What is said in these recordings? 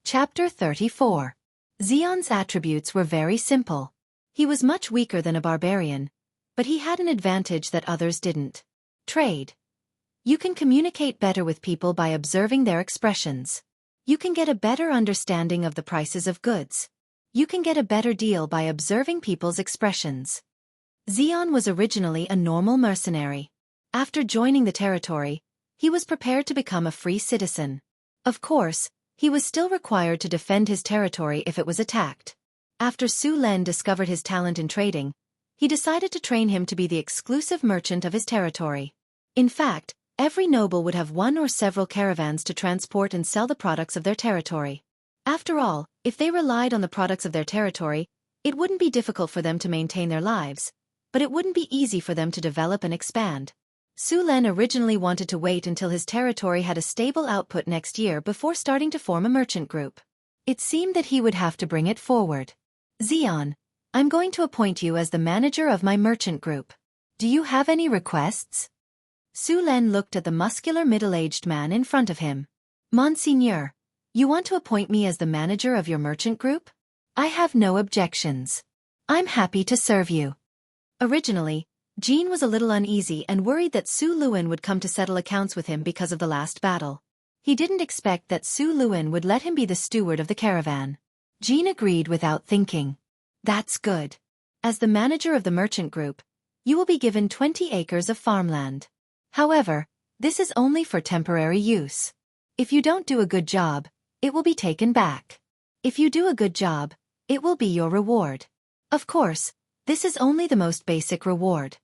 Chapter 34. Xian's attributes were very simple. He was much weaker than a barbarian, but he had an advantage that others didn't. Trade. You can communicate better with people by observing their expressions. You can get a better understanding of the prices of goods. You can get a better deal by observing people's expressions. Xian was originally a normal mercenary. After joining the territory, he was prepared to become a free citizen. Of course, he was still required to defend his territory if it was attacked. After Su Len discovered his talent in trading, he decided to train him to be the exclusive merchant of his territory. In fact, every noble would have one or several caravans to transport and sell the products of their territory. After all, if they relied on the products of their territory, it wouldn't be difficult for them to maintain their lives, but it wouldn't be easy for them to develop and expand. Su Len originally wanted to wait until his territory had a stable output next year before starting to form a merchant group. It seemed that he would have to bring it forward. Xian, I'm going to appoint you as the manager of my merchant group. Do you have any requests? Su Len looked at the muscular middle-aged man in front of him. Monseigneur, you want to appoint me as the manager of your merchant group? I have no objections. I'm happy to serve you. Originally, Jean was a little uneasy and worried that Su Luan would come to settle accounts with him because of the last battle. He didn't expect that Su Luan would let him be the steward of the caravan. Jean agreed without thinking. That's good. As the manager of the merchant group, you will be given 20 acres of farmland. However, this is only for temporary use. If you don't do a good job, it will be taken back. If you do a good job, it will be your reward. Of course, this is only the most basic reward.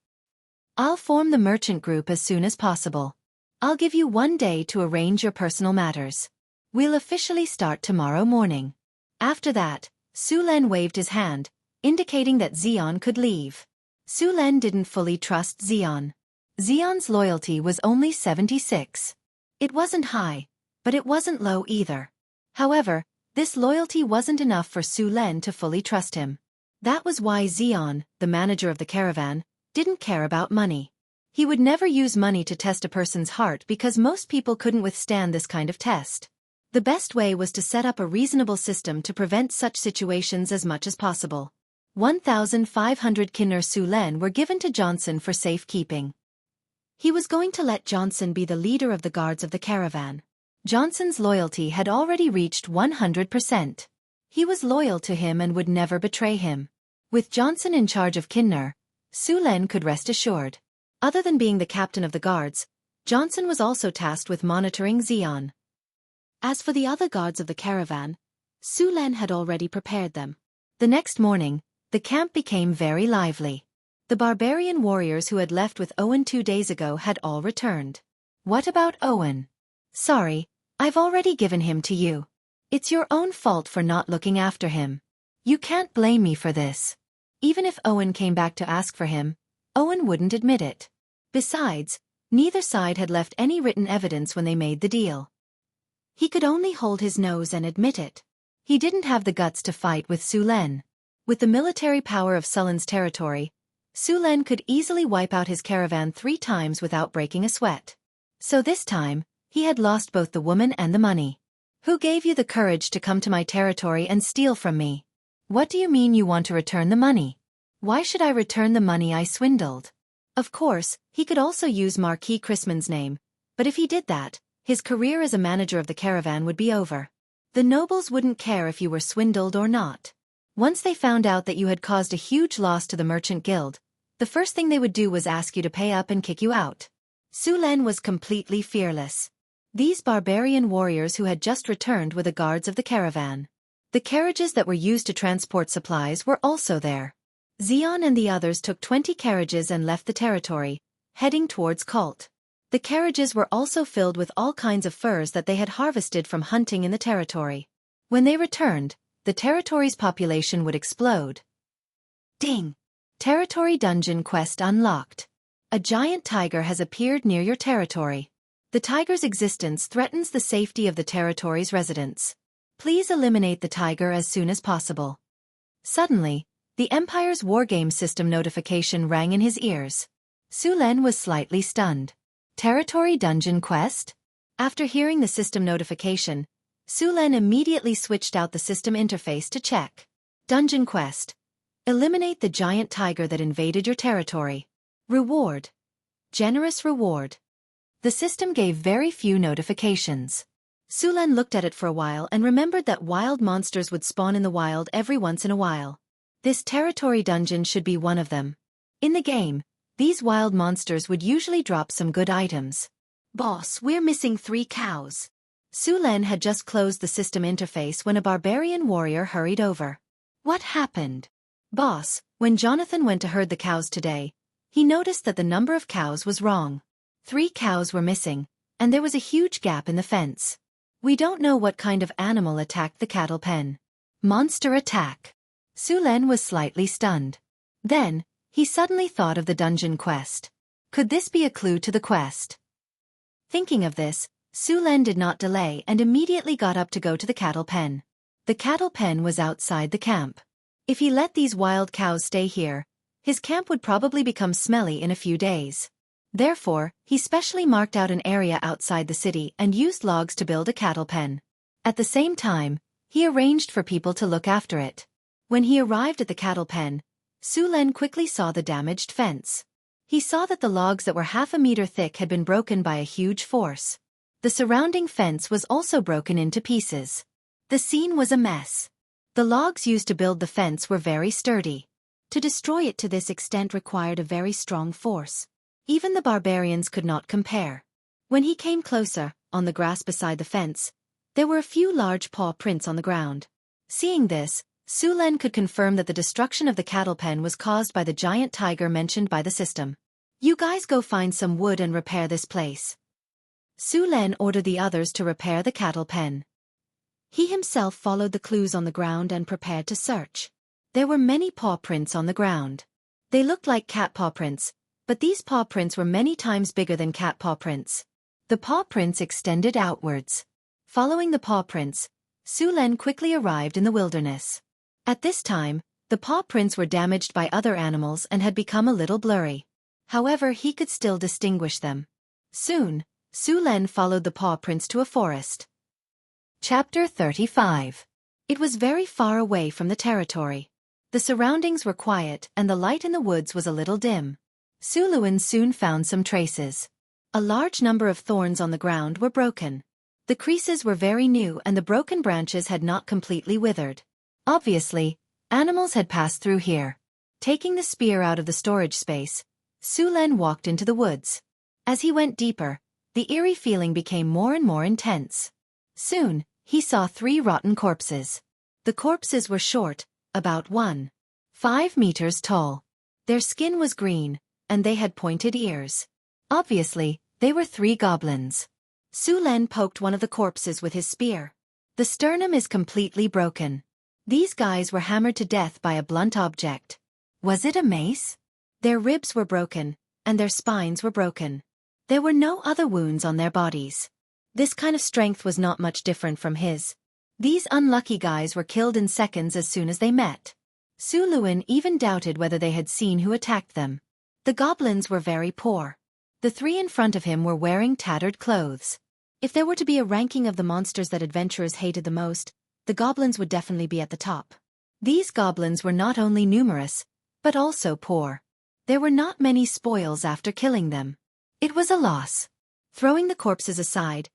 I'll form the merchant group as soon as possible. I'll give you 1 day to arrange your personal matters. We'll officially start tomorrow morning. After that, Su Len waved his hand, indicating that Xian could leave. Su Len didn't fully trust Xian. Xian's loyalty was only 76. It wasn't high, but it wasn't low either. However, this loyalty wasn't enough for Su Len to fully trust him. That was why Xian, the manager of the caravan, didn't care about money. He would never use money to test a person's heart because most people couldn't withstand this kind of test. The best way was to set up a reasonable system to prevent such situations as much as possible. 1,500 Kinner Su Len were given to Johnson for safekeeping. He was going to let Johnson be the leader of the guards of the caravan. Johnson's loyalty had already reached 100%. He was loyal to him and would never betray him. With Johnson in charge of Kinner, Su Len could rest assured. Other than being the captain of the guards, Johnson was also tasked with monitoring Xian. As for the other guards of the caravan, Su Len had already prepared them. The next morning, the camp became very lively. The barbarian warriors who had left with Owen 2 days ago had all returned. What about Owen? Sorry, I've already given him to you. It's your own fault for not looking after him. You can't blame me for this. Even if Owen came back to ask for him, Owen wouldn't admit it. Besides, neither side had left any written evidence when they made the deal. He could only hold his nose and admit it. He didn't have the guts to fight with Su Len. With the military power of Sullen's territory, Su Len could easily wipe out his caravan 3 times without breaking a sweat. So this time, he had lost both the woman and the money. Who gave you the courage to come to my territory and steal from me? What do you mean you want to return the money? Why should I return the money I swindled? Of course, he could also use Marquis Chrisman's name, but if he did that, his career as a manager of the caravan would be over. The nobles wouldn't care if you were swindled or not. Once they found out that you had caused a huge loss to the merchant guild, the first thing they would do was ask you to pay up and kick you out. Su Len was completely fearless. These barbarian warriors who had just returned were the guards of the caravan. The carriages that were used to transport supplies were also there. Xian and the others took 20 carriages and left the territory, heading towards Colt. The carriages were also filled with all kinds of furs that they had harvested from hunting in the territory. When they returned, the territory's population would explode. Ding! Territory Dungeon Quest unlocked. A giant tiger has appeared near your territory. The tiger's existence threatens the safety of the territory's residents. Please eliminate the tiger as soon as possible. Suddenly, the Empire's wargame system notification rang in his ears. Su Len was slightly stunned. Territory Dungeon Quest? After hearing the system notification, Su Len immediately switched out the system interface to check. Dungeon quest. Eliminate the giant tiger that invaded your territory. Reward. Generous reward. The system gave very few notifications. Su Len looked at it for a while and remembered that wild monsters would spawn in the wild every once in a while. This territory dungeon should be one of them. In the game, these wild monsters would usually drop some good items. Boss, we're missing 3 cows. Su Len had just closed the system interface when a barbarian warrior hurried over. What happened? Boss, when Jonathan went to herd the cows today, he noticed that the number of cows was wrong. 3 cows were missing, and there was a huge gap in the fence. We don't know what kind of animal attacked the cattle pen. Monster attack. Su Len was slightly stunned. Then, he suddenly thought of the dungeon quest. Could this be a clue to the quest? Thinking of this, Su Len did not delay and immediately got up to go to the cattle pen. The cattle pen was outside the camp. If he let these wild cows stay here, his camp would probably become smelly in a few days. Therefore, he specially marked out an area outside the city and used logs to build a cattle pen. At the same time, he arranged for people to look after it. When he arrived at the cattle pen, Su Len quickly saw the damaged fence. He saw that the logs that were half a meter thick had been broken by a huge force. The surrounding fence was also broken into pieces. The scene was a mess. The logs used to build the fence were very sturdy. To destroy it to this extent required a very strong force. Even the barbarians could not compare. When he came closer, on the grass beside the fence, there were a few large paw prints on the ground. Seeing this, Su Len could confirm that the destruction of the cattle pen was caused by the giant tiger mentioned by the system. You guys go find some wood and repair this place. Su Len ordered the others to repair the cattle pen. He himself followed the clues on the ground and prepared to search. There were many paw prints on the ground. They looked like cat paw prints, but these paw prints were many times bigger than cat paw prints. The paw prints extended outwards. Following the paw prints, Su Len quickly arrived in the wilderness. At this time, the paw prints were damaged by other animals and had become a little blurry. However, he could still distinguish them. Soon, Su Len followed the paw prints to a forest. Chapter 35. It was very far away from the territory. The surroundings were quiet and the light in the woods was a little dim. Su Len soon found some traces. A large number of thorns on the ground were broken. The creases were very new and the broken branches had not completely withered. Obviously, animals had passed through here. Taking the spear out of the storage space, Su Len walked into the woods. As he went deeper, the eerie feeling became more and more intense. Soon, he saw 3 rotten corpses. The corpses were short, about 1.5 meters tall. Their skin was green, and they had pointed ears. Obviously, they were 3 goblins. Su Len poked one of the corpses with his spear. The sternum is completely broken. These guys were hammered to death by a blunt object. Was it a mace? Their ribs were broken, and their spines were broken. There were no other wounds on their bodies. This kind of strength was not much different from his. These unlucky guys were killed in seconds as soon as they met. Su Len even doubted whether they had seen who attacked them. The goblins were very poor. The 3 in front of him were wearing tattered clothes. If there were to be a ranking of the monsters that adventurers hated the most, the goblins would definitely be at the top. These goblins were not only numerous, but also poor. There were not many spoils after killing them. It was a loss. Throwing the corpses aside,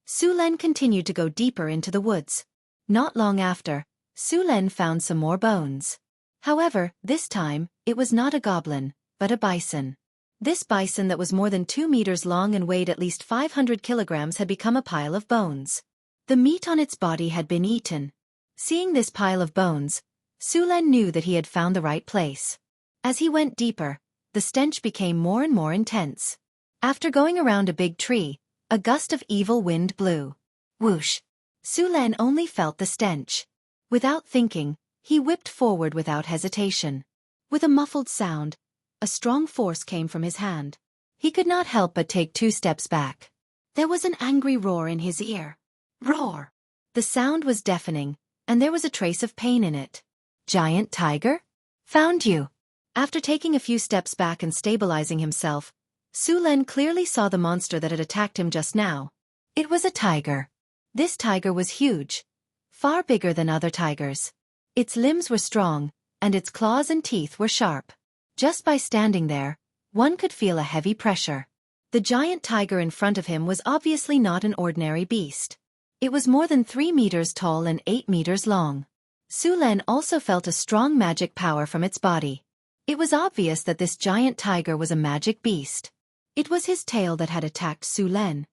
Su Len continued to go deeper into the woods. Not long after, Su Len found some more bones. However, this time, it was not a goblin, but a bison. This bison that was more than 2 meters long and weighed at least 500 kilograms had become a pile of bones. The meat on its body had been eaten. Seeing this pile of bones, Su Len knew that he had found the right place. As he went deeper, the stench became more and more intense. After going around a big tree, a gust of evil wind blew. Whoosh! Su Len only felt the stench. Without thinking, he whipped forward without hesitation. With a muffled sound, a strong force came from his hand. He could not help but take 2 steps back. There was an angry roar in his ear. Roar! The sound was deafening, and there was a trace of pain in it. Giant tiger? Found you! After taking a few steps back and stabilizing himself, Su Len clearly saw the monster that had attacked him just now. It was a tiger. This tiger was huge, far bigger than other tigers. Its limbs were strong, and its claws and teeth were sharp. Just by standing there, one could feel a heavy pressure. The giant tiger in front of him was obviously not an ordinary beast. It was more than 3 meters tall and 8 meters long. Su Len also felt a strong magic power from its body. It was obvious that this giant tiger was a magic beast. It was his tail that had attacked Su Len.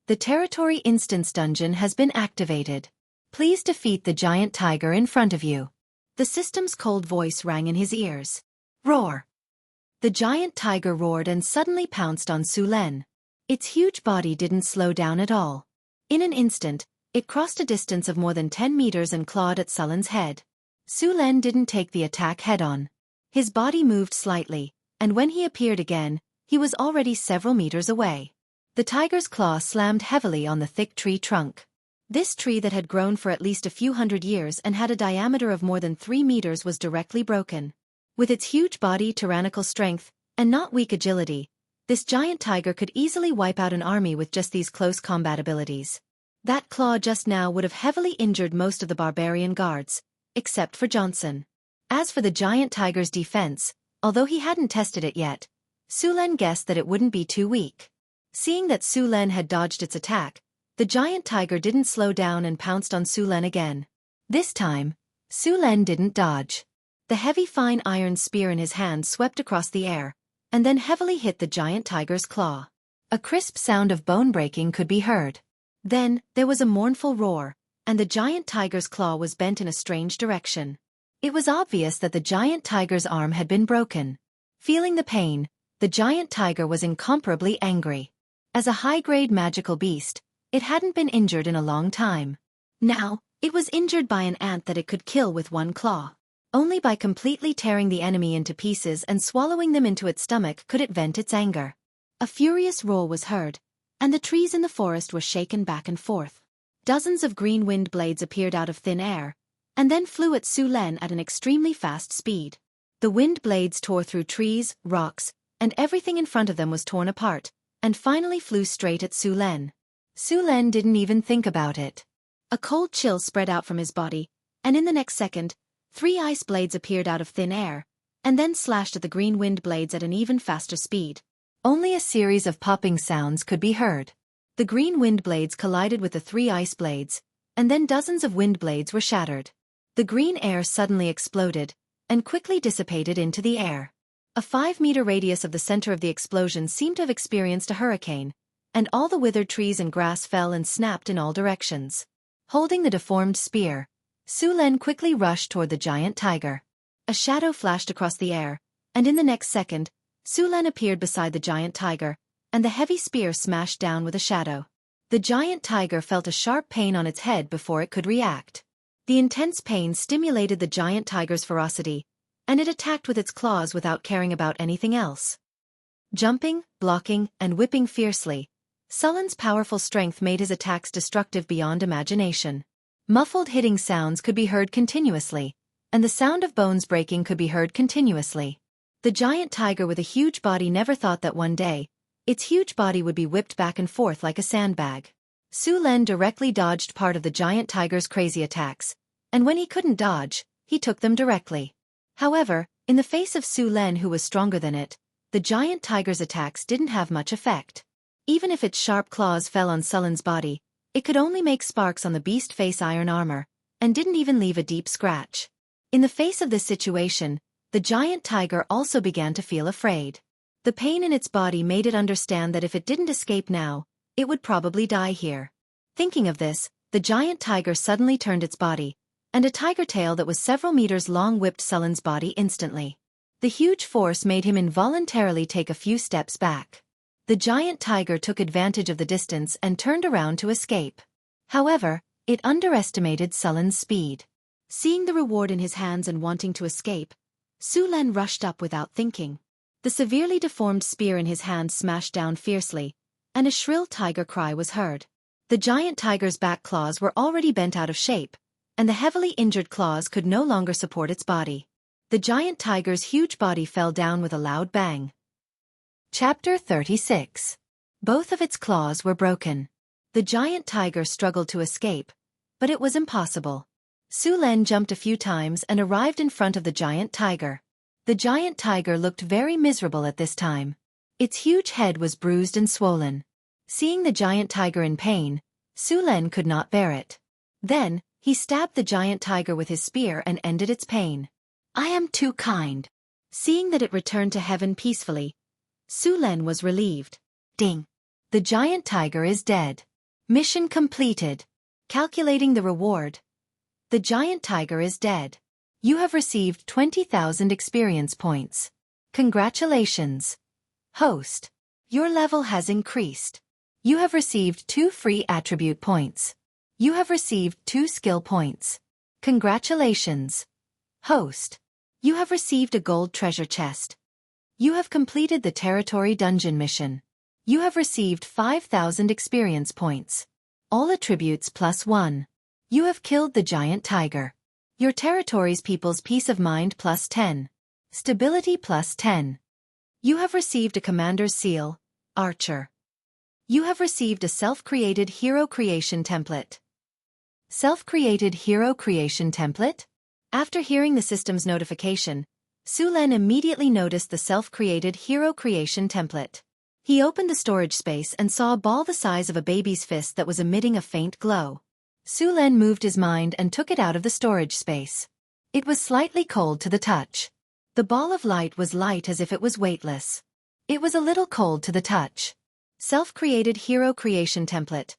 The Territory Instance Dungeon has been activated. Please defeat the giant tiger in front of you. The system's cold voice rang in his ears. Roar! The giant tiger roared and suddenly pounced on Su Len. Its huge body didn't slow down at all. In an instant, it crossed a distance of more than 10 meters and clawed at Su Len's head. Su Len didn't take the attack head-on. His body moved slightly, and when he appeared again, he was already several meters away. The tiger's claw slammed heavily on the thick tree trunk. This tree that had grown for at least a few hundred years and had a diameter of more than 3 meters was directly broken. With its huge body, tyrannical strength, and not weak agility, this giant tiger could easily wipe out an army with just these close combat abilities. That claw just now would have heavily injured most of the barbarian guards, except for Johnson. As for the giant tiger's defense, although he hadn't tested it yet, Su Len guessed that it wouldn't be too weak. Seeing that Su Len had dodged its attack, the giant tiger didn't slow down and pounced on Su Len again. This time, Su Len didn't dodge. The heavy fine iron spear in his hand swept across the air, and then heavily hit the giant tiger's claw. A crisp sound of bone breaking could be heard. Then, there was a mournful roar, and the giant tiger's claw was bent in a strange direction. It was obvious that the giant tiger's arm had been broken. Feeling the pain, the giant tiger was incomparably angry. As a high-grade magical beast, it hadn't been injured in a long time. Now, it was injured by an ant that it could kill with one claw. Only by completely tearing the enemy into pieces and swallowing them into its stomach could it vent its anger. A furious roar was heard, and the trees in the forest were shaken back and forth. Dozens of green wind blades appeared out of thin air, and then flew at Su Len at an extremely fast speed. The wind blades tore through trees, rocks, and everything in front of them was torn apart, and finally flew straight at Su Len. Su Len didn't even think about it. A cold chill spread out from his body, and in the next second, 3 ice blades appeared out of thin air, and then slashed at the green wind blades at an even faster speed. Only a series of popping sounds could be heard. The green wind blades collided with the 3 ice blades, and then dozens of wind blades were shattered. The green air suddenly exploded, and quickly dissipated into the air. A 5-meter radius of the center of the explosion seemed to have experienced a hurricane, and all the withered trees and grass fell and snapped in all directions. Holding the deformed spear, Su Len quickly rushed toward the giant tiger. A shadow flashed across the air, and in the next second, Su Len appeared beside the giant tiger, and the heavy spear smashed down with a shadow. The giant tiger felt a sharp pain on its head before it could react. The intense pain stimulated the giant tiger's ferocity, and it attacked with its claws without caring about anything else. Jumping, blocking, and whipping fiercely, Su Len's powerful strength made his attacks destructive beyond imagination. Muffled hitting sounds could be heard continuously, and the sound of bones breaking could be heard continuously. The giant tiger with a huge body never thought that one day, its huge body would be whipped back and forth like a sandbag. Su Len directly dodged part of the giant tiger's crazy attacks, and when he couldn't dodge, he took them directly. However, in the face of Su Len, who was stronger than it, the giant tiger's attacks didn't have much effect. Even if its sharp claws fell on Su Len's body, it could only make sparks on the beast face iron armor, and didn't even leave a deep scratch. In the face of this situation, the giant tiger also began to feel afraid. The pain in its body made it understand that if it didn't escape now, it would probably die here. Thinking of this, the giant tiger suddenly turned its body, and a tiger tail that was several meters long whipped Su Len's body instantly. The huge force made him involuntarily take a few steps back. The giant tiger took advantage of the distance and turned around to escape. However, it underestimated Su Len's speed. Seeing the reward in his hands and wanting to escape, Su Len rushed up without thinking. The severely deformed spear in his hand smashed down fiercely, and a shrill tiger cry was heard. The giant tiger's back claws were already bent out of shape, and the heavily injured claws could no longer support its body. The giant tiger's huge body fell down with a loud bang. Chapter 36. Both of its claws were broken. The giant tiger struggled to escape, but it was impossible. Su Len jumped a few times and arrived in front of the giant tiger. The giant tiger looked very miserable at this time. Its huge head was bruised and swollen. Seeing the giant tiger in pain, Su Len could not bear it. Then, he stabbed the giant tiger with his spear and ended its pain. I am too kind. Seeing that it returned to heaven peacefully, Su Len was relieved. Ding! The giant tiger is dead. Mission completed. Calculating the reward. The giant tiger is dead. You have received 20,000 experience points. Congratulations. Host. Your level has increased. You have received 2 free attribute points. You have received 2 skill points. Congratulations. Host. You have received a gold treasure chest. You have completed the territory dungeon mission. You have received 5,000 experience points. All attributes +1. You have killed the giant tiger. Your territory's people's peace of mind +10. Stability +10. You have received a commander's seal, Archer. You have received a self-created hero creation template. Self-created hero creation template? After hearing the system's notification, Su Len immediately noticed the self-created hero creation template. He opened the storage space and saw a ball the size of a baby's fist that was emitting a faint glow. Su Len moved his mind and took it out of the storage space. It was slightly cold to the touch. The ball of light was light as if it was weightless. It was a little cold to the touch. Self-created hero creation template.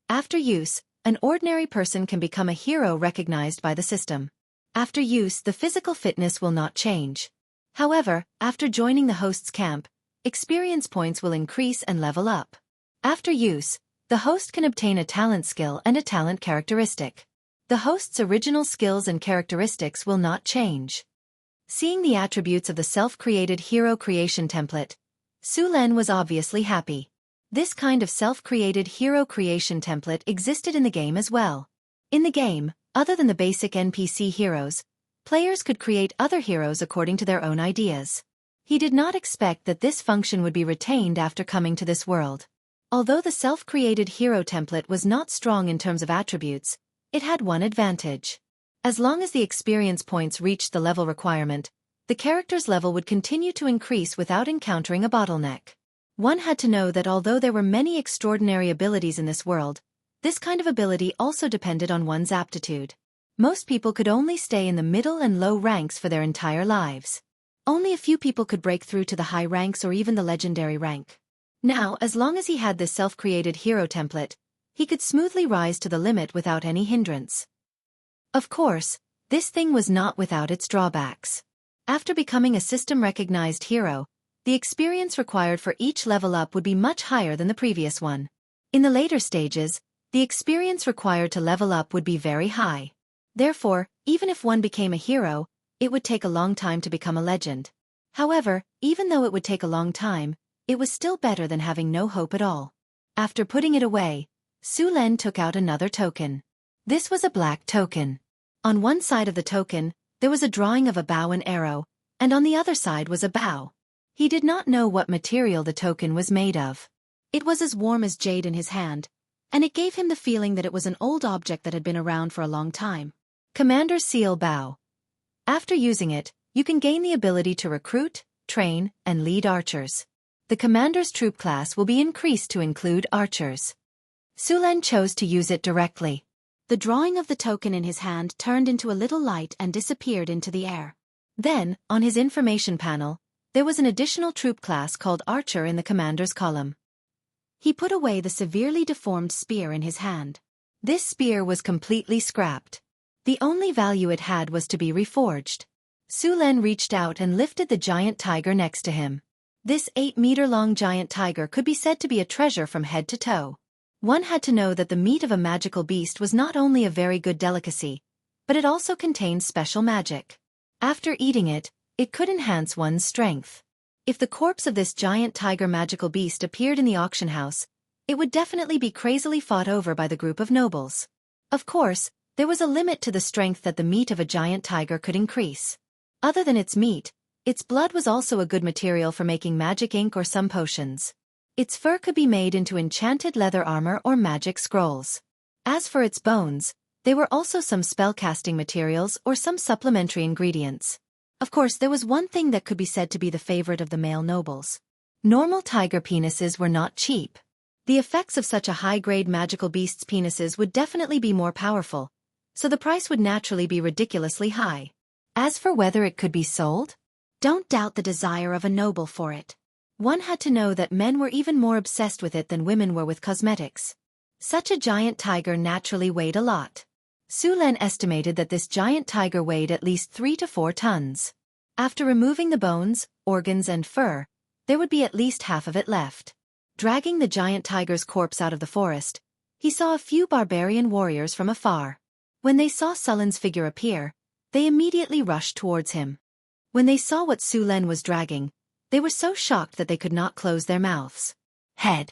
After use, an ordinary person can become a hero recognized by the system. After use, the physical fitness will not change. However, after joining the host's camp, experience points will increase and level up. After use, the host can obtain a talent skill and a talent characteristic. The host's original skills and characteristics will not change. Seeing the attributes of the self-created hero creation template, Su Len was obviously happy. This kind of self-created hero creation template existed in the game as well. In the game, other than the basic NPC heroes, players could create other heroes according to their own ideas. He did not expect that this function would be retained after coming to this world. Although the self-created hero template was not strong in terms of attributes, it had one advantage. As long as the experience points reached the level requirement, the character's level would continue to increase without encountering a bottleneck. One had to know that although there were many extraordinary abilities in this world, this kind of ability also depended on one's aptitude. Most people could only stay in the middle and low ranks for their entire lives. Only a few people could break through to the high ranks or even the legendary rank. Now, as long as he had this self-created hero template, he could smoothly rise to the limit without any hindrance. Of course, this thing was not without its drawbacks. After becoming a system-recognized hero, the experience required for each level up would be much higher than the previous one. In the later stages, the experience required to level up would be very high. Therefore, even if one became a hero, it would take a long time to become a legend. However, even though it would take a long time, it was still better than having no hope at all. After putting it away, Su Len took out another token. This was a black token. On one side of the token, there was a drawing of a bow and arrow, and on the other side was a bow. He did not know what material the token was made of. It was as warm as jade in his hand, and it gave him the feeling that it was an old object that had been around for a long time. Commander's Seal Bow. After using it, you can gain the ability to recruit, train, and lead archers. The commander's troop class will be increased to include archers. Su Len chose to use it directly. The drawing of the token in his hand turned into a little light and disappeared into the air. Then, on his information panel, there was an additional troop class called Archer in the commander's column. He put away the severely deformed spear in his hand. This spear was completely scrapped. The only value it had was to be reforged. Su Len reached out and lifted the giant tiger next to him. This 8-meter-long giant tiger could be said to be a treasure from head to toe. One had to know that the meat of a magical beast was not only a very good delicacy, but it also contained special magic. After eating it, it could enhance one's strength. If the corpse of this giant tiger magical beast appeared in the auction house, it would definitely be crazily fought over by the group of nobles. Of course, there was a limit to the strength that the meat of a giant tiger could increase. Other than its meat, its blood was also a good material for making magic ink or some potions. Its fur could be made into enchanted leather armor or magic scrolls. As for its bones, they were also some spellcasting materials or some supplementary ingredients. Of course, there was one thing that could be said to be the favorite of the male nobles. Normal tiger penises were not cheap. The effects of such a high-grade magical beast's penises would definitely be more powerful, so the price would naturally be ridiculously high. As for whether it could be sold, don't doubt the desire of a noble for it. One had to know that men were even more obsessed with it than women were with cosmetics. Such a giant tiger naturally weighed a lot. Su Len estimated that this giant tiger weighed at least 3 to 4 tons. After removing the bones, organs and fur, there would be at least half of it left. Dragging the giant tiger's corpse out of the forest, he saw a few barbarian warriors from afar. When they saw Sullen's figure appear, they immediately rushed towards him. When they saw what Su Len was dragging, they were so shocked that they could not close their mouths. Head,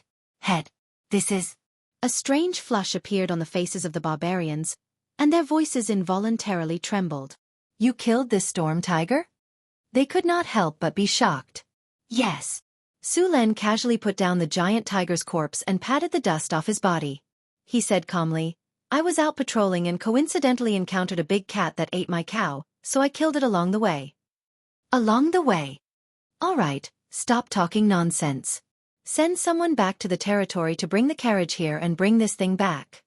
this is... A strange flush appeared on the faces of the barbarians, and their voices involuntarily trembled. You killed this storm tiger? They could not help but be shocked. Yes. Su Len casually put down the giant tiger's corpse and patted the dust off his body. He said calmly, I was out patrolling and coincidentally encountered a big cat that ate my cow, so I killed it along the way. Along the way? All right, stop talking nonsense. Send someone back to the territory to bring the carriage here and bring this thing back.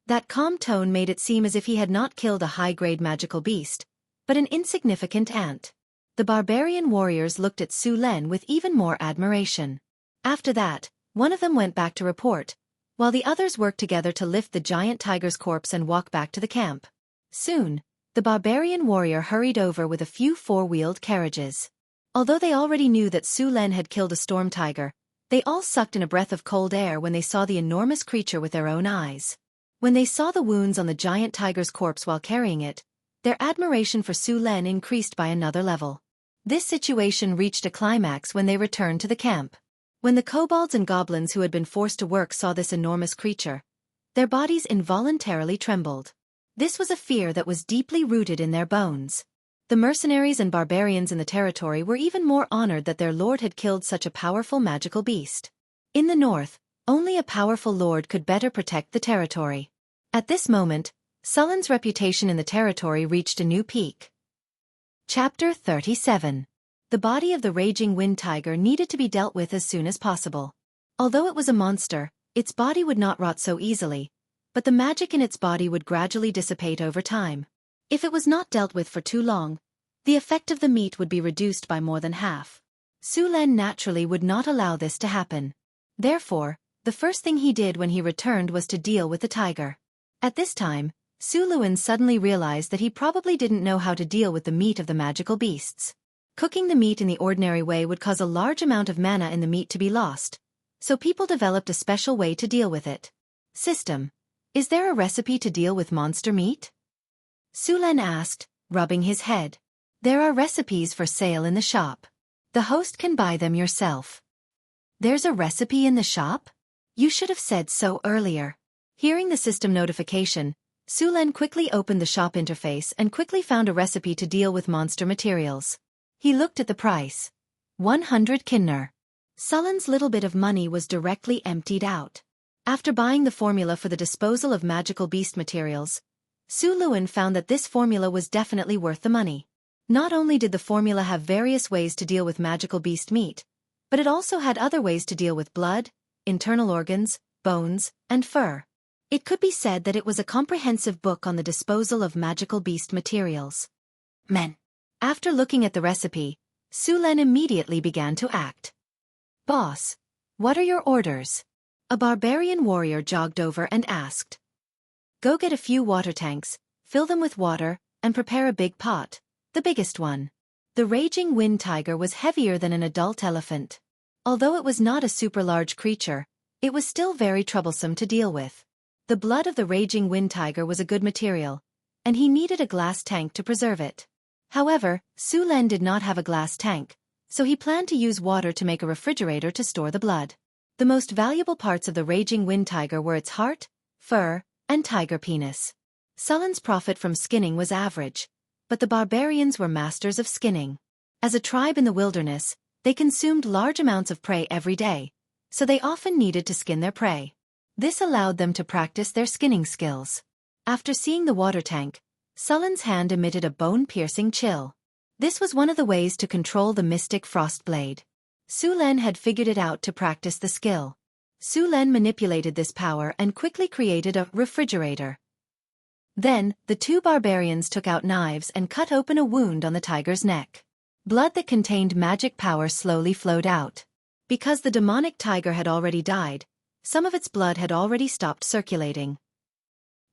That calm tone made it seem as if he had not killed a high-grade magical beast, but an insignificant ant. The barbarian warriors looked at Su Len with even more admiration. After that, one of them went back to report, while the others worked together to lift the giant tiger's corpse and walk back to the camp. Soon, the barbarian warrior hurried over with a few four-wheeled carriages. Although they already knew that Su Len had killed a storm tiger, they all sucked in a breath of cold air when they saw the enormous creature with their own eyes. When they saw the wounds on the giant tiger's corpse while carrying it, their admiration for Su Len increased by another level. This situation reached a climax when they returned to the camp. When the kobolds and goblins who had been forced to work saw this enormous creature, their bodies involuntarily trembled. This was a fear that was deeply rooted in their bones. The mercenaries and barbarians in the territory were even more honored that their lord had killed such a powerful magical beast. In the north, only a powerful lord could better protect the territory. At this moment, Sullen's reputation in the territory reached a new peak. Chapter 37. The body of the raging wind tiger needed to be dealt with as soon as possible. Although it was a monster, its body would not rot so easily, but the magic in its body would gradually dissipate over time. If it was not dealt with for too long, the effect of the meat would be reduced by more than half. Su Len naturally would not allow this to happen. Therefore, the first thing he did when he returned was to deal with the tiger. At this time, Su Luen suddenly realized that he probably didn't know how to deal with the meat of the magical beasts. Cooking the meat in the ordinary way would cause a large amount of mana in the meat to be lost, so people developed a special way to deal with it. System: is there a recipe to deal with monster meat? Su Len asked, rubbing his head. There are recipes for sale in the shop. The host can buy them yourself. There's a recipe in the shop? You should have said so earlier. Hearing the system notification, Su Len quickly opened the shop interface and quickly found a recipe to deal with monster materials. He looked at the price. 100 kinner. Sullen's little bit of money was directly emptied out. After buying the formula for the disposal of magical beast materials, Su Luen found that this formula was definitely worth the money. Not only did the formula have various ways to deal with magical beast meat, but it also had other ways to deal with blood, internal organs, bones, and fur. It could be said that it was a comprehensive book on the disposal of magical beast materials. Men. After looking at the recipe, Su Len immediately began to act. Boss, what are your orders? A barbarian warrior jogged over and asked. Go get a few water tanks, fill them with water, and prepare a big pot, the biggest one. The raging wind tiger was heavier than an adult elephant. Although it was not a super large creature, it was still very troublesome to deal with. The blood of the raging wind tiger was a good material, and he needed a glass tank to preserve it. However, Su Len did not have a glass tank, so he planned to use water to make a refrigerator to store the blood. The most valuable parts of the raging wind tiger were its heart, fur, and tiger penis. Sullen's profit from skinning was average, but the barbarians were masters of skinning. As a tribe in the wilderness, they consumed large amounts of prey every day, so they often needed to skin their prey. This allowed them to practice their skinning skills. After seeing the water tank, Sullen's hand emitted a bone-piercing chill. This was one of the ways to control the mystic frost blade. Su Len had figured it out to practice the skill. Su Len manipulated this power and quickly created a refrigerator. Then, the two barbarians took out knives and cut open a wound on the tiger's neck. Blood that contained magic power slowly flowed out. Because the demonic tiger had already died, some of its blood had already stopped circulating.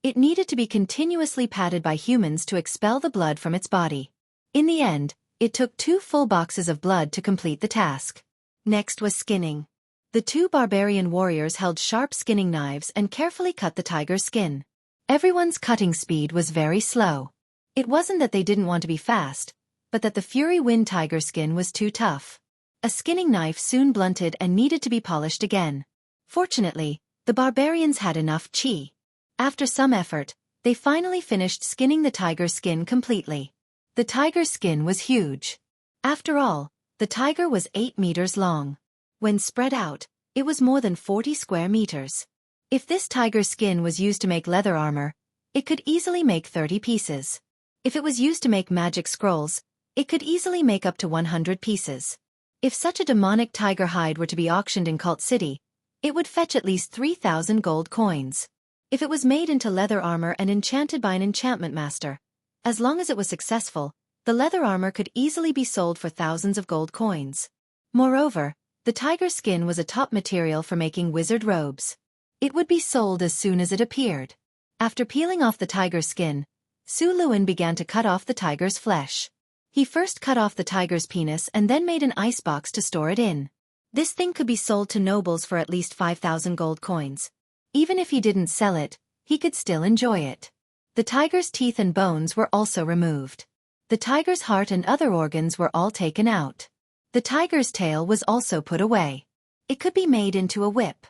It needed to be continuously patted by humans to expel the blood from its body. In the end, it took 2 full boxes of blood to complete the task. Next was skinning. The 2 barbarian warriors held sharp skinning knives and carefully cut the tiger's skin. Everyone's cutting speed was very slow. It wasn't that they didn't want to be fast, but that the Fury Wind tiger skin was too tough. A skinning knife soon blunted and needed to be polished again. Fortunately, the barbarians had enough chi. After some effort, they finally finished skinning the tiger's skin completely. The tiger's skin was huge. After all, the tiger was 8 meters long. When spread out, it was more than 40 square meters. If this tiger's skin was used to make leather armor, it could easily make 30 pieces. If it was used to make magic scrolls, it could easily make up to 100 pieces. If such a demonic tiger hide were to be auctioned in Cult City, it would fetch at least 3,000 gold coins. If it was made into leather armor and enchanted by an enchantment master, as long as it was successful, the leather armor could easily be sold for thousands of gold coins. Moreover, the tiger skin was a top material for making wizard robes. It would be sold as soon as it appeared. After peeling off the tiger's skin, Su Luan began to cut off the tiger's flesh. He first cut off the tiger's penis and then made an icebox to store it in. This thing could be sold to nobles for at least 5,000 gold coins. Even if he didn't sell it, he could still enjoy it. The tiger's teeth and bones were also removed. The tiger's heart and other organs were all taken out. The tiger's tail was also put away. It could be made into a whip.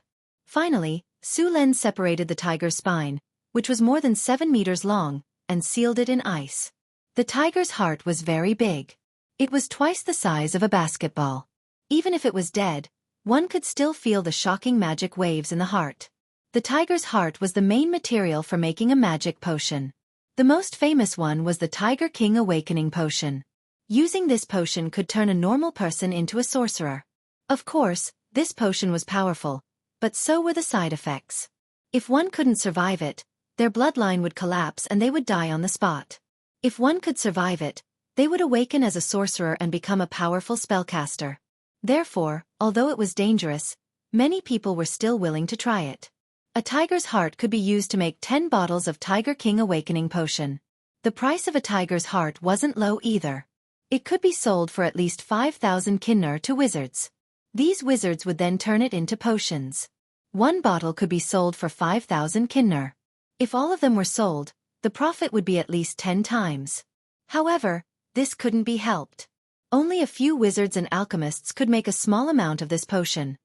Finally, Su Len separated the tiger's spine, which was more than 7 meters long, and sealed it in ice. The tiger's heart was very big. It was twice the size of a basketball. Even if it was dead, one could still feel the shocking magic waves in the heart. The tiger's heart was the main material for making a magic potion. The most famous one was the Tiger King Awakening Potion. Using this potion could turn a normal person into a sorcerer. Of course, this potion was powerful, but so were the side effects. If one couldn't survive it, their bloodline would collapse and they would die on the spot. If one could survive it, they would awaken as a sorcerer and become a powerful spellcaster. Therefore, although it was dangerous, many people were still willing to try it. A tiger's heart could be used to make 10 bottles of Tiger King Awakening Potion. The price of a tiger's heart wasn't low either. It could be sold for at least 5,000 kinner to wizards. These wizards would then turn it into potions. 1 bottle could be sold for 5,000 kinner. If all of them were sold, the profit would be at least 10 times. However, this couldn't be helped. Only a few wizards and alchemists could make a small amount of this potion.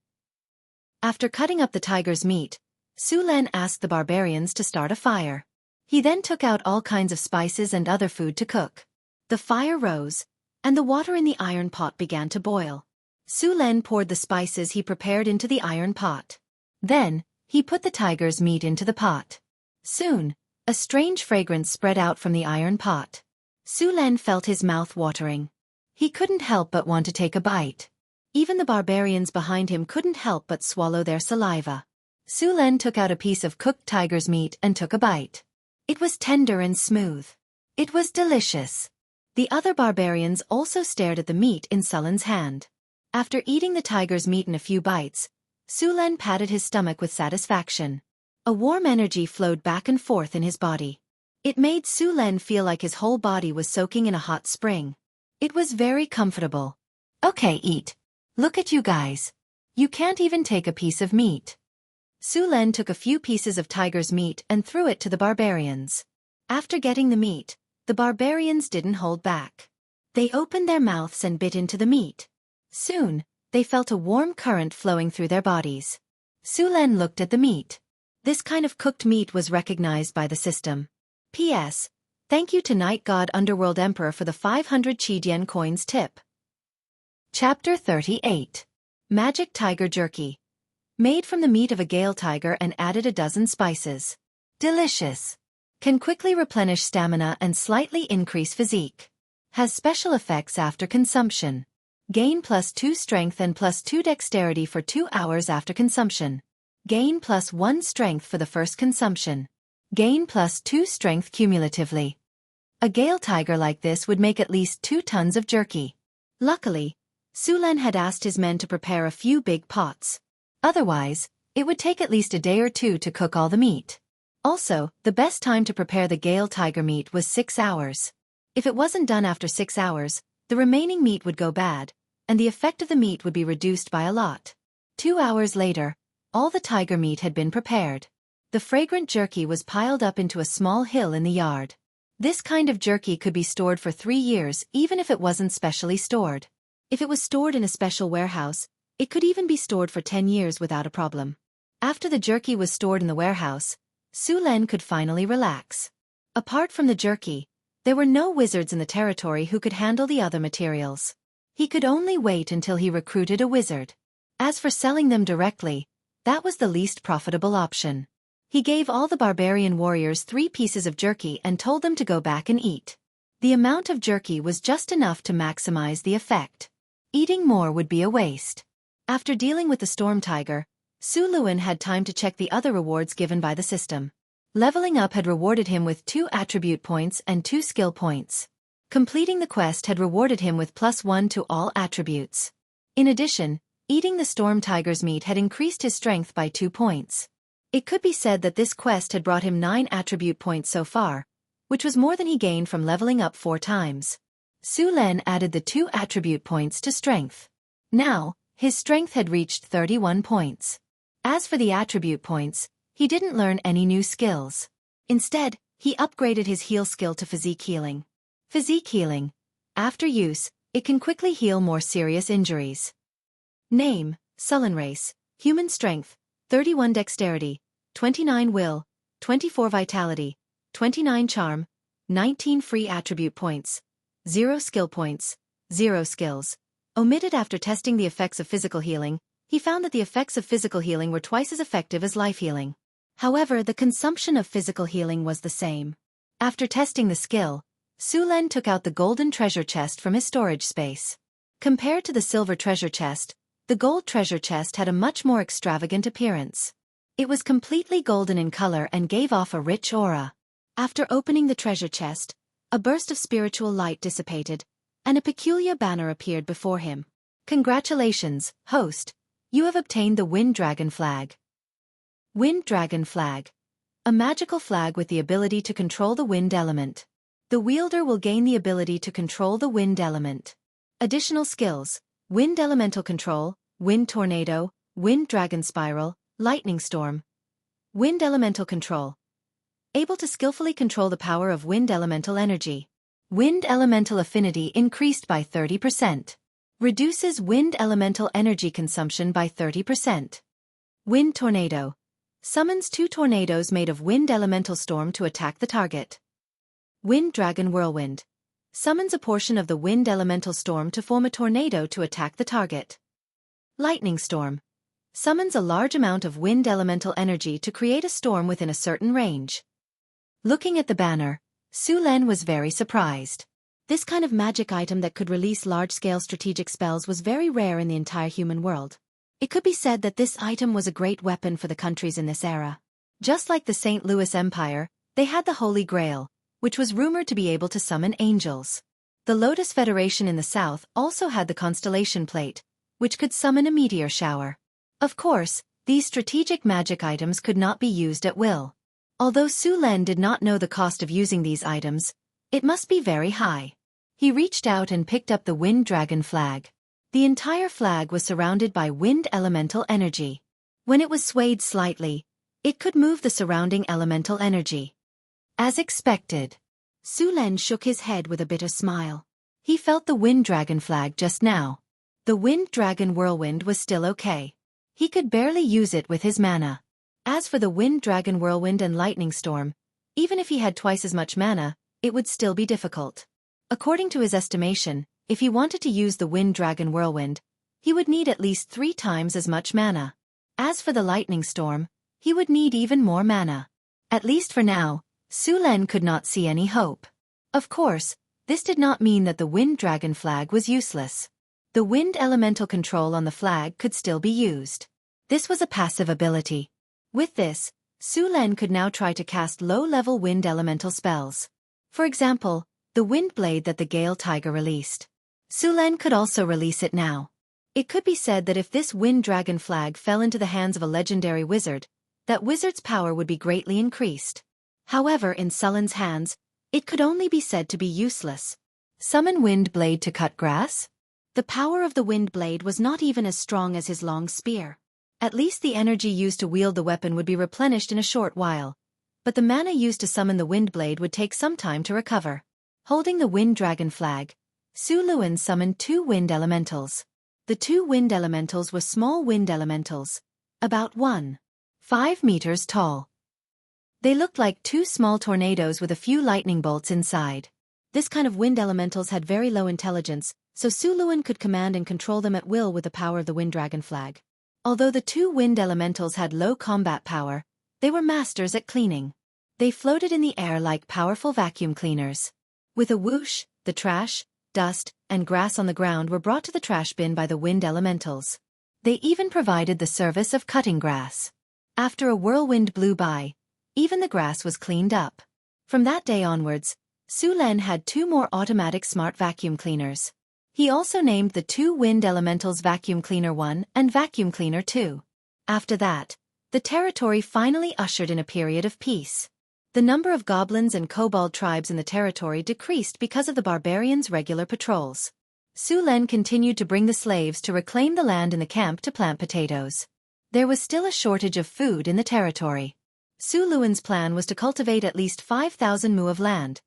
After cutting up the tiger's meat, Su Len asked the barbarians to start a fire. He then took out all kinds of spices and other food to cook. The fire rose, and the water in the iron pot began to boil. Su Len poured the spices he prepared into the iron pot. Then, he put the tiger's meat into the pot. Soon, a strange fragrance spread out from the iron pot. Su Len felt his mouth watering. He couldn't help but want to take a bite. Even the barbarians behind him couldn't help but swallow their saliva. Su Len took out a piece of cooked tiger's meat and took a bite. It was tender and smooth. It was delicious. The other barbarians also stared at the meat in Sullen's hand. After eating the tiger's meat in a few bites, Su Len patted his stomach with satisfaction. A warm energy flowed back and forth in his body. It made Su Len feel like his whole body was soaking in a hot spring. It was very comfortable. Okay, eat. Look at you guys. You can't even take a piece of meat. Su Len took a few pieces of tiger's meat and threw it to the barbarians. After getting the meat, the barbarians didn't hold back. They opened their mouths and bit into the meat. Soon, they felt a warm current flowing through their bodies. Su Len looked at the meat. This kind of cooked meat was recognized by the system. P.S. Thank you to Night God Underworld Emperor for the 500 Qidian coins tip. Chapter 38. Magic Tiger Jerky. Made from the meat of a gale tiger and added a dozen spices. Delicious. Can quickly replenish stamina and slightly increase physique. Has special effects after consumption. Gain +2 strength and +2 dexterity for 2 hours after consumption. Gain +1 strength for the first consumption. Gain +2 strength cumulatively. A gale tiger like this would make at least 2 tons of jerky. Luckily, Su Len had asked his men to prepare a few big pots. Otherwise, it would take at least a day or two to cook all the meat. Also, the best time to prepare the gale tiger meat was 6 hours. If it wasn't done after 6 hours, the remaining meat would go bad, and the effect of the meat would be reduced by a lot. 2 hours later, all the tiger meat had been prepared. The fragrant jerky was piled up into a small hill in the yard. This kind of jerky could be stored for 3 years even if it wasn't specially stored. If it was stored in a special warehouse, it could even be stored for 10 years without a problem. After the jerky was stored in the warehouse, Su Len could finally relax. Apart from the jerky, there were no wizards in the territory who could handle the other materials. He could only wait until he recruited a wizard. As for selling them directly, that was the least profitable option. He gave all the barbarian warriors 3 pieces of jerky and told them to go back and eat. The amount of jerky was just enough to maximize the effect. Eating more would be a waste. After dealing with the storm tiger, Su Luen had time to check the other rewards given by the system. Leveling up had rewarded him with 2 attribute points and 2 skill points. Completing the quest had rewarded him with +1 to all attributes. In addition, eating the storm tiger's meat had increased his strength by 2 points. It could be said that this quest had brought him 9 attribute points so far, which was more than he gained from leveling up 4 times. Su Len added the 2 attribute points to strength. Now, his strength had reached 31 points. As for the attribute points, he didn't learn any new skills. Instead, he upgraded his heal skill to physique healing. Physique healing. After use, it can quickly heal more serious injuries. Name: Sullen Race. Human Strength: 31 Dexterity, 29 Will, 24 Vitality, 29 Charm, 19 Free Attribute Points, 0 Skill Points, 0 Skills. Omitted. After testing the effects of physical healing, he found that the effects of physical healing were twice as effective as life healing. However, the consumption of physical healing was the same. After testing the skill, Su Len took out the golden treasure chest from his storage space. Compared to the silver treasure chest, the gold treasure chest had a much more extravagant appearance. It was completely golden in color and gave off a rich aura. After opening the treasure chest, a burst of spiritual light dissipated, and a peculiar banner appeared before him. Congratulations, host! You have obtained the Wind Dragon Flag. Wind Dragon Flag. A magical flag with the ability to control the wind element. The wielder will gain the ability to control the wind element. Additional skills: Wind Elemental Control, Wind Tornado, Wind Dragon Spiral, Lightning Storm. Wind Elemental Control. Able to skillfully control the power of wind elemental energy. Wind elemental affinity increased by 30%. Reduces wind elemental energy consumption by 30%. Wind Tornado. Summons 2 tornadoes made of wind elemental storm to attack the target. Wind Dragon Whirlwind. Summons a portion of the wind elemental storm to form a tornado to attack the target. Lightning Storm. Summons a large amount of wind elemental energy to create a storm within a certain range. Looking at the banner, Su Len was very surprised. This kind of magic item that could release large-scale strategic spells was very rare in the entire human world. It could be said that this item was a great weapon for the countries in this era. Just like the St. Louis Empire, they had the Holy Grail, which was rumored to be able to summon angels. The Lotus Federation in the south also had the Constellation Plate, which could summon a meteor shower. Of course, these strategic magic items could not be used at will. Although Su Len did not know the cost of using these items, it must be very high. He reached out and picked up the Wind Dragon Flag. The entire flag was surrounded by wind elemental energy. When it was swayed slightly, it could move the surrounding elemental energy. As expected, Su Len shook his head with a bitter smile. He felt the Wind Dragon Flag just now. The Wind Dragon Whirlwind was still okay. He could barely use it with his mana. As for the Wind Dragon Whirlwind and Lightning Storm, even if he had twice as much mana, it would still be difficult. According to his estimation, if he wanted to use the Wind Dragon Whirlwind, he would need at least 3 times as much mana. As for the lightning storm, he would need even more mana. At least for now, Su Len could not see any hope. Of course, this did not mean that the wind dragon flag was useless. The wind elemental control on the flag could still be used. This was a passive ability. With this, Su Len could now try to cast low-level wind elemental spells. For example, the wind blade that the Gale Tiger released. Su Len could also release it now. It could be said that if this wind dragon flag fell into the hands of a legendary wizard, that wizard's power would be greatly increased. However, in Sullen's hands, it could only be said to be useless. Summon wind blade to cut grass? The power of the wind blade was not even as strong as his long spear. At least the energy used to wield the weapon would be replenished in a short while, but the mana used to summon the wind blade would take some time to recover. Holding the wind dragon flag, Su Luen summoned 2 wind elementals. The 2 wind elementals were small wind elementals, about 1.5 meters tall. They looked like 2 small tornadoes with a few lightning bolts inside. This kind of wind elementals had very low intelligence, so Su Luen could command and control them at will with the power of the wind dragon flag. Although the 2 wind elementals had low combat power, they were masters at cleaning. They floated in the air like powerful vacuum cleaners. With a whoosh, the trash, dust, and grass on the ground were brought to the trash bin by the wind elementals. They even provided the service of cutting grass. After a whirlwind blew by, even the grass was cleaned up. From that day onwards, Su Len had 2 more automatic smart vacuum cleaners. He also named the 2 wind elementals Vacuum Cleaner 1 and Vacuum Cleaner 2. After that, the territory finally ushered in a period of peace. The number of goblins and kobold tribes in the territory decreased because of the barbarians' regular patrols. Su Len continued to bring the slaves to reclaim the land in the camp to plant potatoes. There was still a shortage of food in the territory. Su Luen's plan was to cultivate at least 5,000 mu of land,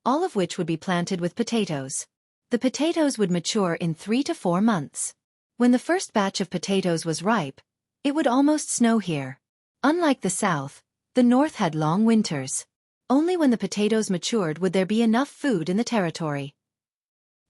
all of which would be planted with potatoes. The potatoes would mature in 3 to 4 months. When the first batch of potatoes was ripe, it would almost snow here. Unlike the south, the north had long winters. Only when the potatoes matured would there be enough food in the territory.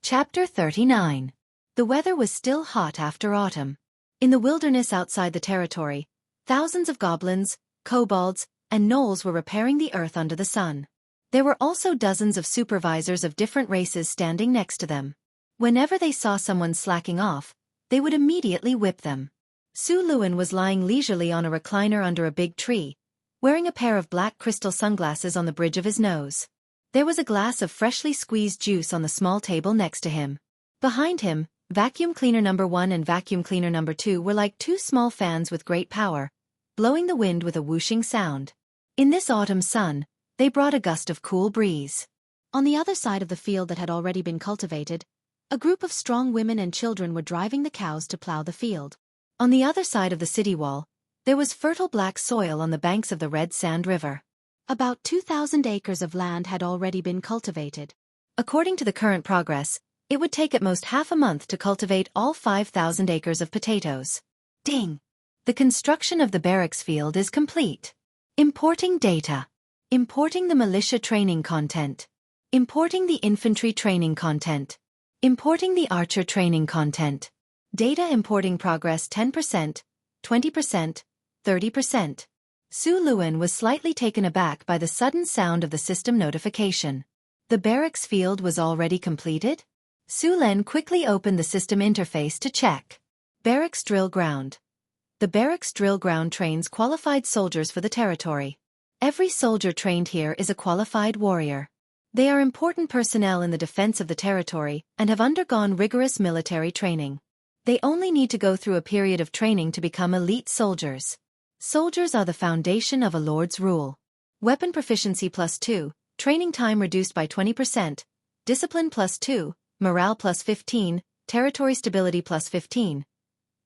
Chapter 39. The weather was still hot after autumn. In the wilderness outside the territory, thousands of goblins, kobolds, and gnolls were repairing the earth under the sun. There were also dozens of supervisors of different races standing next to them. Whenever they saw someone slacking off, they would immediately whip them. Su Luen was lying leisurely on a recliner under a big tree, wearing a pair of black crystal sunglasses on the bridge of his nose. There was a glass of freshly squeezed juice on the small table next to him. Behind him, Vacuum Cleaner number 1 and Vacuum Cleaner number 2 were like 2 small fans with great power, blowing the wind with a whooshing sound. In this autumn sun, they brought a gust of cool breeze. On the other side of the field that had already been cultivated, a group of strong women and children were driving the cows to plow the field. On the other side of the city wall, there was fertile black soil on the banks of the Red Sand River. About 2,000 acres of land had already been cultivated. According to the current progress, it would take at most half a month to cultivate all 5,000 acres of potatoes. Ding! The construction of the barracks field is complete. Importing data. Importing the militia training content. Importing the infantry training content. Importing the archer training content. Data importing progress 10%, 20%, 30%. Su Luen was slightly taken aback by the sudden sound of the system notification. The barracks field was already completed? Su Len quickly opened the system interface to check. Barracks drill ground. The barracks drill ground trains qualified soldiers for the territory. Every soldier trained here is a qualified warrior. They are important personnel in the defense of the territory and have undergone rigorous military training. They only need to go through a period of training to become elite soldiers. Soldiers are the foundation of a lord's rule. Weapon proficiency +2, training time reduced by 20%, discipline +2, morale +15, territory stability +15.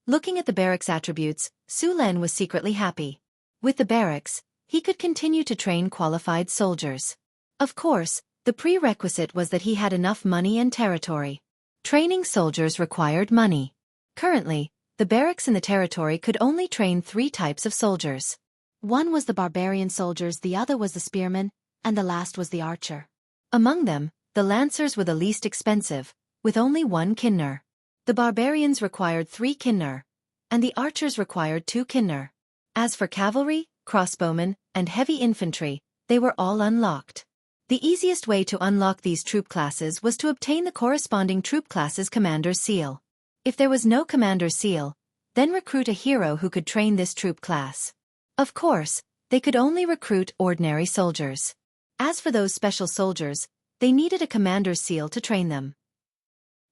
Looking at the barracks attributes, Su Len was secretly happy. With the barracks, he could continue to train qualified soldiers. Of course, the prerequisite was that he had enough money and territory. Training soldiers required money. Currently, the barracks in the territory could only train 3 types of soldiers. One was the barbarian soldiers, the other was the spearmen, and the last was the archer. Among them, the lancers were the least expensive, with only 1 kinner. The barbarians required 3 kinner, and the archers required 2 kinner. As for cavalry, crossbowmen, and heavy infantry, they were all unlocked. The easiest way to unlock these troop classes was to obtain the corresponding troop class's commander's seal. If there was no commander's seal, then recruit a hero who could train this troop class. Of course, they could only recruit ordinary soldiers. As for those special soldiers, they needed a commander's seal to train them.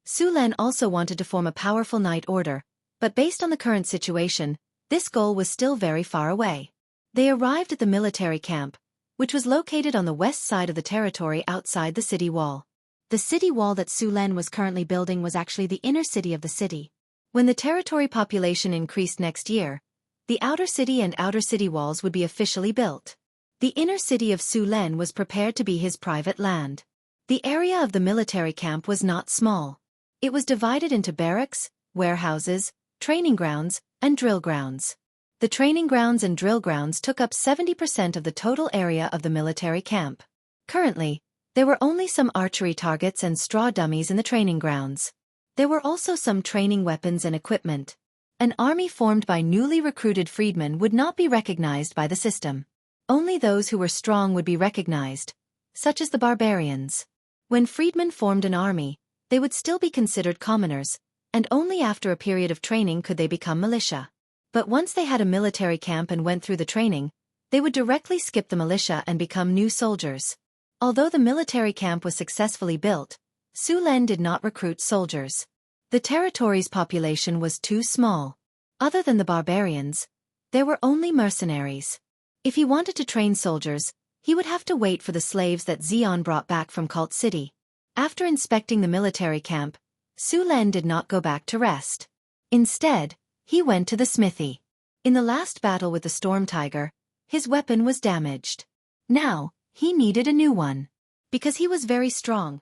Su Len also wanted to form a powerful knight order, but based on the current situation, this goal was still very far away. They arrived at the military camp, which was located on the west side of the territory outside the city wall. The city wall that Su Len was currently building was actually the inner city of the city. When the territory population increased next year, the outer city and outer city walls would be officially built. The inner city of Su Len was prepared to be his private land. The area of the military camp was not small. It was divided into barracks, warehouses, training grounds, and drill grounds. The training grounds and drill grounds took up 70% of the total area of the military camp. Currently, there were only some archery targets and straw dummies in the training grounds. There were also some training weapons and equipment. An army formed by newly recruited freedmen would not be recognized by the system. Only those who were strong would be recognized, such as the barbarians. When freedmen formed an army, they would still be considered commoners, and only after a period of training could they become militia. But once they had a military camp and went through the training, they would directly skip the militia and become new soldiers. Although the military camp was successfully built, Su Len did not recruit soldiers. The territory's population was too small. Other than the barbarians, there were only mercenaries. If he wanted to train soldiers, he would have to wait for the slaves that Xian brought back from Cult City. After inspecting the military camp, Su Len did not go back to rest. Instead, he went to the smithy. In the last battle with the Storm Tiger, his weapon was damaged. Now, he needed a new one. Because he was very strong,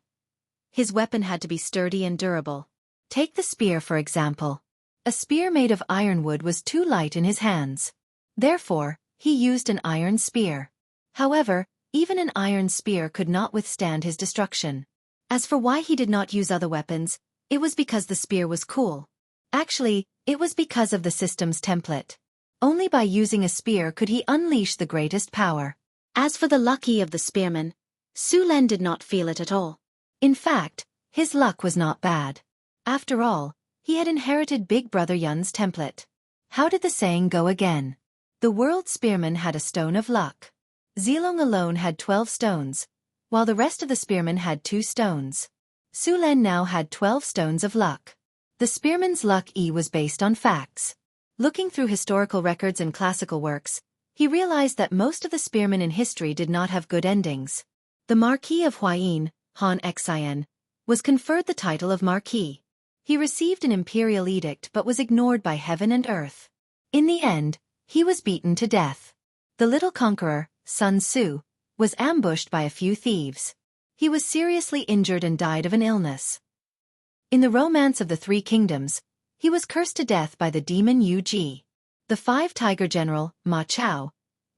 his weapon had to be sturdy and durable. Take the spear for example. A spear made of ironwood was too light in his hands. Therefore, he used an iron spear. However, even an iron spear could not withstand his destruction. As for why he did not use other weapons, it was because the spear was cool. Actually, it was because of the system's template. Only by using a spear could he unleash the greatest power. As for the lucky of the spearman, Su Len did not feel it at all. In fact, his luck was not bad. After all, he had inherited Big Brother Yun's template. How did the saying go again? The world spearman had a stone of luck. Zilong alone had 12 stones, while the rest of the spearmen had 2 stones. Su Len now had 12 stones of luck. The spearman's luck was based on facts. Looking through historical records and classical works, he realized that most of the spearmen in history did not have good endings. The Marquis of Huayin, Han Xian, was conferred the title of Marquis. He received an imperial edict but was ignored by heaven and earth. In the end, he was beaten to death. The little conqueror, Sun Tzu, was ambushed by a few thieves. He was seriously injured and died of an illness. In the Romance of the Three Kingdoms, he was cursed to death by the demon Yu Ji. The 5-tiger general, Ma Chao,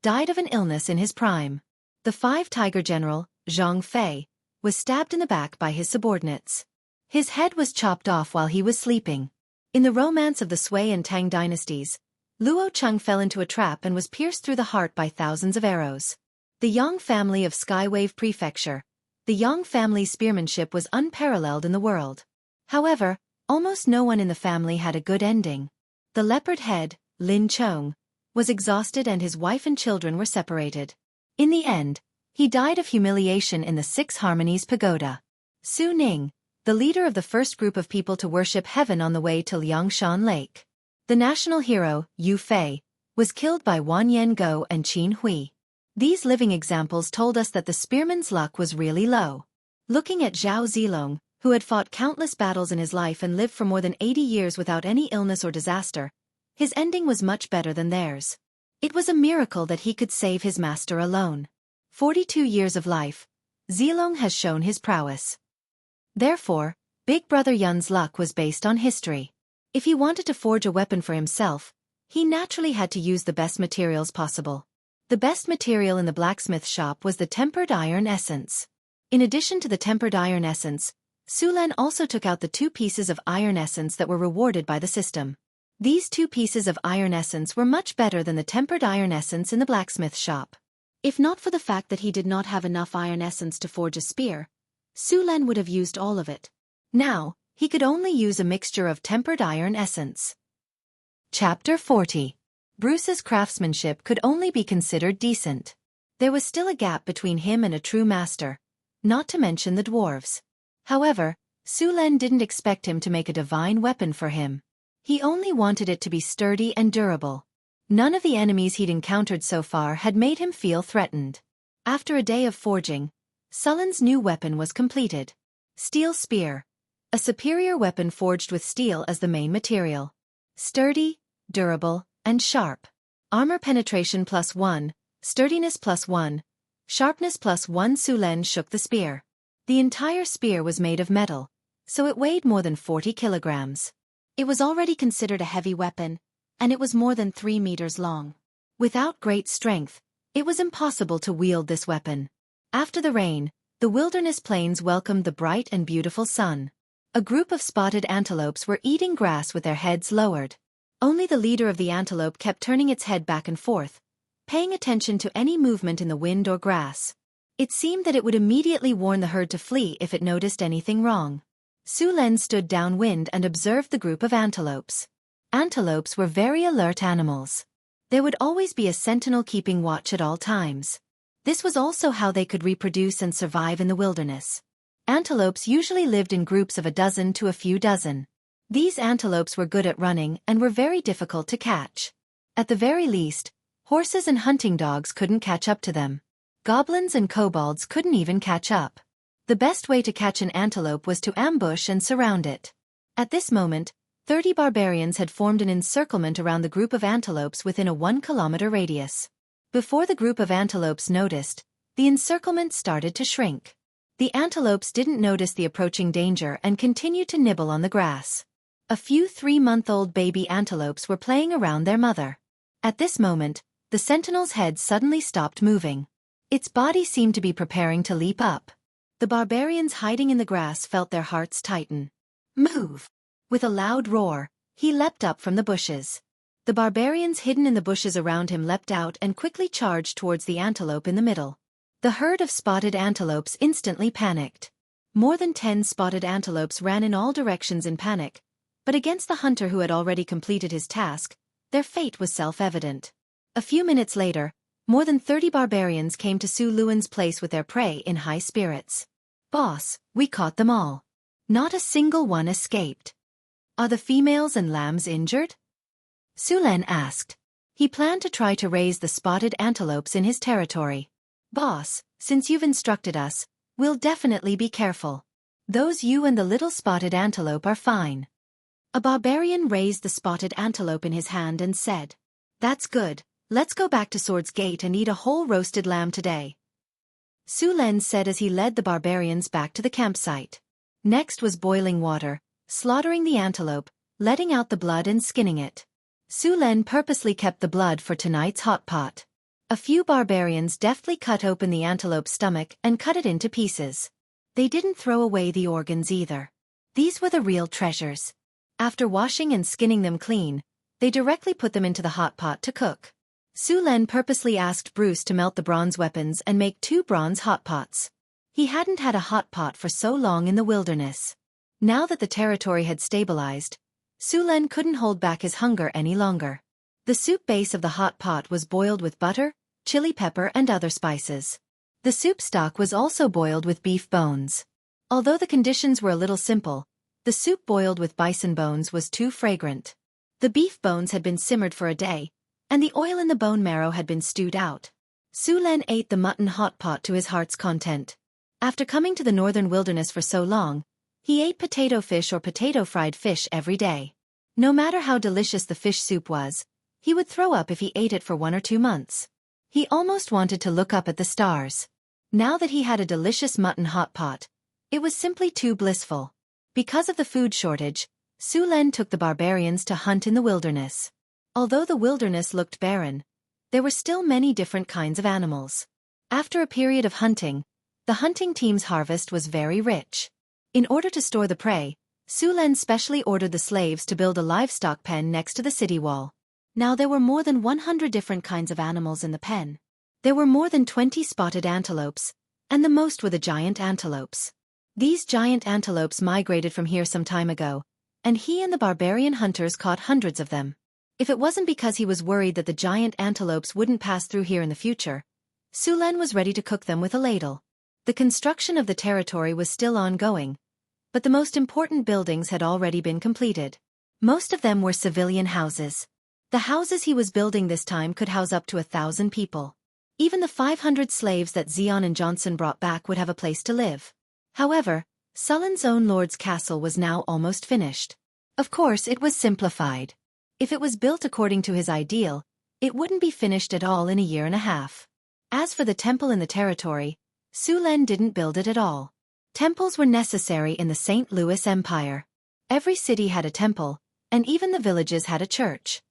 died of an illness in his prime. The 5-tiger general, Zhang Fei, was stabbed in the back by his subordinates. His head was chopped off while he was sleeping. In the Romance of the Sui and Tang dynasties, Luo Cheng fell into a trap and was pierced through the heart by thousands of arrows. The Yang family of Skywave Prefecture, the Yang family's spearmanship was unparalleled in the world. However, almost no one in the family had a good ending. The leopard head, Lin Chong, was exhausted and his wife and children were separated. In the end, he died of humiliation in the 6 Harmonies Pagoda. Su Ning, the leader of the first group of people to worship heaven on the way to Liangshan Lake. The national hero, Yu Fei, was killed by Wan Yengo and Qin Hui. These living examples told us that the spearman's luck was really low. Looking at Zhao Zilong, who had fought countless battles in his life and lived for more than 80 years without any illness or disaster, his ending was much better than theirs. It was a miracle that he could save his master alone. 42 years of life, Zilong has shown his prowess. Therefore, Big Brother Yun's luck was based on history. If he wanted to forge a weapon for himself, he naturally had to use the best materials possible. The best material in the blacksmith shop was the tempered iron essence. In addition to the tempered iron essence, Su Len also took out the 2 pieces of iron essence that were rewarded by the system. These 2 pieces of iron essence were much better than the tempered iron essence in the blacksmith shop. If not for the fact that he did not have enough iron essence to forge a spear, Su Len would have used all of it. Now, he could only use a mixture of tempered iron essence. Chapter 40. Bruce's craftsmanship could only be considered decent. There was still a gap between him and a true master, not to mention the dwarves. However, Su Len didn't expect him to make a divine weapon for him. He only wanted it to be sturdy and durable. None of the enemies he'd encountered so far had made him feel threatened. After a day of forging, Sullen's new weapon was completed. Steel Spear. A superior weapon forged with steel as the main material. Sturdy, durable, and sharp. Armor penetration +1, sturdiness +1, sharpness +1. Su Len shook the spear. The entire spear was made of metal, so it weighed more than 40 kilograms. It was already considered a heavy weapon, and it was more than 3 meters long. Without great strength, it was impossible to wield this weapon. After the rain, the wilderness plains welcomed the bright and beautiful sun. A group of spotted antelopes were eating grass with their heads lowered. Only the leader of the antelope kept turning its head back and forth, paying attention to any movement in the wind or grass. It seemed that it would immediately warn the herd to flee if it noticed anything wrong. Su Len stood downwind and observed the group of antelopes. Antelopes were very alert animals. There would always be a sentinel keeping watch at all times. This was also how they could reproduce and survive in the wilderness. Antelopes usually lived in groups of a dozen to a few dozen. These antelopes were good at running and were very difficult to catch. At the very least, horses and hunting dogs couldn't catch up to them. Goblins and kobolds couldn't even catch up. The best way to catch an antelope was to ambush and surround it. At this moment, 30 barbarians had formed an encirclement around the group of antelopes within a 1-kilometer radius. Before the group of antelopes noticed, the encirclement started to shrink. The antelopes didn't notice the approaching danger and continued to nibble on the grass. A few 3-month-old baby antelopes were playing around their mother. At this moment, the sentinel's head suddenly stopped moving. Its body seemed to be preparing to leap up. The barbarians hiding in the grass felt their hearts tighten. "Move!" With a loud roar, he leapt up from the bushes. The barbarians hidden in the bushes around him leapt out and quickly charged towards the antelope in the middle. The herd of spotted antelopes instantly panicked. More than 10 spotted antelopes ran in all directions in panic, but against the hunter who had already completed his task, their fate was self-evident. A few minutes later, more than 30 barbarians came to Su Luan's place with their prey in high spirits. "Boss, we caught them all. Not a single one escaped. Are the females and lambs injured?" Su Len asked. He planned to try to raise the spotted antelopes in his territory. "Boss, since you've instructed us, we'll definitely be careful. Those you and the little spotted antelope are fine." A barbarian raised the spotted antelope in his hand and said, "That's good. Let's go back to Sword's Gate and eat a whole roasted lamb today." Su Len said as he led the barbarians back to the campsite. Next was boiling water, slaughtering the antelope, letting out the blood and skinning it. Su Len purposely kept the blood for tonight's hot pot. A few barbarians deftly cut open the antelope's stomach and cut it into pieces. They didn't throw away the organs either. These were the real treasures. After washing and skinning them clean, they directly put them into the hot pot to cook. Su Len purposely asked Bruce to melt the bronze weapons and make 2 bronze hot pots. He hadn't had a hot pot for so long in the wilderness. Now that the territory had stabilized, Su Len couldn't hold back his hunger any longer. The soup base of the hot pot was boiled with butter, chili pepper and other spices. The soup stock was also boiled with beef bones. Although the conditions were a little simple, the soup boiled with bison bones was too fragrant. The beef bones had been simmered for a day, and the oil in the bone marrow had been stewed out. Su Len ate the mutton hot pot to his heart's content. After coming to the northern wilderness for so long, he ate potato fish or potato fried fish every day. No matter how delicious the fish soup was, he would throw up if he ate it for 1 or 2 months. He almost wanted to look up at the stars. Now that he had a delicious mutton hot pot, it was simply too blissful. Because of the food shortage, Su Len took the barbarians to hunt in the wilderness. Although the wilderness looked barren, there were still many different kinds of animals. After a period of hunting, the hunting team's harvest was very rich. In order to store the prey, Su Len specially ordered the slaves to build a livestock pen next to the city wall. Now there were more than 100 different kinds of animals in the pen. There were more than 20 spotted antelopes, and the most were the giant antelopes. These giant antelopes migrated from here some time ago, and he and the barbarian hunters caught hundreds of them. If it wasn't because he was worried that the giant antelopes wouldn't pass through here in the future, Su Len was ready to cook them with a ladle. The construction of the territory was still ongoing, but the most important buildings had already been completed. Most of them were civilian houses. The houses he was building this time could house up to 1,000 people. Even the 500 slaves that Xian and Johnson brought back would have a place to live. However, Sulan's own lord's castle was now almost finished. Of course, it was simplified. If it was built according to his ideal, it wouldn't be finished at all in a year and a half. As for the temple in the territory, Su Len didn't build it at all. Temples were necessary in the St. Louis Empire. Every city had a temple, and even the villages had a church.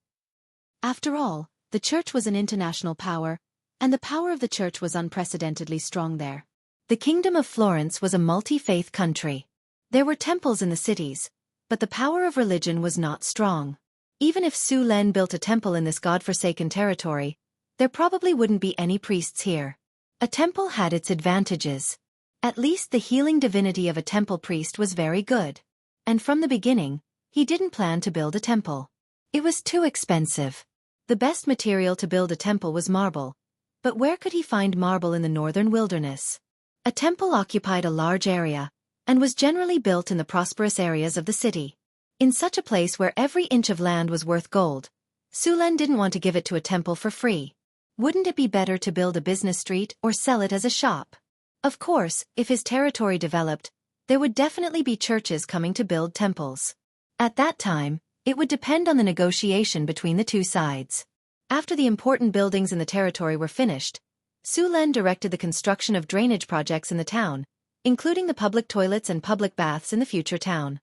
After all, the church was an international power, and the power of the church was unprecedentedly strong there. The Kingdom of Florence was a multi-faith country. There were temples in the cities, but the power of religion was not strong. Even if Su Len built a temple in this god-forsaken territory, there probably wouldn't be any priests here. A temple had its advantages. At least the healing divinity of a temple priest was very good. And from the beginning, he didn't plan to build a temple. It was too expensive. The best material to build a temple was marble, but where could he find marble in the northern wilderness? A temple occupied a large area, and was generally built in the prosperous areas of the city. In such a place where every inch of land was worth gold, Su Len didn't want to give it to a temple for free. Wouldn't it be better to build a business street or sell it as a shop? Of course, if his territory developed, there would definitely be churches coming to build temples. At that time, it would depend on the negotiation between the two sides. After the important buildings in the territory were finished, Su Len directed the construction of drainage projects in the town, including the public toilets and public baths in the future town.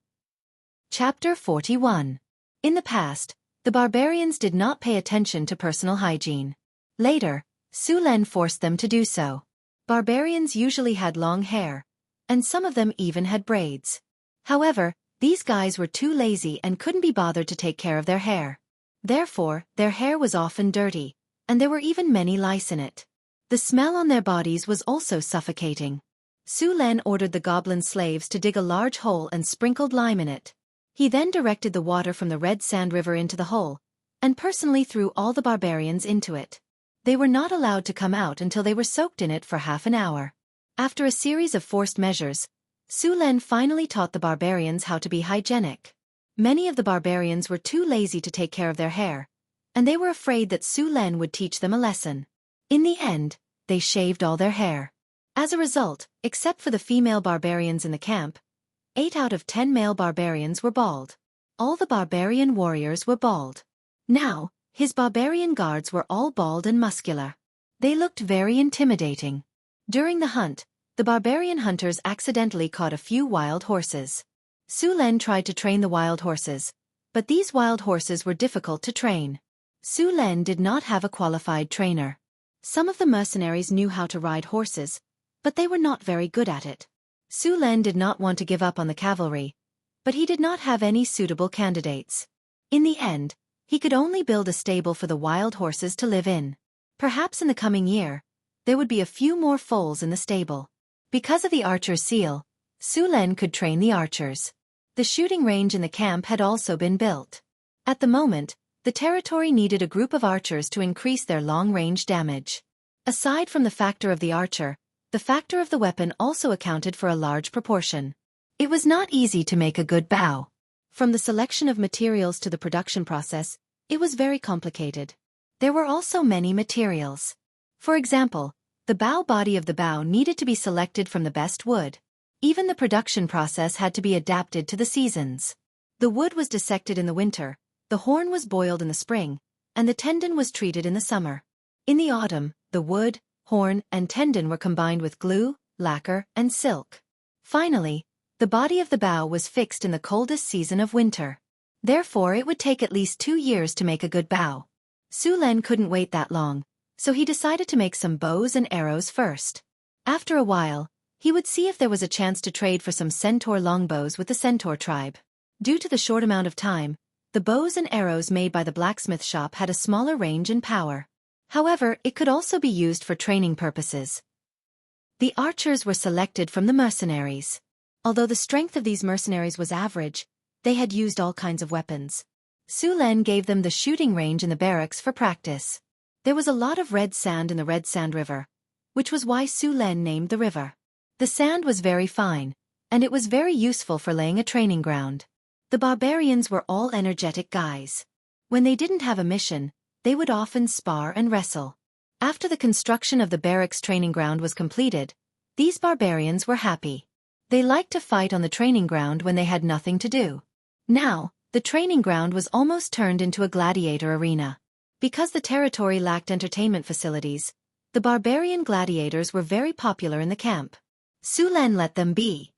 Chapter 41. In the past, the barbarians did not pay attention to personal hygiene. Later, Su Len forced them to do so. Barbarians usually had long hair, and some of them even had braids. However, these guys were too lazy and couldn't be bothered to take care of their hair. Therefore, their hair was often dirty, and there were even many lice in it. The smell on their bodies was also suffocating. Su Len ordered the goblin slaves to dig a large hole and sprinkled lime in it. He then directed the water from the Red Sand River into the hole, and personally threw all the barbarians into it. They were not allowed to come out until they were soaked in it for half an hour. After a series of forced measures, Su Len finally taught the barbarians how to be hygienic. Many of the barbarians were too lazy to take care of their hair, and they were afraid that Su Len would teach them a lesson. In the end, they shaved all their hair. As a result, except for the female barbarians in the camp, 8 out of 10 male barbarians were bald. All the barbarian warriors were bald. Now, his barbarian guards were all bald and muscular. They looked very intimidating. During the hunt, the barbarian hunters accidentally caught a few wild horses. Su Len tried to train the wild horses, but these wild horses were difficult to train. Su Len did not have a qualified trainer. Some of the mercenaries knew how to ride horses, but they were not very good at it. Su Len did not want to give up on the cavalry, but he did not have any suitable candidates. In the end, he could only build a stable for the wild horses to live in. Perhaps in the coming year, there would be a few more foals in the stable. Because of the archer's seal, Su Len could train the archers. The shooting range in the camp had also been built. At the moment, the territory needed a group of archers to increase their long-range damage. Aside from the factor of the archer, the factor of the weapon also accounted for a large proportion. It was not easy to make a good bow. From the selection of materials to the production process, it was very complicated. There were also many materials. For example, the bow body of the bow needed to be selected from the best wood. Even the production process had to be adapted to the seasons. The wood was dissected in the winter, the horn was boiled in the spring, and the tendon was treated in the summer. In the autumn, the wood, horn, and tendon were combined with glue, lacquer, and silk. Finally, the body of the bow was fixed in the coldest season of winter. Therefore, it would take at least 2 years to make a good bow. Su Len couldn't wait that long, so he decided to make some bows and arrows first. After a while, He would see if there was a chance to trade for some centaur longbows with the centaur tribe. Due to the short amount of time, the bows and arrows made by the blacksmith shop had a smaller range and power. However, it could also be used for training purposes. The archers were selected from the mercenaries. Although the strength of these mercenaries was average, they had used all kinds of weapons. Su Len gave them the shooting range in the barracks for practice. There was a lot of red sand in the Red Sand River, which was why Su Len named the river. The sand was very fine, and it was very useful for laying a training ground. The barbarians were all energetic guys. When they didn't have a mission, they would often spar and wrestle. After the construction of the barracks training ground was completed, these barbarians were happy. They liked to fight on the training ground when they had nothing to do. Now, the training ground was almost turned into a gladiator arena. Because the territory lacked entertainment facilities, the barbarian gladiators were very popular in the camp. Su Len let them be.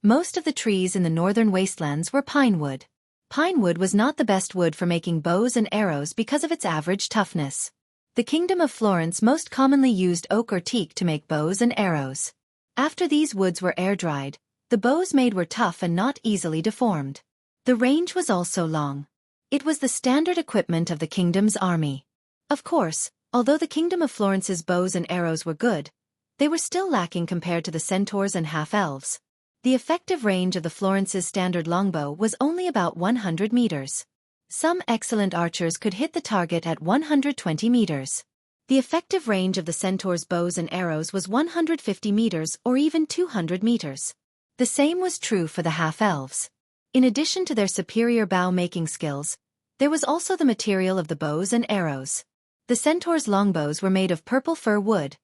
Most of the trees in the northern wastelands were pine wood. Pine wood was not the best wood for making bows and arrows because of its average toughness. The Kingdom of Florence most commonly used oak or teak to make bows and arrows. After these woods were air-dried, the bows made were tough and not easily deformed. The range was also long. It was the standard equipment of the kingdom's army. Of course, although the Kingdom of Florence's bows and arrows were good, they were still lacking compared to the centaurs and half-elves. The effective range of the Florence's standard longbow was only about 100 meters. Some excellent archers could hit the target at 120 meters. The effective range of the centaur's bows and arrows was 150 meters or even 200 meters. The same was true for the half-elves. In addition to their superior bow-making skills, there was also the material of the bows and arrows. The centaur's longbows were made of purple fir wood,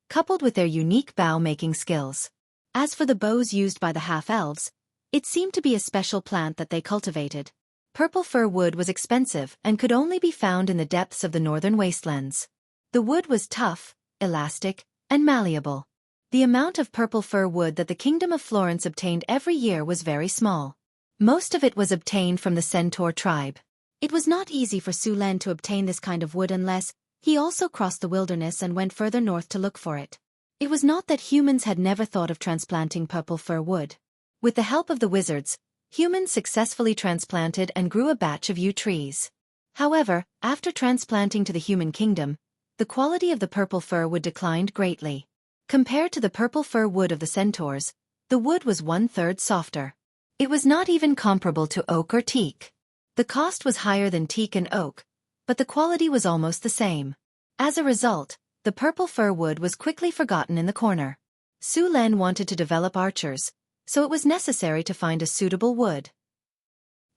coupled with their unique bow-making skills. As for the bows used by the half-elves, it seemed to be a special plant that they cultivated. Purple fir wood was expensive and could only be found in the depths of the northern wastelands. The wood was tough, elastic, and malleable. The amount of purple fir wood that the Kingdom of Florence obtained every year was very small. Most of it was obtained from the centaur tribe. It was not easy for Su Len to obtain this kind of wood unless he also crossed the wilderness and went further north to look for it. It was not that humans had never thought of transplanting purple fir wood. With the help of the wizards, humans successfully transplanted and grew a batch of yew trees. However, after transplanting to the human kingdom, the quality of the purple fir wood declined greatly. Compared to the purple fir wood of the centaurs, the wood was 1/3 softer. It was not even comparable to oak or teak. The cost was higher than teak and oak, but the quality was almost the same. As a result, the purple fir wood was quickly forgotten in the corner. Su Len wanted to develop archers, so it was necessary to find a suitable wood.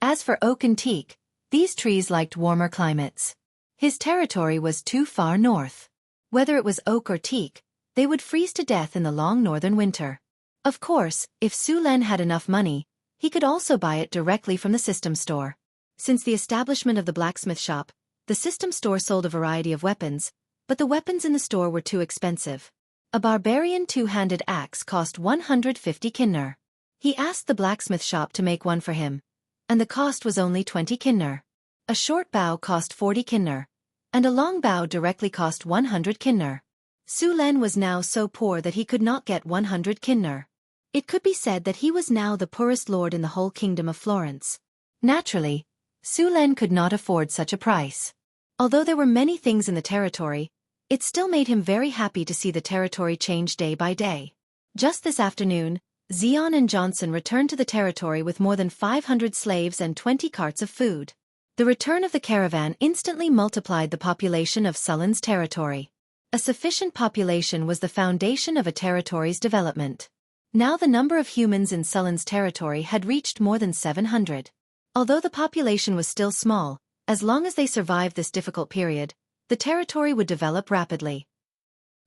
As for oak and teak, these trees liked warmer climates. His territory was too far north. Whether it was oak or teak, they would freeze to death in the long northern winter. Of course, if Su Len had enough money, he could also buy it directly from the system store. Since the establishment of the blacksmith shop, the system store sold a variety of weapons, but the weapons in the store were too expensive. A barbarian two-handed axe cost 150 kinner. He asked the blacksmith shop to make one for him, and the cost was only 20 kinner. A short bow cost 40 kinner, and a long bow directly cost 100 kinner. Su Len was now so poor that he could not get 100 kinner. It could be said that he was now the poorest lord in the whole Kingdom of Florence. Naturally, Su Len could not afford such a price. Although there were many things in the territory, it still made him very happy to see the territory change day by day. Just this afternoon, Xion and Johnson returned to the territory with more than 500 slaves and 20 carts of food. The return of the caravan instantly multiplied the population of Sullen's territory. A sufficient population was the foundation of a territory's development. Now the number of humans in Sullen's territory had reached more than 700. Although the population was still small, as long as they survived this difficult period, the territory would develop rapidly.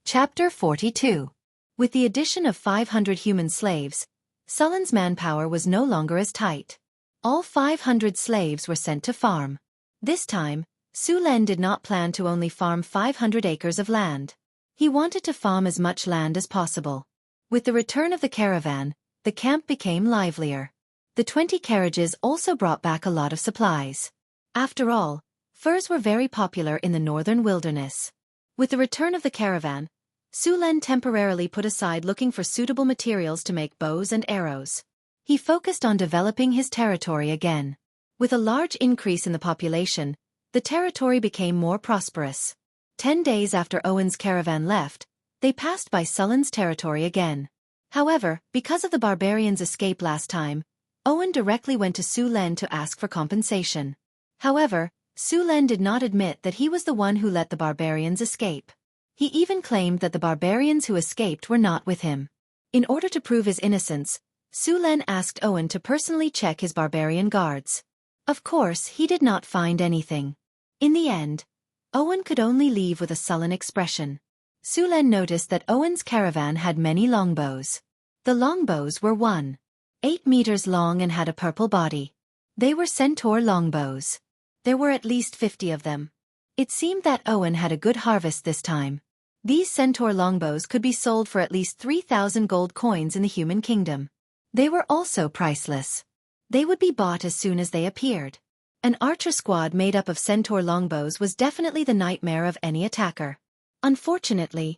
Chapter 42. With the addition of 500 human slaves, Sullen's manpower was no longer as tight. All 500 slaves were sent to farm. This time, Su Len did not plan to only farm 500 acres of land. He wanted to farm as much land as possible. With the return of the caravan, the camp became livelier. The 20 carriages also brought back a lot of supplies. After all, furs were very popular in the northern wilderness. With the return of the caravan, Su Len temporarily put aside looking for suitable materials to make bows and arrows. He focused on developing his territory again. With a large increase in the population, the territory became more prosperous. 10 days after Owen's caravan left, they passed by Sullen's territory again. However, because of the barbarians' escape last time, Owen directly went to Su Len to ask for compensation. However, Su Len did not admit that he was the one who let the barbarians escape. He even claimed that the barbarians who escaped were not with him. In order to prove his innocence, Su Len asked Owen to personally check his barbarian guards. Of course, he did not find anything. In the end, Owen could only leave with a sullen expression. Su Len noticed that Owen's caravan had many longbows. The longbows were 1.8 meters long and had a purple body. They were centaur longbows. There were at least 50 of them. It seemed that Owen had a good harvest this time. These centaur longbows could be sold for at least 3,000 gold coins in the human kingdom. They were also priceless. They would be bought as soon as they appeared. An archer squad made up of centaur longbows was definitely the nightmare of any attacker. Unfortunately,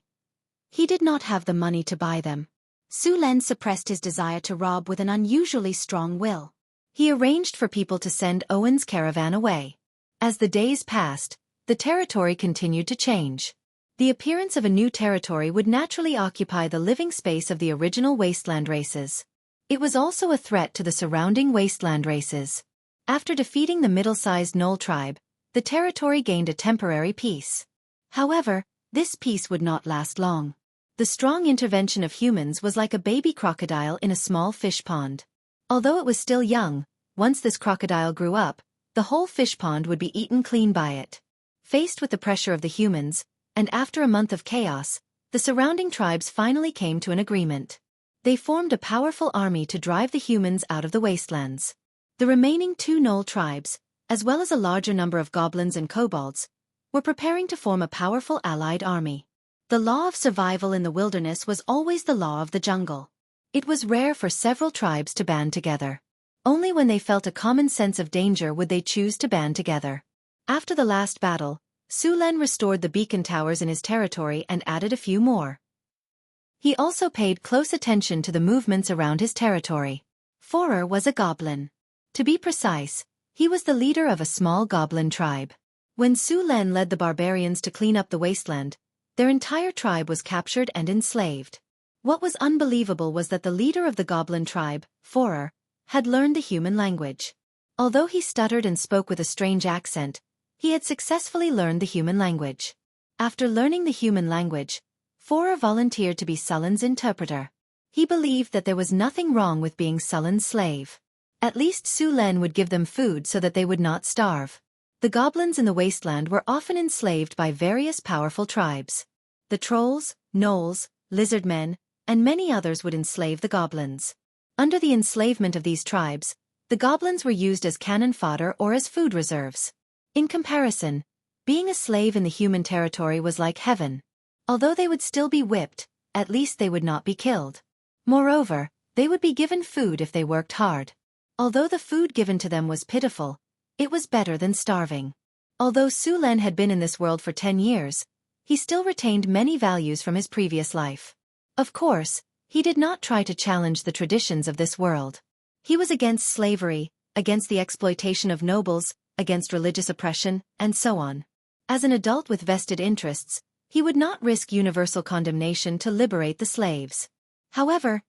he did not have the money to buy them. Su Len suppressed his desire to rob with an unusually strong will. He arranged for people to send Owen's caravan away. As the days passed, the territory continued to change. The appearance of a new territory would naturally occupy the living space of the original wasteland races. It was also a threat to the surrounding wasteland races. After defeating the middle-sized Knoll tribe, the territory gained a temporary peace. However, this peace would not last long. The strong intervention of humans was like a baby crocodile in a small fish pond. Although it was still young, once this crocodile grew up, the whole fish pond would be eaten clean by it. Faced with the pressure of the humans, and after a month of chaos, the surrounding tribes finally came to an agreement. They formed a powerful army to drive the humans out of the wastelands. The remaining 2 Knoll tribes, as well as a larger number of goblins and kobolds, were preparing to form a powerful allied army. The law of survival in the wilderness was always the law of the jungle. It was rare for several tribes to band together. Only when they felt a common sense of danger would they choose to band together. After the last battle, Su Len restored the beacon towers in his territory and added a few more. He also paid close attention to the movements around his territory. Forer was a goblin. To be precise, he was the leader of a small goblin tribe. When Su Len led the barbarians to clean up the wasteland, their entire tribe was captured and enslaved. What was unbelievable was that the leader of the goblin tribe, Forer, had learned the human language. Although he stuttered and spoke with a strange accent, he had successfully learned the human language. After learning the human language, Forer volunteered to be Sullen's interpreter. He believed that there was nothing wrong with being Sullen's slave. At least Su Len would give them food so that they would not starve. The goblins in the wasteland were often enslaved by various powerful tribes. The trolls, gnolls, lizardmen, and many others would enslave the goblins. Under the enslavement of these tribes, the goblins were used as cannon fodder or as food reserves. In comparison, being a slave in the human territory was like heaven. Although they would still be whipped, at least they would not be killed. Moreover, they would be given food if they worked hard. Although the food given to them was pitiful, it was better than starving. Although Su Len had been in this world for 10 years, he still retained many values from his previous life. Of course, he did not try to challenge the traditions of this world. He was against slavery, against the exploitation of nobles, against religious oppression, and so on. As an adult with vested interests, he would not risk universal condemnation to liberate the slaves. However,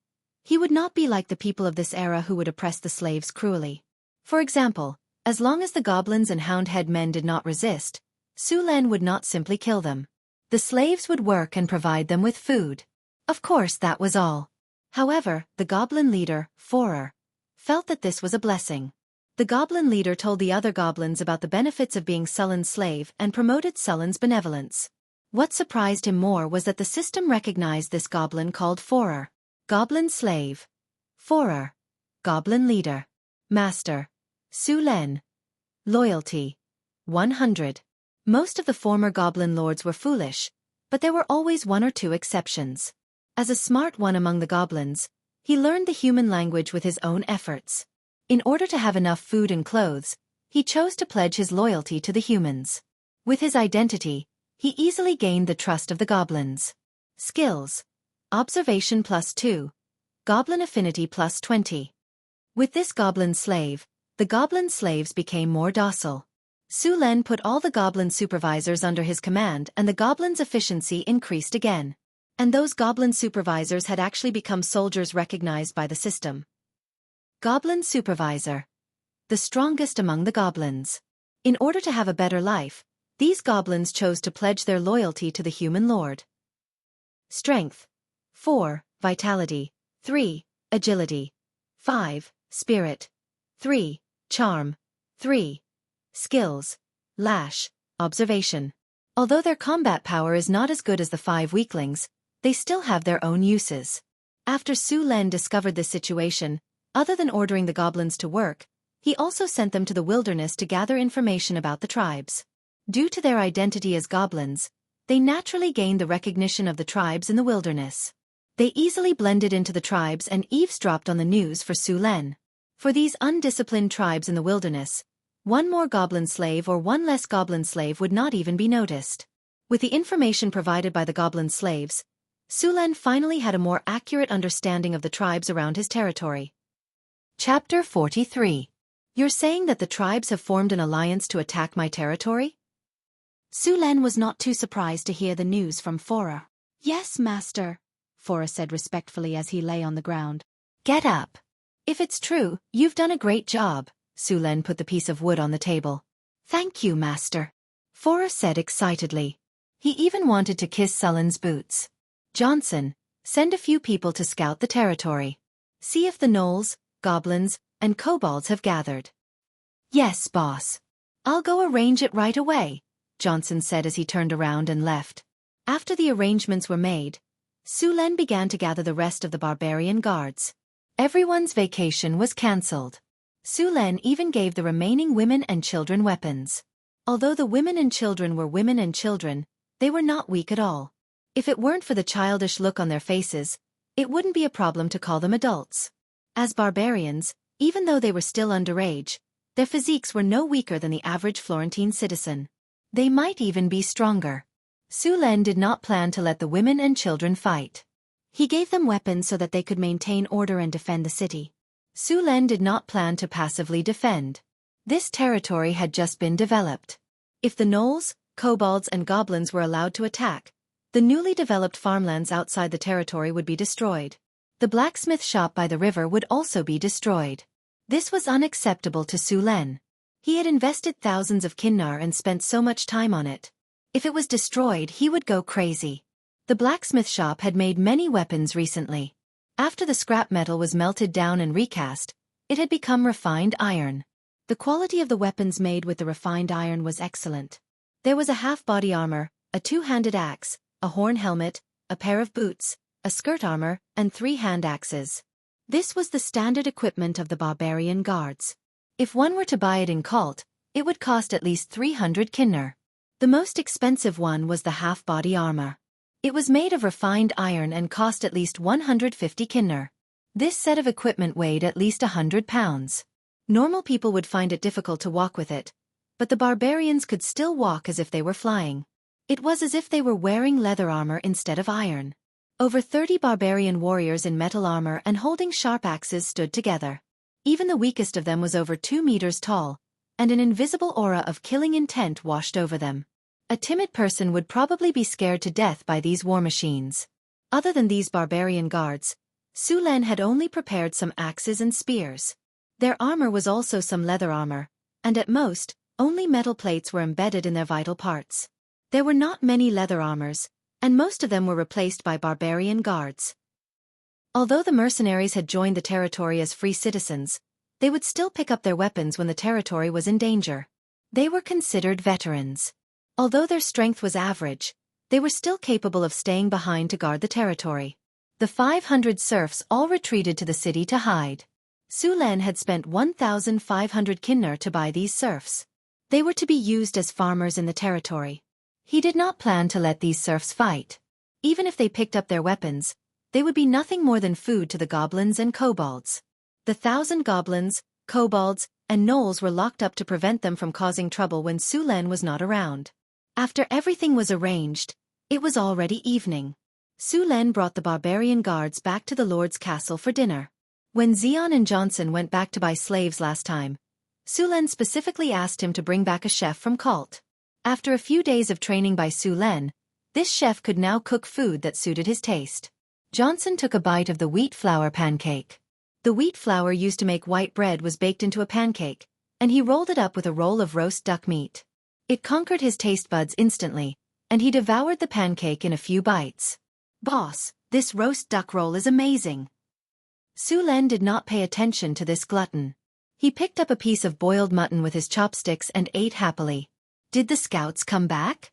he would not be like the people of this era who would oppress the slaves cruelly. For example, as long as the goblins and hound-head men did not resist, Su Len would not simply kill them. The slaves would work and provide them with food. Of course, that was all. However, the goblin leader, Forer, felt that this was a blessing. The goblin leader told the other goblins about the benefits of being Sullen's slave and promoted Sullen's benevolence. What surprised him more was that the system recognized this goblin called Forer. Goblin slave. Forer. Goblin leader. Master. Su Len. Loyalty. 100. Most of the former goblin lords were foolish, but there were always 1 or 2 exceptions. As a smart one among the goblins, he learned the human language with his own efforts. In order to have enough food and clothes, he chose to pledge his loyalty to the humans. With his identity, he easily gained the trust of the goblins. Skills. Observation +2. Goblin affinity +20. With this goblin slave, the goblin slaves became more docile. Su Len put all the goblin supervisors under his command and the goblins' efficiency increased again. And those goblin supervisors had actually become soldiers recognized by the system. Goblin supervisor. The strongest among the goblins. In order to have a better life, these goblins chose to pledge their loyalty to the human lord. Strength. 4. Vitality. 3. Agility. 5. Spirit. 3. Charm. 3. Skills. Lash. Observation. Although their combat power is not as good as the 5 weaklings, they still have their own uses. After Su Len discovered this situation, other than ordering the goblins to work, he also sent them to the wilderness to gather information about the tribes. Due to their identity as goblins, they naturally gained the recognition of the tribes in the wilderness. They easily blended into the tribes and eavesdropped on the news for Su Len. For these undisciplined tribes in the wilderness, one more goblin slave or one less goblin slave would not even be noticed. With the information provided by the goblin slaves, Su Len finally had a more accurate understanding of the tribes around his territory. Chapter 43. You're saying that the tribes have formed an alliance to attack my territory? Su Len was not too surprised to hear the news from Fora. Yes, master, Fora said respectfully as he lay on the ground. Get up. If it's true, you've done a great job. Su Len put the piece of wood on the table. Thank you, master, Fora said excitedly. He even wanted to kiss Sullen's boots. Johnson, send a few people to scout the territory. See if the gnolls, goblins, and kobolds have gathered. Yes, boss. I'll go arrange it right away, Johnson said as he turned around and left. After the arrangements were made, Su Len began to gather the rest of the barbarian guards. Everyone's vacation was cancelled. Su Len even gave the remaining women and children weapons. Although the women and children were women and children, they were not weak at all. If it weren't for the childish look on their faces, it wouldn't be a problem to call them adults. As barbarians, even though they were still underage, their physiques were no weaker than the average Florentine citizen. They might even be stronger. Su Len did not plan to let the women and children fight. He gave them weapons so that they could maintain order and defend the city. Su Len did not plan to passively defend. This territory had just been developed. If the gnolls, kobolds and goblins were allowed to attack, the newly developed farmlands outside the territory would be destroyed. The blacksmith shop by the river would also be destroyed. This was unacceptable to Su Len. He had invested thousands of kinnar and spent so much time on it. If it was destroyed, he would go crazy. The blacksmith shop had made many weapons recently. After the scrap metal was melted down and recast, it had become refined iron. The quality of the weapons made with the refined iron was excellent. There was a half-body armor, a two-handed axe, a horn helmet, a pair of boots, a skirt armor, and 3 hand axes. This was the standard equipment of the barbarian guards. If one were to buy it in Cult, it would cost at least 300 kinnar. The most expensive one was the half-body armor. It was made of refined iron and cost at least 150 kinnar. This set of equipment weighed at least 100 pounds. Normal people would find it difficult to walk with it, but the barbarians could still walk as if they were flying. It was as if they were wearing leather armor instead of iron. Over 30 barbarian warriors in metal armor and holding sharp axes stood together. Even the weakest of them was over 2 meters tall, and an invisible aura of killing intent washed over them. A timid person would probably be scared to death by these war machines. Other than these barbarian guards, Su Len had only prepared some axes and spears. Their armor was also some leather armor, and at most, only metal plates were embedded in their vital parts. There were not many leather armors, and most of them were replaced by barbarian guards. Although the mercenaries had joined the territory as free citizens, they would still pick up their weapons when the territory was in danger. They were considered veterans. Although their strength was average, they were still capable of staying behind to guard the territory. The 500 serfs all retreated to the city to hide. Su Len had spent 1,500 kinnar to buy these serfs. They were to be used as farmers in the territory. He did not plan to let these serfs fight. Even if they picked up their weapons, they would be nothing more than food to the goblins and kobolds. The 1,000 goblins, kobolds, and gnolls were locked up to prevent them from causing trouble when Su Len was not around. After everything was arranged, it was already evening. Su Len brought the barbarian guards back to the Lord's castle for dinner. When Xian and Johnson went back to buy slaves last time, Su Len specifically asked him to bring back a chef from Cult. After a few days of training by Su Len, this chef could now cook food that suited his taste. Johnson took a bite of the wheat flour pancake. The wheat flour used to make white bread was baked into a pancake, and he rolled it up with a roll of roast duck meat. It conquered his taste buds instantly, and he devoured the pancake in a few bites. "Boss, this roast duck roll is amazing." Su Len did not pay attention to this glutton. He picked up a piece of boiled mutton with his chopsticks and ate happily. Did the scouts come back?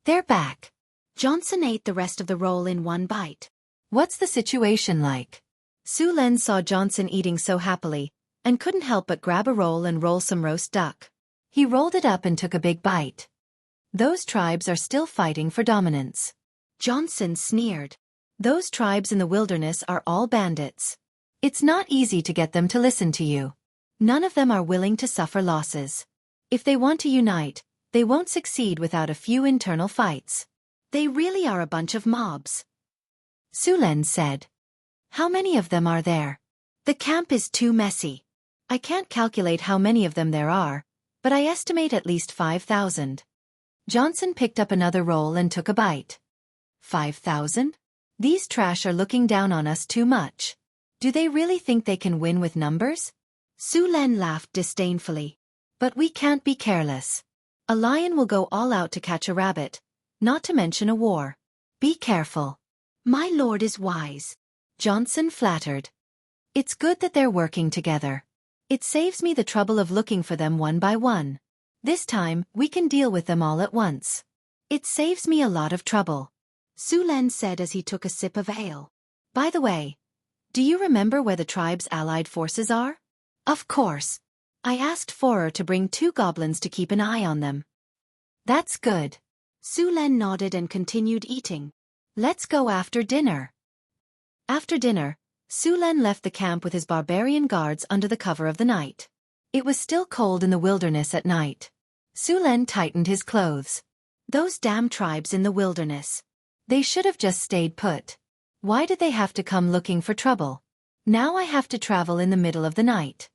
They're back. Johnson ate the rest of the roll in one bite. What's the situation like? Su Len saw Johnson eating so happily, and couldn't help but grab a roll and roll some roast duck. He rolled it up and took a big bite. Those tribes are still fighting for dominance. Johnson sneered. Those tribes in the wilderness are all bandits. It's not easy to get them to listen to you. None of them are willing to suffer losses. If they want to unite, they won't succeed without a few internal fights. They really are a bunch of mobs. Su Len said. How many of them are there? The camp is too messy. I can't calculate how many of them there are, but I estimate at least 5,000. Johnson picked up another roll and took a bite. 5,000? These trash are looking down on us too much. Do they really think they can win with numbers? Su Len laughed disdainfully. But we can't be careless. A lion will go all out to catch a rabbit, not to mention a war. Be careful. My lord is wise. Johnson flattered. It's good that they're working together. It saves me the trouble of looking for them one by one. This time, we can deal with them all at once. It saves me a lot of trouble. Su Len said as he took a sip of ale. By the way, do you remember where the tribe's allied forces are? Of course. I asked Forer to bring 2 goblins to keep an eye on them. That's good. Su Len nodded and continued eating. Let's go after dinner. After dinner, Su Len left the camp with his barbarian guards under the cover of the night. It was still cold in the wilderness at night. Su Len tightened his clothes. Those damn tribes in the wilderness. They should have just stayed put. Why did they have to come looking for trouble? Now I have to travel in the middle of the night.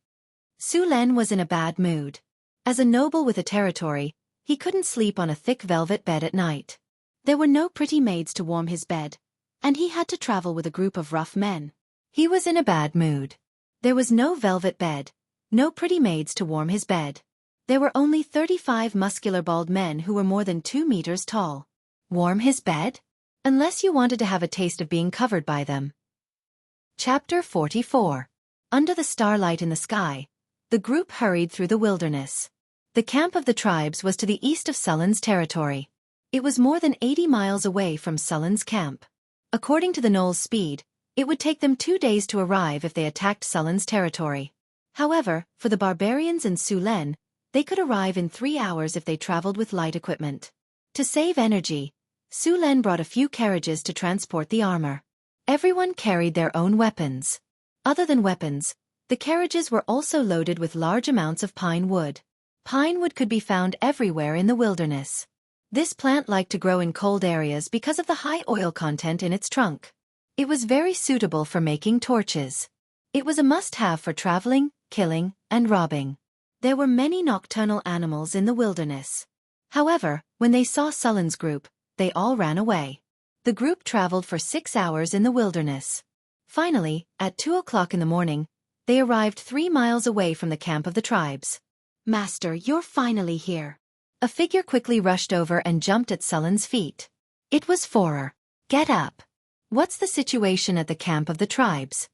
Su Len was in a bad mood. As a noble with a territory, he couldn't sleep on a thick velvet bed at night. There were no pretty maids to warm his bed, and he had to travel with a group of rough men. He was in a bad mood. There was no velvet bed, no pretty maids to warm his bed. There were only 35 muscular bald men who were more than 2 meters tall. Warm his bed? Unless you wanted to have a taste of being covered by them. Chapter 44. Under the starlight in the sky, the group hurried through the wilderness. The camp of the tribes was to the east of Sullen's territory. It was more than 80 miles away from Sullen's camp. According to the Knoll's speed, it would take them 2 days to arrive if they attacked Sullen's territory. However, for the barbarians and Su Len, they could arrive in 3 hours if they traveled with light equipment. To save energy, Su Len brought a few carriages to transport the armor. Everyone carried their own weapons. Other than weapons, the carriages were also loaded with large amounts of pine wood. Pine wood could be found everywhere in the wilderness. This plant liked to grow in cold areas because of the high oil content in its trunk. It was very suitable for making torches. It was a must-have for traveling, killing, and robbing. There were many nocturnal animals in the wilderness. However, when they saw Sullen's group, they all ran away. The group traveled for 6 hours in the wilderness. Finally, at 2 o'clock in the morning, they arrived 3 miles away from the camp of the tribes. Master, you're finally here. A figure quickly rushed over and jumped at Sullen's feet. It was Forer. Get up. What's the situation at the camp of the tribes?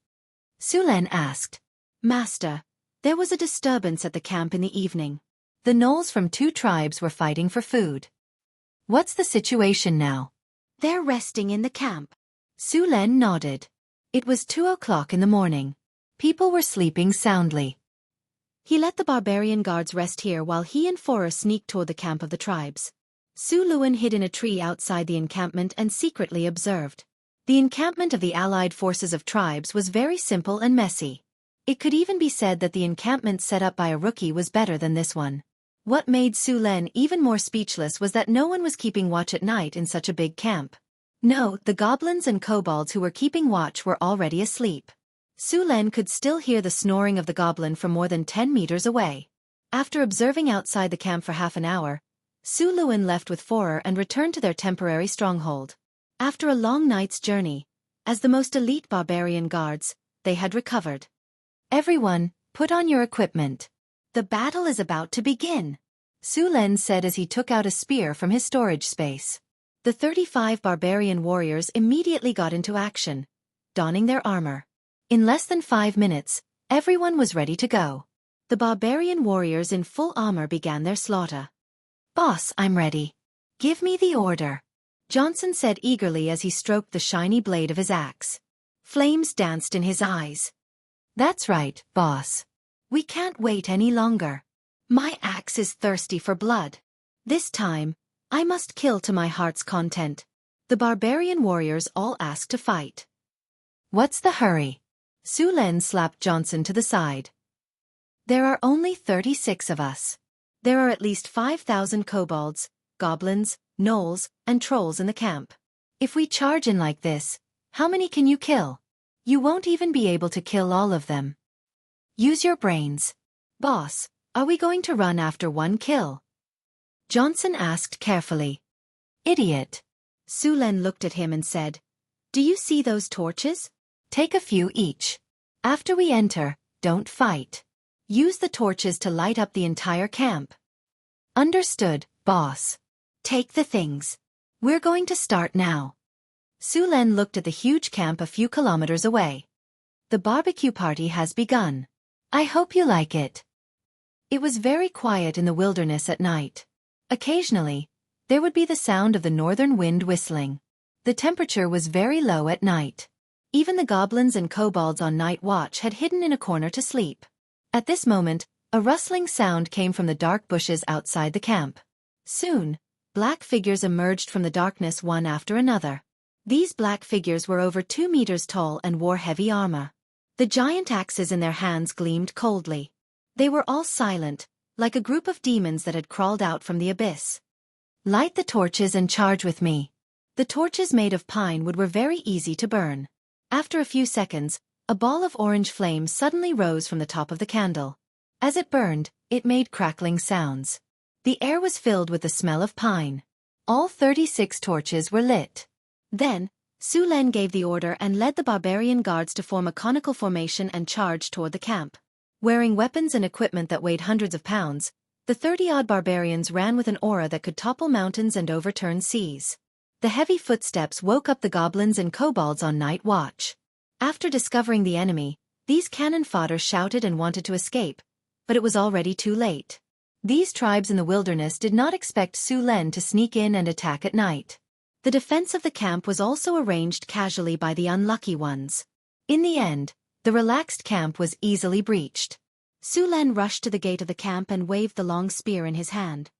Su Len asked. Master, there was a disturbance at the camp in the evening. The Knolls from 2 tribes were fighting for food. What's the situation now? They're resting in the camp. Su Len nodded. It was 2 o'clock in the morning. People were sleeping soundly. He let the barbarian guards rest here while he and Forer sneaked toward the camp of the tribes. Su Luen hid in a tree outside the encampment and secretly observed. The encampment of the allied forces of tribes was very simple and messy. It could even be said that the encampment set up by a rookie was better than this one. What made Su Len even more speechless was that no one was keeping watch at night in such a big camp. No, the goblins and kobolds who were keeping watch were already asleep. Su Len could still hear the snoring of the goblin from more than 10 meters away. After observing outside the camp for half an hour, Su Luin left with Forer and returned to their temporary stronghold. After a long night's journey, as the most elite barbarian guards, they had recovered. Everyone, put on your equipment. The battle is about to begin, Su Len said as he took out a spear from his storage space. The 35 barbarian warriors immediately got into action, donning their armor. In less than 5 minutes, everyone was ready to go. The barbarian warriors in full armor began their slaughter. Boss, I'm ready. Give me the order, Johnson said eagerly as he stroked the shiny blade of his axe. Flames danced in his eyes. That's right, boss. We can't wait any longer. My axe is thirsty for blood. This time, I must kill to my heart's content. The barbarian warriors all asked to fight. What's the hurry? Su Len slapped Johnson to the side. There are only 36 of us. There are at least 5,000 kobolds, goblins, gnolls, and trolls in the camp. If we charge in like this, how many can you kill? You won't even be able to kill all of them. Use your brains. Boss, are we going to run after one kill? Johnson asked carefully. Idiot. Su Len looked at him and said, Do you see those torches? Take a few each. After we enter, don't fight. Use the torches to light up the entire camp. Understood, boss. Take the things. We're going to start now. Su Len looked at the huge camp a few kilometers away. The barbecue party has begun. I hope you like it. It was very quiet in the wilderness at night. Occasionally, there would be the sound of the northern wind whistling. The temperature was very low at night. Even the goblins and kobolds on night watch had hidden in a corner to sleep. At this moment, a rustling sound came from the dark bushes outside the camp. Soon, black figures emerged from the darkness one after another. These black figures were over 2 meters tall and wore heavy armor. The giant axes in their hands gleamed coldly. They were all silent, like a group of demons that had crawled out from the abyss. Light the torches and charge with me. The torches made of pine wood were very easy to burn. After a few seconds, a ball of orange flame suddenly rose from the top of the candle. As it burned, it made crackling sounds. The air was filled with the smell of pine. All 36 torches were lit. Then, Su Len gave the order and led the barbarian guards to form a conical formation and charge toward the camp. Wearing weapons and equipment that weighed hundreds of pounds, the 30-odd barbarians ran with an aura that could topple mountains and overturn seas. The heavy footsteps woke up the goblins and kobolds on night watch. After discovering the enemy, these cannon fodder shouted and wanted to escape, but it was already too late. These tribes in the wilderness did not expect Su Len to sneak in and attack at night. The defense of the camp was also arranged casually by the unlucky ones. In the end, the relaxed camp was easily breached. Su Len rushed to the gate of the camp and waved the long spear in his hand.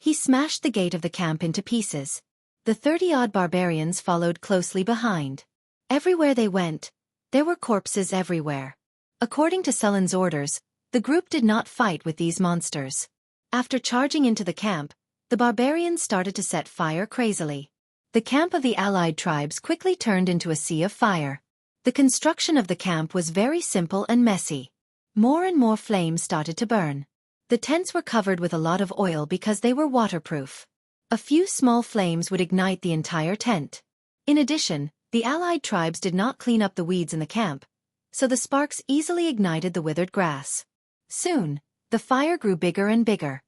He smashed the gate of the camp into pieces. The 30-odd barbarians followed closely behind. Everywhere they went, there were corpses everywhere. According to Sullen's orders, the group did not fight with these monsters. After charging into the camp, the barbarians started to set fire crazily. The camp of the allied tribes quickly turned into a sea of fire. The construction of the camp was very simple and messy. More and more flames started to burn. The tents were covered with a lot of oil because they were waterproof. A few small flames would ignite the entire tent. In addition, the allied tribes did not clean up the weeds in the camp, so the sparks easily ignited the withered grass. Soon, the fire grew bigger and bigger.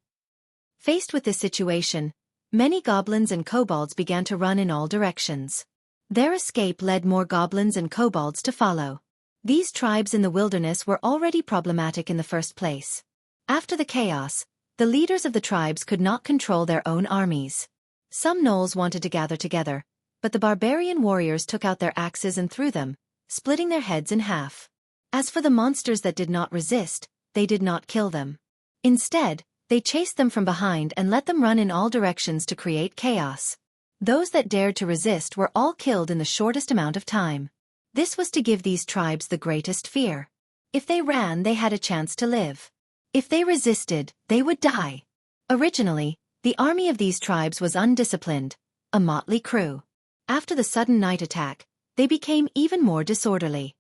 Faced with this situation, many goblins and kobolds began to run in all directions. Their escape led more goblins and kobolds to follow. These tribes in the wilderness were already problematic in the first place. After the chaos, the leaders of the tribes could not control their own armies. Some gnolls wanted to gather together, but the barbarian warriors took out their axes and threw them, splitting their heads in half. As for the monsters that did not resist, they did not kill them. Instead, they chased them from behind and let them run in all directions to create chaos. Those that dared to resist were all killed in the shortest amount of time. This was to give these tribes the greatest fear. If they ran, they had a chance to live. If they resisted, they would die. Originally, the army of these tribes was undisciplined, a motley crew. After the sudden night attack, they became even more disorderly.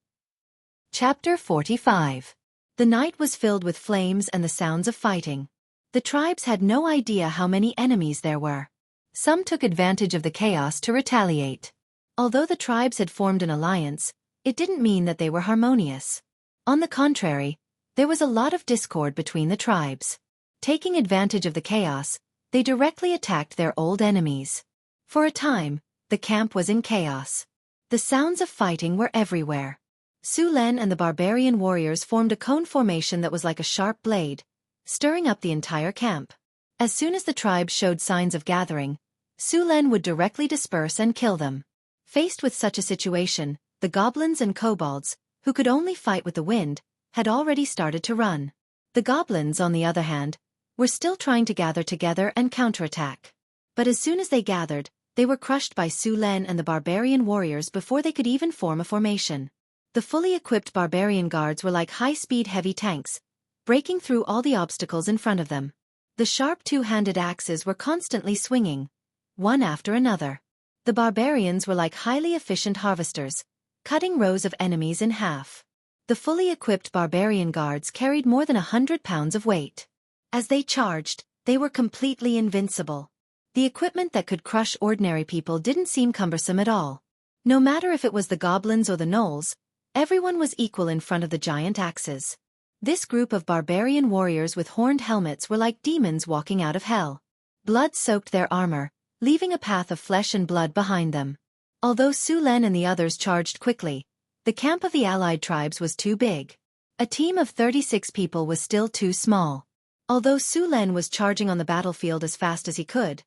Chapter 45. The night was filled with flames and the sounds of fighting. The tribes had no idea how many enemies there were. Some took advantage of the chaos to retaliate. Although the tribes had formed an alliance, it didn't mean that they were harmonious. On the contrary, there was a lot of discord between the tribes. Taking advantage of the chaos, they directly attacked their old enemies. For a time, the camp was in chaos. The sounds of fighting were everywhere. Su Len and the barbarian warriors formed a cone formation that was like a sharp blade, stirring up the entire camp. As soon as the tribes showed signs of gathering, Su Len would directly disperse and kill them. Faced with such a situation, the goblins and kobolds, who could only fight with the wind, had already started to run. The goblins, on the other hand, were still trying to gather together and counterattack. But as soon as they gathered, they were crushed by Su Len and the barbarian warriors before they could even form a formation. The fully equipped barbarian guards were like high-speed heavy tanks, breaking through all the obstacles in front of them. The sharp two-handed axes were constantly swinging, one after another. The barbarians were like highly efficient harvesters, cutting rows of enemies in half. The fully equipped barbarian guards carried more than 100 pounds of weight. As they charged, they were completely invincible. The equipment that could crush ordinary people didn't seem cumbersome at all. No matter if it was the goblins or the gnolls, everyone was equal in front of the giant axes. This group of barbarian warriors with horned helmets were like demons walking out of hell. Blood soaked their armor, leaving a path of flesh and blood behind them. Although Su Len and the others charged quickly, the camp of the allied tribes was too big. A team of 36 people was still too small. Although Su Len was charging on the battlefield as fast as he could,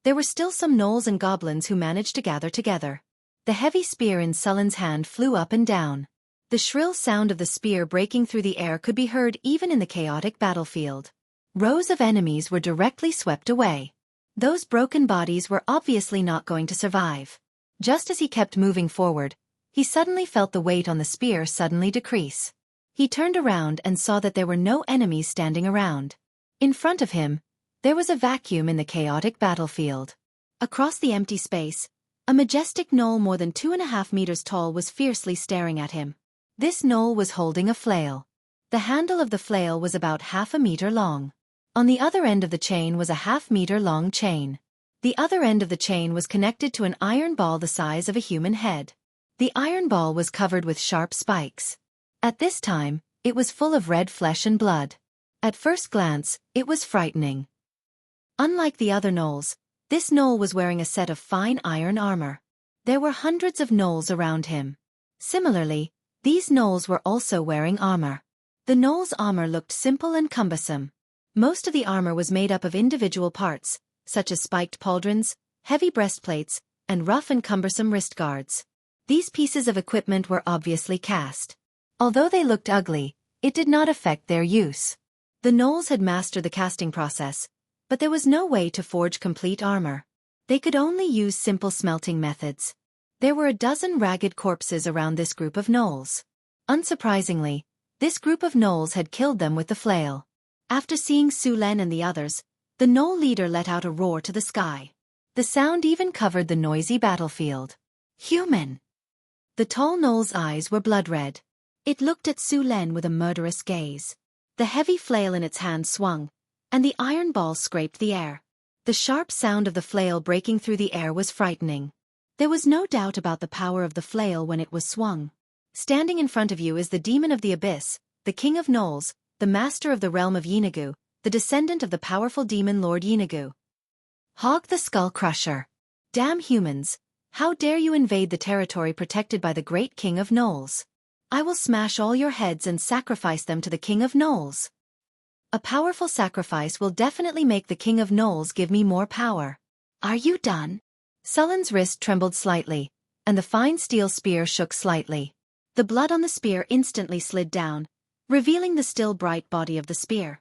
there were still some gnolls and goblins who managed to gather together. The heavy spear in Sullen's hand flew up and down. The shrill sound of the spear breaking through the air could be heard even in the chaotic battlefield. Rows of enemies were directly swept away. Those broken bodies were obviously not going to survive. Just as he kept moving forward, he suddenly felt the weight on the spear suddenly decrease. He turned around and saw that there were no enemies standing around. In front of him, there was a vacuum in the chaotic battlefield. Across the empty space, a majestic gnoll more than 2.5 meters tall was fiercely staring at him. This gnoll was holding a flail. The handle of the flail was about 1/2 meter long. On the other end of the chain was a 1/2 meter long chain. The other end of the chain was connected to an iron ball the size of a human head. The iron ball was covered with sharp spikes. At this time, it was full of red flesh and blood. At first glance, it was frightening. Unlike the other gnolls, this gnoll was wearing a set of fine iron armor. There were hundreds of gnolls around him. Similarly, these gnolls were also wearing armor. The gnoll's armor looked simple and cumbersome. Most of the armor was made up of individual parts, such as spiked pauldrons, heavy breastplates, and rough and cumbersome wrist guards. These pieces of equipment were obviously cast. Although they looked ugly, it did not affect their use. The gnolls had mastered the casting process, but there was no way to forge complete armor. They could only use simple smelting methods. There were a dozen ragged corpses around this group of gnolls. Unsurprisingly, this group of gnolls had killed them with the flail. After seeing Su Len and the others, the gnoll leader let out a roar to the sky. The sound even covered the noisy battlefield. Human! The tall gnoll's eyes were blood-red. It looked at Su Len with a murderous gaze. The heavy flail in its hand swung, and the iron ball scraped the air. The sharp sound of the flail breaking through the air was frightening. There was no doubt about the power of the flail when it was swung. Standing in front of you is the demon of the abyss, the king of gnolls, the master of the realm of Yeenagu, the descendant of the powerful demon Lord Yeenagu. Hog the Skull Crusher. Damn humans, how dare you invade the territory protected by the great king of gnolls? I will smash all your heads and sacrifice them to the king of gnolls. A powerful sacrifice will definitely make the king of gnolls give me more power. Are you done? Sullen's wrist trembled slightly, and the fine steel spear shook slightly. The blood on the spear instantly slid down, revealing the still bright body of the spear.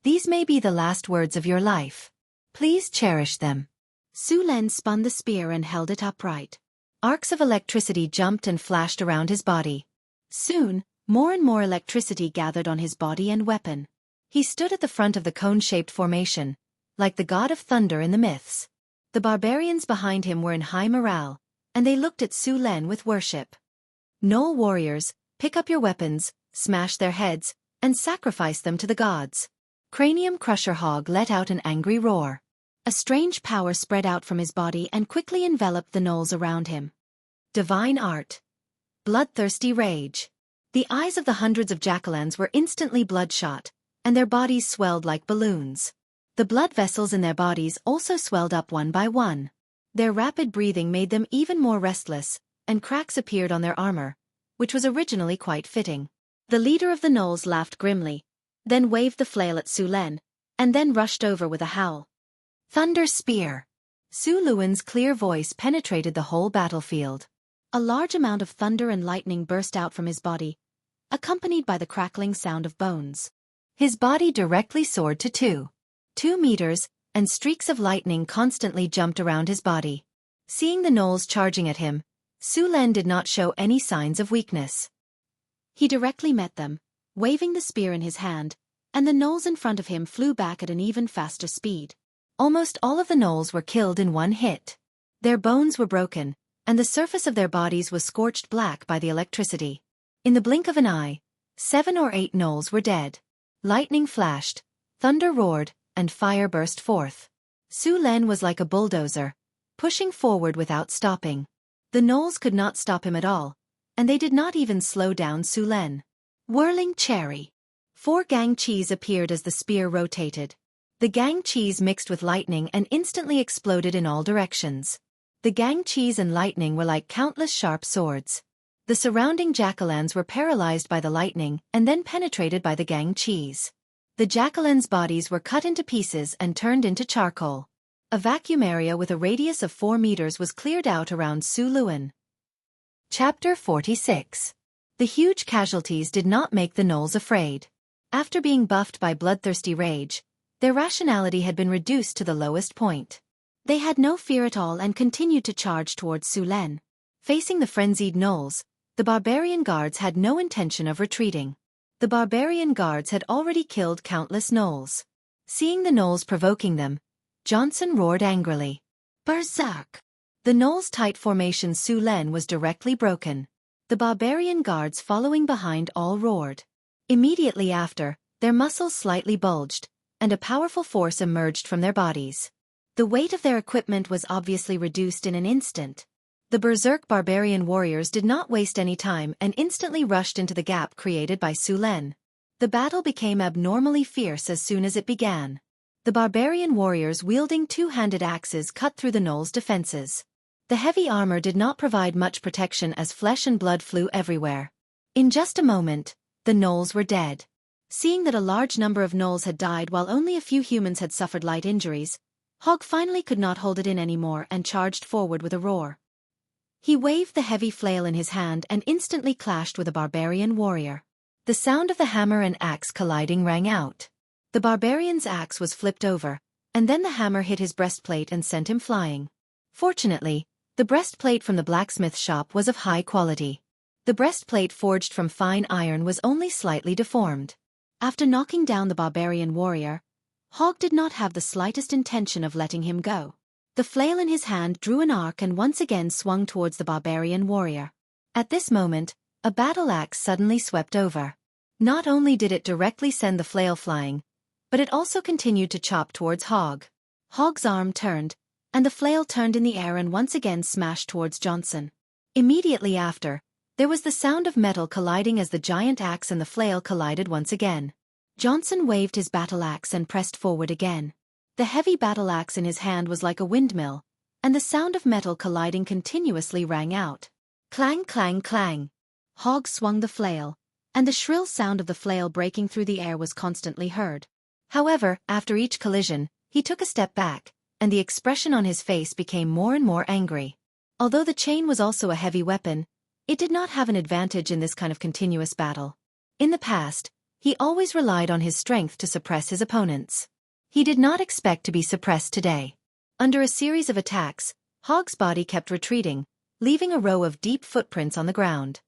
These may be the last words of your life. Please cherish them. Su Len spun the spear and held it upright. Arcs of electricity jumped and flashed around his body. Soon, more and more electricity gathered on his body and weapon. He stood at the front of the cone-shaped formation, like the god of thunder in the myths. The barbarians behind him were in high morale, and they looked at Su Len with worship. Gnoll warriors, pick up your weapons, smash their heads, and sacrifice them to the gods. Cranium Crusher Hog let out an angry roar. A strange power spread out from his body and quickly enveloped the gnolls around him. Divine Art. Bloodthirsty Rage. The eyes of the hundreds of jackalans were instantly bloodshot, and their bodies swelled like balloons. The blood vessels in their bodies also swelled up one by one. Their rapid breathing made them even more restless, and cracks appeared on their armor, which was originally quite fitting. The leader of the gnolls laughed grimly, then waved the flail at Su Len, and then rushed over with a howl. Thunder Spear. Su Luen's clear voice penetrated the whole battlefield. A large amount of thunder and lightning burst out from his body, accompanied by the crackling sound of bones. His body directly soared to 2 meters, and streaks of lightning constantly jumped around his body. Seeing the gnolls charging at him, Su Len did not show any signs of weakness. He directly met them, waving the spear in his hand, and the gnolls in front of him flew back at an even faster speed. Almost all of the gnolls were killed in one hit. Their bones were broken, and the surface of their bodies was scorched black by the electricity. In the blink of an eye, 7 or 8 gnolls were dead. Lightning flashed, thunder roared, and fire burst forth. Su Len was like a bulldozer, pushing forward without stopping. The gnolls could not stop him at all, and they did not even slow down Su Len. Whirling Cherry. 4 gang cheese appeared as the spear rotated. The gang cheese mixed with lightning and instantly exploded in all directions. The gang cheese and lightning were like countless sharp swords. The surrounding jackalans were paralyzed by the lightning and then penetrated by the gang cheese. The jackalans' bodies were cut into pieces and turned into charcoal. A vacuum area with a radius of 4 meters was cleared out around Su Luen. Chapter 46. The huge casualties did not make the gnolls afraid. After being buffed by bloodthirsty rage, their rationality had been reduced to the lowest point. They had no fear at all and continued to charge towards Su Len. Facing the frenzied gnolls, the barbarian guards had no intention of retreating. The barbarian guards had already killed countless gnolls. Seeing the gnolls provoking them, Johnson roared angrily. Berserk! The gnolls' tight formation Su Len was directly broken. The barbarian guards following behind all roared. Immediately after, their muscles slightly bulged, and a powerful force emerged from their bodies. The weight of their equipment was obviously reduced in an instant. The berserk barbarian warriors did not waste any time and instantly rushed into the gap created by Su Len. The battle became abnormally fierce as soon as it began. The barbarian warriors wielding 2-handed axes cut through the gnolls' defenses. The heavy armor did not provide much protection as flesh and blood flew everywhere. In just a moment, the gnolls were dead. Seeing that a large number of gnolls had died while only a few humans had suffered light injuries, Hog finally could not hold it in anymore and charged forward with a roar. He waved the heavy flail in his hand and instantly clashed with a barbarian warrior. The sound of the hammer and axe colliding rang out. The barbarian's axe was flipped over, and then the hammer hit his breastplate and sent him flying. Fortunately, the breastplate from the blacksmith shop was of high quality. The breastplate forged from fine iron was only slightly deformed. After knocking down the barbarian warrior, Hog did not have the slightest intention of letting him go. The flail in his hand drew an arc and once again swung towards the barbarian warrior. At this moment, a battle axe suddenly swept over. Not only did it directly send the flail flying, but it also continued to chop towards Hog. Hog's arm turned, and the flail turned in the air and once again smashed towards Johnson. Immediately after, there was the sound of metal colliding as the giant axe and the flail collided once again. Johnson waved his battle axe and pressed forward again. The heavy battle axe in his hand was like a windmill, and the sound of metal colliding continuously rang out. Clang, clang, clang. Hog swung the flail, and the shrill sound of the flail breaking through the air was constantly heard. However, after each collision, he took a step back, and the expression on his face became more and more angry. Although the chain was also a heavy weapon, it did not have an advantage in this kind of continuous battle. In the past, he always relied on his strength to suppress his opponents. He did not expect to be suppressed today. Under a series of attacks, Hog's body kept retreating, leaving a row of deep footprints on the ground.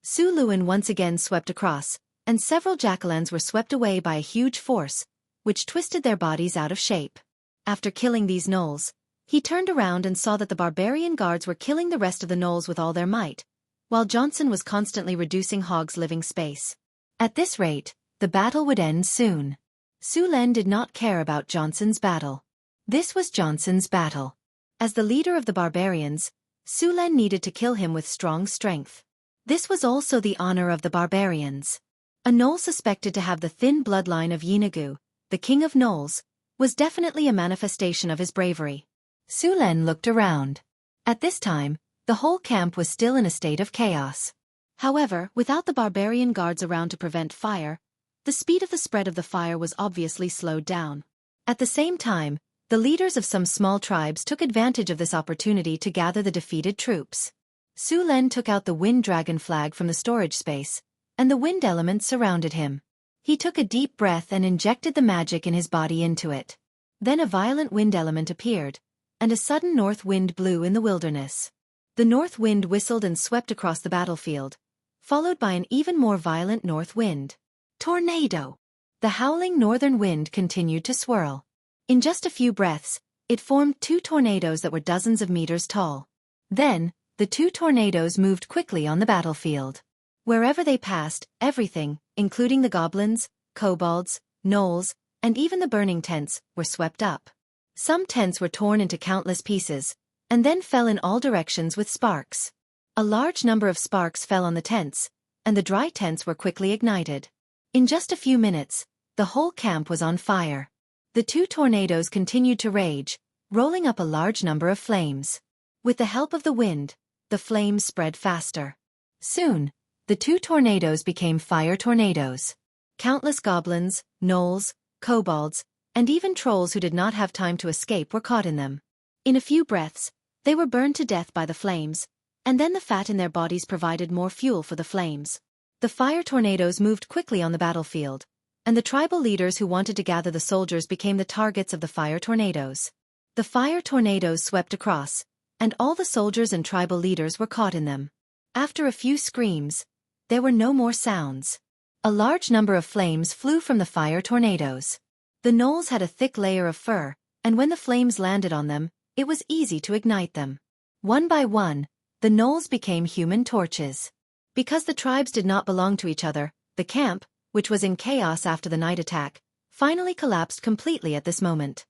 Su Luen once again swept across, and several jackalans were swept away by a huge force, which twisted their bodies out of shape. After killing these gnolls, He turned around and saw that the barbarian guards were killing the rest of the gnolls with all their might, while Johnson was constantly reducing Hogg's living space. At this rate, the battle would end soon. Su Len did not care about Johnson's battle. This was Johnson's battle. As the leader of the barbarians, Su Len needed to kill him with strong strength. This was also the honor of the barbarians. A gnoll suspected to have the thin bloodline of Yinagu, the king of gnolls, was definitely a manifestation of his bravery. Su Len looked around. At this time, the whole camp was still in a state of chaos. However, without the barbarian guards around to prevent fire, the speed of the spread of the fire was obviously slowed down. At the same time, the leaders of some small tribes took advantage of this opportunity to gather the defeated troops. Su Len took out the wind dragon flag from the storage space, and the wind element surrounded him. He took a deep breath and injected the magic in his body into it. Then a violent wind element appeared, and a sudden north wind blew in the wilderness. The north wind whistled and swept across the battlefield, followed by an even more violent north wind. Tornado! The howling northern wind continued to swirl. In just a few breaths, it formed two tornadoes that were dozens of meters tall. Then, the two tornadoes moved quickly on the battlefield. Wherever they passed, everything, including the goblins, kobolds, gnolls, and even the burning tents, were swept up. Some tents were torn into countless pieces, and then fell in all directions with sparks. A large number of sparks fell on the tents, and the dry tents were quickly ignited. In just a few minutes, the whole camp was on fire. The two tornadoes continued to rage, rolling up a large number of flames. With the help of the wind, the flames spread faster. Soon, the two tornadoes became fire tornadoes. Countless goblins, gnolls, kobolds, and even trolls who did not have time to escape were caught in them. In a few breaths, they were burned to death by the flames, and then the fat in their bodies provided more fuel for the flames. The fire tornadoes moved quickly on the battlefield, and the tribal leaders who wanted to gather the soldiers became the targets of the fire tornadoes. The fire tornadoes swept across, and all the soldiers and tribal leaders were caught in them. After a few screams, there were no more sounds. A large number of flames flew from the fire tornadoes. The gnolls had a thick layer of fur, and when the flames landed on them, it was easy to ignite them. One by one, the gnolls became human torches. Because the tribes did not belong to each other, the camp, which was in chaos after the night attack, finally collapsed completely at this moment.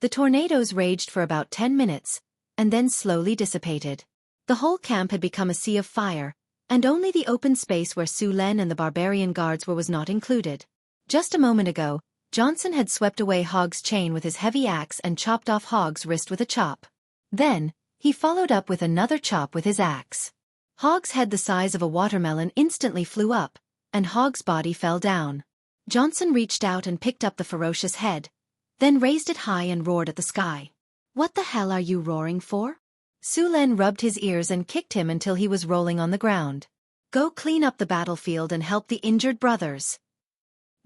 The tornadoes raged for about 10 minutes, and then slowly dissipated. The whole camp had become a sea of fire, and only the open space where Su Len and the barbarian guards were was not included. Just a moment ago, Johnson had swept away Hogg's chain with his heavy axe and chopped off Hogg's wrist with a chop. Then, he followed up with another chop with his axe. Hogg's head the size of a watermelon instantly flew up, and Hogg's body fell down. Johnson reached out and picked up the ferocious head, then raised it high and roared at the sky. "What the hell are you roaring for?" Su Len rubbed his ears and kicked him until he was rolling on the ground. "Go clean up the battlefield and help the injured brothers."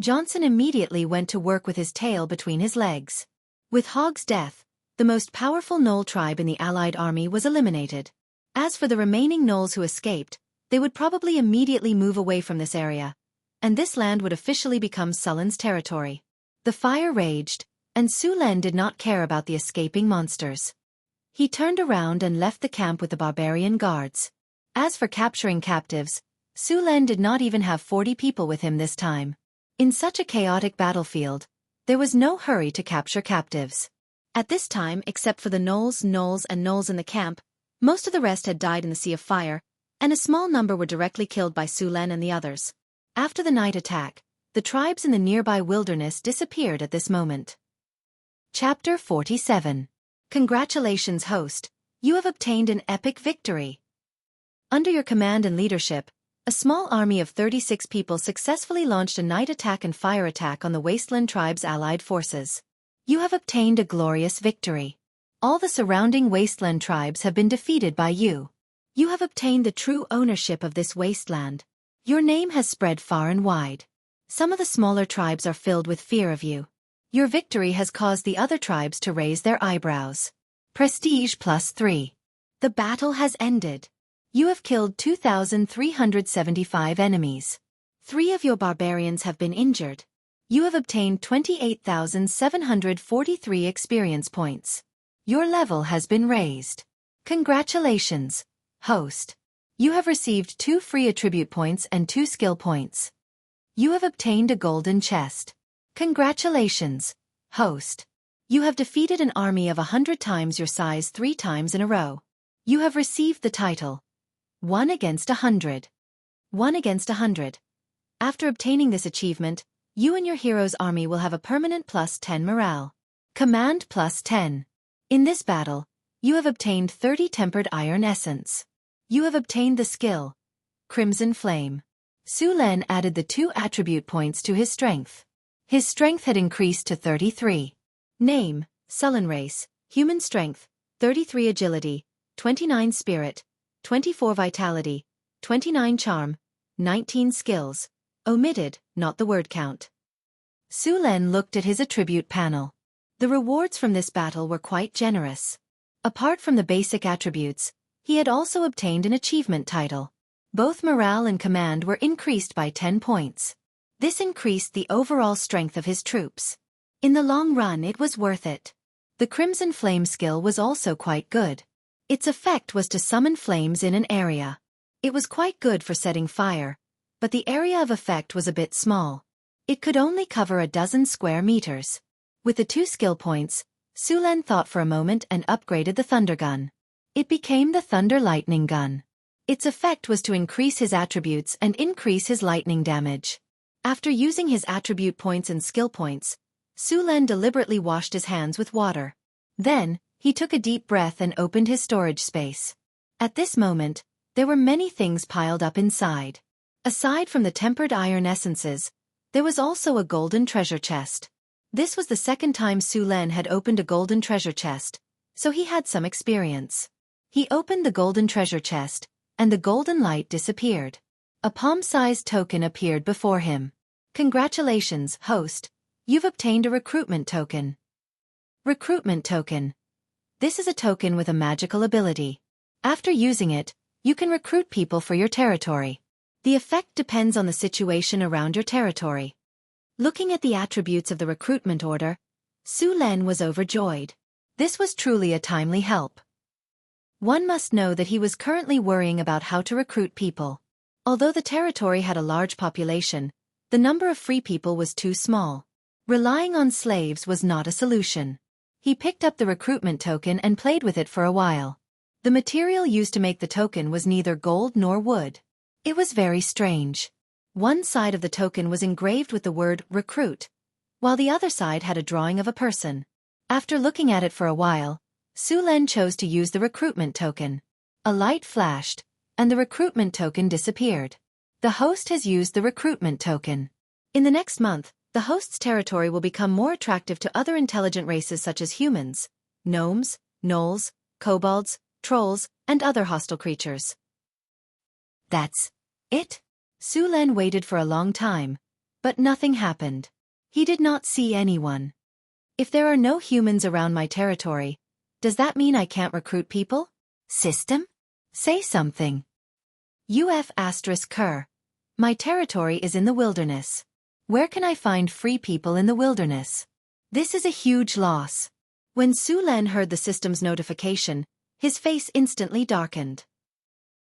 Johnson immediately went to work with his tail between his legs. With Hogg's death, the most powerful gnoll tribe in the Allied army was eliminated. As for the remaining gnolls who escaped, they would probably immediately move away from this area, and this land would officially become Sullen's territory. The fire raged, and Su Len did not care about the escaping monsters. He turned around and left the camp with the barbarian guards. As for capturing captives, Su Len did not even have 40 people with him this time. In such a chaotic battlefield, there was no hurry to capture captives. At this time, except for the gnolls in the camp, most of the rest had died in the Sea of Fire, and a small number were directly killed by Su Len and the others. After the night attack, the tribes in the nearby wilderness disappeared at this moment. Chapter 47. Congratulations, host. You have obtained an epic victory. Under your command and leadership, a small army of 36 people successfully launched a night attack and fire attack on the Wasteland tribe's allied forces. You have obtained a glorious victory. All the surrounding Wasteland tribes have been defeated by you. You have obtained the true ownership of this wasteland. Your name has spread far and wide. Some of the smaller tribes are filled with fear of you. Your victory has caused the other tribes to raise their eyebrows. Prestige +3. The battle has ended. You have killed 2,375 enemies. 3 of your barbarians have been injured. You have obtained 28,743 experience points. Your level has been raised. Congratulations, host. You have received 2 free attribute points and 2 skill points. You have obtained a golden chest. Congratulations, host. You have defeated an army of 100 times your size 3 times in a row. You have received the title 1 against 100. 1 against 100. After obtaining this achievement, you and your hero's army will have a permanent plus 10 morale. Command plus 10. In this battle, you have obtained 30 tempered iron essence. You have obtained the skill Crimson Flame. Su Len added the 2 attribute points to his strength. His strength had increased to 33. Name, Sullen Race, Human Strength, 33 Agility, 29 Spirit, 24 Vitality, 29 Charm, 19 Skills. Omitted, not the word count. Su Len looked at his attribute panel. The rewards from this battle were quite generous. Apart from the basic attributes, he had also obtained an achievement title. Both morale and command were increased by 10 points. This increased the overall strength of his troops. In the long run it was worth it. The Crimson Flame skill was also quite good. Its effect was to summon flames in an area. It was quite good for setting fire, but the area of effect was a bit small. It could only cover a dozen square meters. With the 2 skill points, Su Len thought for a moment and upgraded the Thunder Gun. It became the Thunder Lightning Gun. Its effect was to increase his attributes and increase his lightning damage. After using his attribute points and skill points, Su Len deliberately washed his hands with water. Then, he took a deep breath and opened his storage space. At this moment, there were many things piled up inside. Aside from the tempered iron essences, there was also a golden treasure chest. This was the second time Su Len had opened a golden treasure chest, so he had some experience. He opened the golden treasure chest, and the golden light disappeared. A palm-sized token appeared before him. Congratulations, host. You've obtained a recruitment token. Recruitment token. This is a token with a magical ability. After using it, you can recruit people for your territory. The effect depends on the situation around your territory. Looking at the attributes of the recruitment order, Su Len was overjoyed. This was truly a timely help. One must know that he was currently worrying about how to recruit people. Although the territory had a large population, the number of free people was too small. Relying on slaves was not a solution. He picked up the recruitment token and played with it for a while. The material used to make the token was neither gold nor wood. It was very strange. One side of the token was engraved with the word recruit, while the other side had a drawing of a person. After looking at it for a while, Su Len chose to use the recruitment token. A light flashed, and the recruitment token disappeared. The host has used the recruitment token. In the next month, the host's territory will become more attractive to other intelligent races such as humans, gnomes, gnolls, kobolds, trolls, and other hostile creatures. That's it? Su Len waited for a long time, but nothing happened. He did not see anyone. If there are no humans around my territory, does that mean I can't recruit people? System? Say something. UF*Ker. My territory is in the wilderness. Where can I find free people in the wilderness? This is a huge loss. When Su Len heard the system's notification, his face instantly darkened.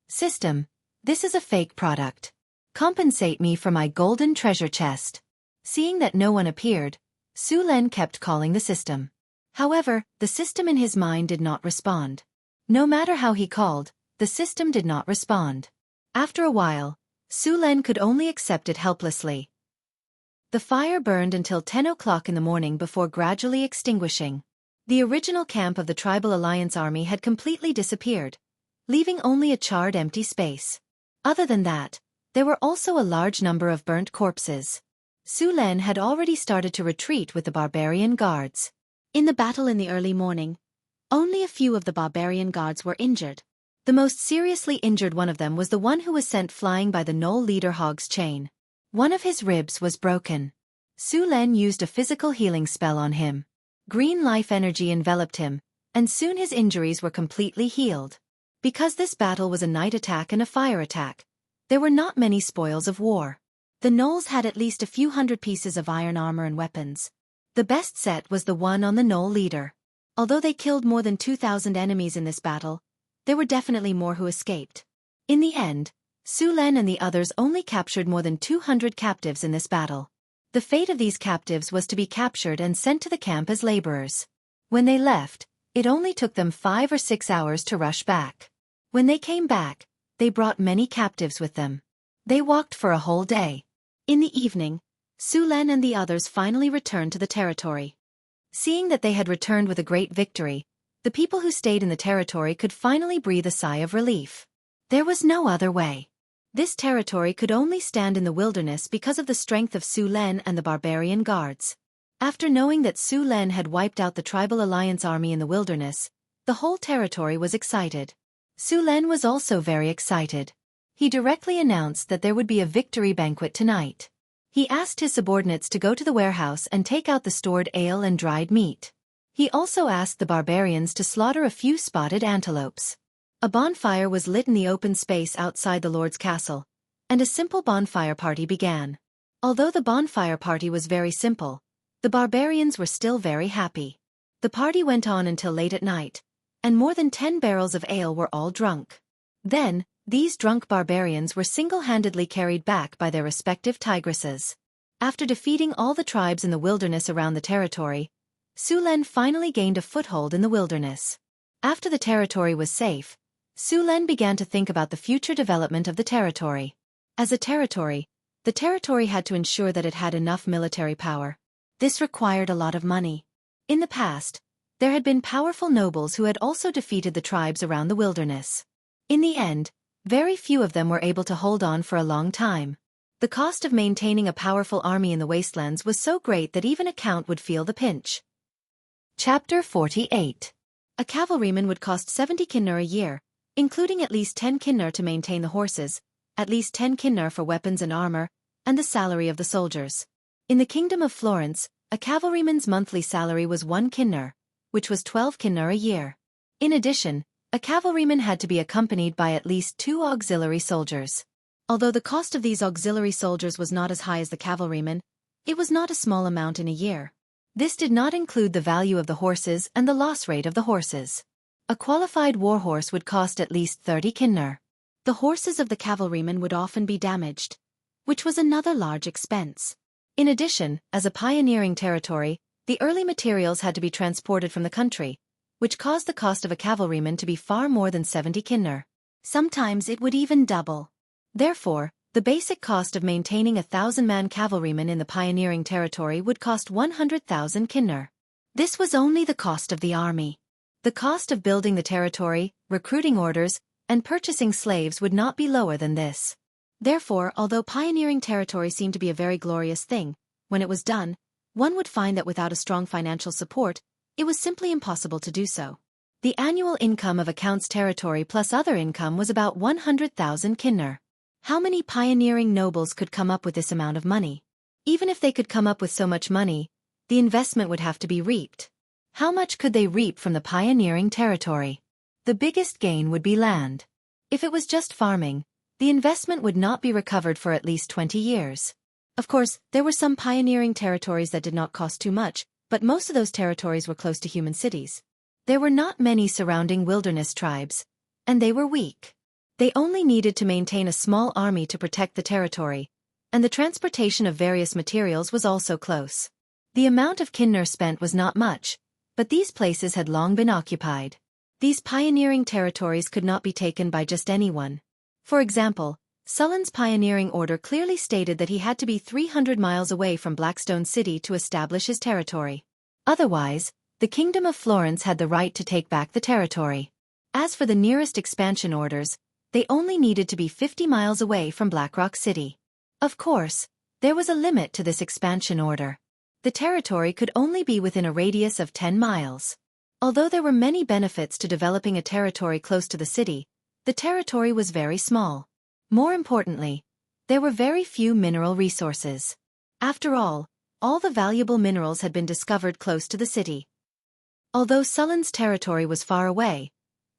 System, this is a fake product. Compensate me for my golden treasure chest. Seeing that no one appeared, Su Len kept calling the system. However, the system in his mind did not respond. No matter how he called, the system did not respond. After a while, Su Len could only accept it helplessly. The fire burned until 10 o'clock in the morning before gradually extinguishing. The original camp of the Tribal Alliance army had completely disappeared, leaving only a charred empty space. Other than that, there were also a large number of burnt corpses. Su Len had already started to retreat with the barbarian guards. In the battle in the early morning, only a few of the barbarian guards were injured. The most seriously injured one of them was the one who was sent flying by the Gnoll leader Hog's chain. One of his ribs was broken. Su Len used a physical healing spell on him. Green life energy enveloped him, and soon his injuries were completely healed. Because this battle was a night attack and a fire attack, there were not many spoils of war. The Gnolls had at least a few hundred pieces of iron armor and weapons. The best set was the one on the Gnoll leader. Although they killed more than 2,000 enemies in this battle, there were definitely more who escaped. In the end, Su Len and the others only captured more than 200 captives in this battle. The fate of these captives was to be captured and sent to the camp as laborers. When they left, it only took them 5 or 6 hours to rush back. When they came back, they brought many captives with them. They walked for a whole day. In the evening, Su Len and the others finally returned to the territory. Seeing that they had returned with a great victory, the people who stayed in the territory could finally breathe a sigh of relief. There was no other way. This territory could only stand in the wilderness because of the strength of Su Len and the barbarian guards. After knowing that Su Len had wiped out the Tribal Alliance army in the wilderness, the whole territory was excited. Su Len was also very excited. He directly announced that there would be a victory banquet tonight. He asked his subordinates to go to the warehouse and take out the stored ale and dried meat. He also asked the barbarians to slaughter a few spotted antelopes. A bonfire was lit in the open space outside the Lord's castle, and a simple bonfire party began. Although the bonfire party was very simple, the barbarians were still very happy. The party went on until late at night, and more than 10 barrels of ale were all drunk. Then, these drunk barbarians were single-handedly carried back by their respective tigresses. After defeating all the tribes in the wilderness around the territory, Su Len finally gained a foothold in the wilderness. After the territory was safe, Su Len began to think about the future development of the territory. As a territory, the territory had to ensure that it had enough military power. This required a lot of money. In the past, there had been powerful nobles who had also defeated the tribes around the wilderness. In the end, very few of them were able to hold on for a long time. The cost of maintaining a powerful army in the wastelands was so great that even a count would feel the pinch. Chapter 48. A cavalryman would cost 70 kinner a year, including at least 10 kinner to maintain the horses, at least 10 kinner for weapons and armor, and the salary of the soldiers. In the Kingdom of Florence, a cavalryman's monthly salary was 1 kinner, which was 12 kinner a year. In addition, a cavalryman had to be accompanied by at least 2 auxiliary soldiers. Although the cost of these auxiliary soldiers was not as high as the cavalryman, it was not a small amount in a year. This did not include the value of the horses and the loss rate of the horses. A qualified war horse would cost at least 30 kinner. The horses of the cavalrymen would often be damaged, which was another large expense. In addition, as a pioneering territory, the early materials had to be transported from the country, which caused the cost of a cavalryman to be far more than 70 kinner. Sometimes it would even double. Therefore, the basic cost of maintaining a 1,000-man cavalryman in the pioneering territory would cost 100,000 kinner. This was only the cost of the army. The cost of building the territory, recruiting orders, and purchasing slaves would not be lower than this. Therefore, although pioneering territory seemed to be a very glorious thing, when it was done, one would find that without a strong financial support, it was simply impossible to do so. The annual income of a count's territory plus other income was about 100,000 kinner. How many pioneering nobles could come up with this amount of money? Even if they could come up with so much money, the investment would have to be reaped. How much could they reap from the pioneering territory? The biggest gain would be land. If it was just farming, the investment would not be recovered for at least 20 years. Of course, there were some pioneering territories that did not cost too much, but most of those territories were close to human cities. There were not many surrounding wilderness tribes, and they were weak. They only needed to maintain a small army to protect the territory, and the transportation of various materials was also close. The amount of kinner spent was not much, but these places had long been occupied. These pioneering territories could not be taken by just anyone. For example, Sullen's pioneering order clearly stated that he had to be 300 miles away from Blackstone City to establish his territory. Otherwise, the Kingdom of Florence had the right to take back the territory. As for the nearest expansion orders, they only needed to be 50 miles away from Blackrock City. Of course, there was a limit to this expansion order. The territory could only be within a radius of 10 miles. Although there were many benefits to developing a territory close to the city, the territory was very small. More importantly, there were very few mineral resources. After all the valuable minerals had been discovered close to the city. Although Sullen's territory was far away,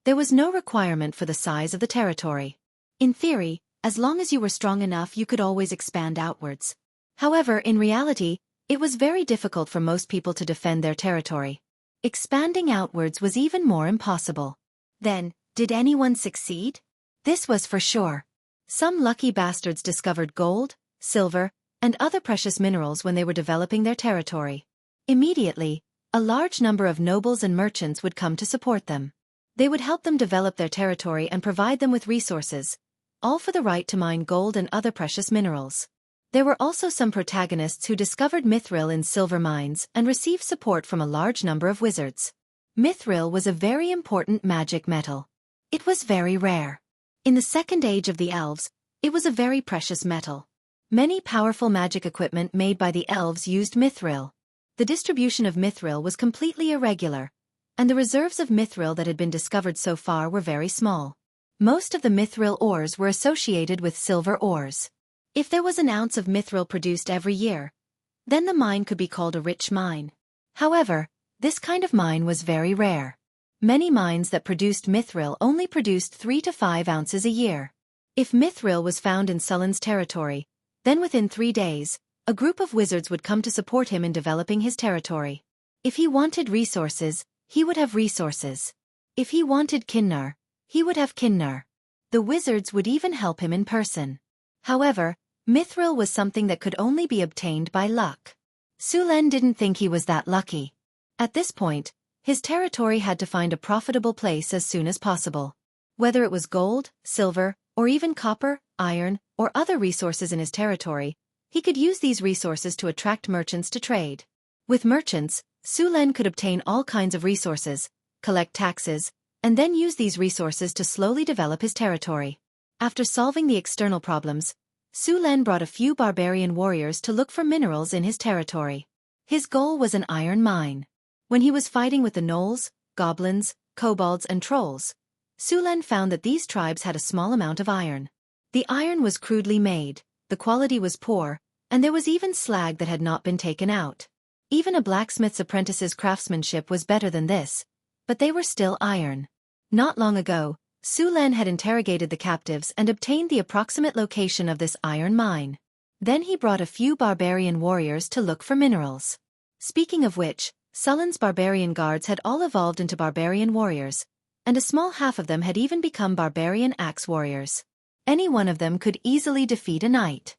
there was no requirement for the size of the territory. In theory, as long as you were strong enough, you could always expand outwards. However, in reality, it was very difficult for most people to defend their territory. Expanding outwards was even more impossible. Then, did anyone succeed? This was for sure. Some lucky bastards discovered gold, silver, and other precious minerals when they were developing their territory. Immediately, a large number of nobles and merchants would come to support them. They would help them develop their territory and provide them with resources, all for the right to mine gold and other precious minerals. There were also some protagonists who discovered mithril in silver mines and received support from a large number of wizards. Mithril was a very important magic metal. It was very rare. In the Second Age of the Elves, it was a very precious metal. Many powerful magic equipment made by the elves used mithril. The distribution of mithril was completely irregular, and the reserves of mithril that had been discovered so far were very small. Most of the mithril ores were associated with silver ores. If there was an ounce of mithril produced every year, then the mine could be called a rich mine. However, this kind of mine was very rare. Many mines that produced mithril only produced 3 to 5 ounces a year. If mithril was found in Sullen's territory, then within 3 days, a group of wizards would come to support him in developing his territory. If he wanted resources, he would have resources. If he wanted Kinnar, he would have Kinnar. The wizards would even help him in person. However, mithril was something that could only be obtained by luck. Sulen didn't think he was that lucky. At this point, his territory had to find a profitable place as soon as possible. Whether it was gold, silver, or even copper, iron, or other resources in his territory, he could use these resources to attract merchants to trade. With merchants, Sulen could obtain all kinds of resources, collect taxes, and then use these resources to slowly develop his territory. After solving the external problems, Sulen brought a few barbarian warriors to look for minerals in his territory. His goal was an iron mine. When he was fighting with the gnolls, goblins, kobolds, and trolls, Sulen found that these tribes had a small amount of iron. The iron was crudely made, the quality was poor, and there was even slag that had not been taken out. Even a blacksmith's apprentice's craftsmanship was better than this, but they were still iron. Not long ago, Sulen had interrogated the captives and obtained the approximate location of this iron mine. Then he brought a few barbarian warriors to look for minerals. Speaking of which, Sullen's barbarian guards had all evolved into barbarian warriors, and a small half of them had even become barbarian axe warriors. Any one of them could easily defeat a knight.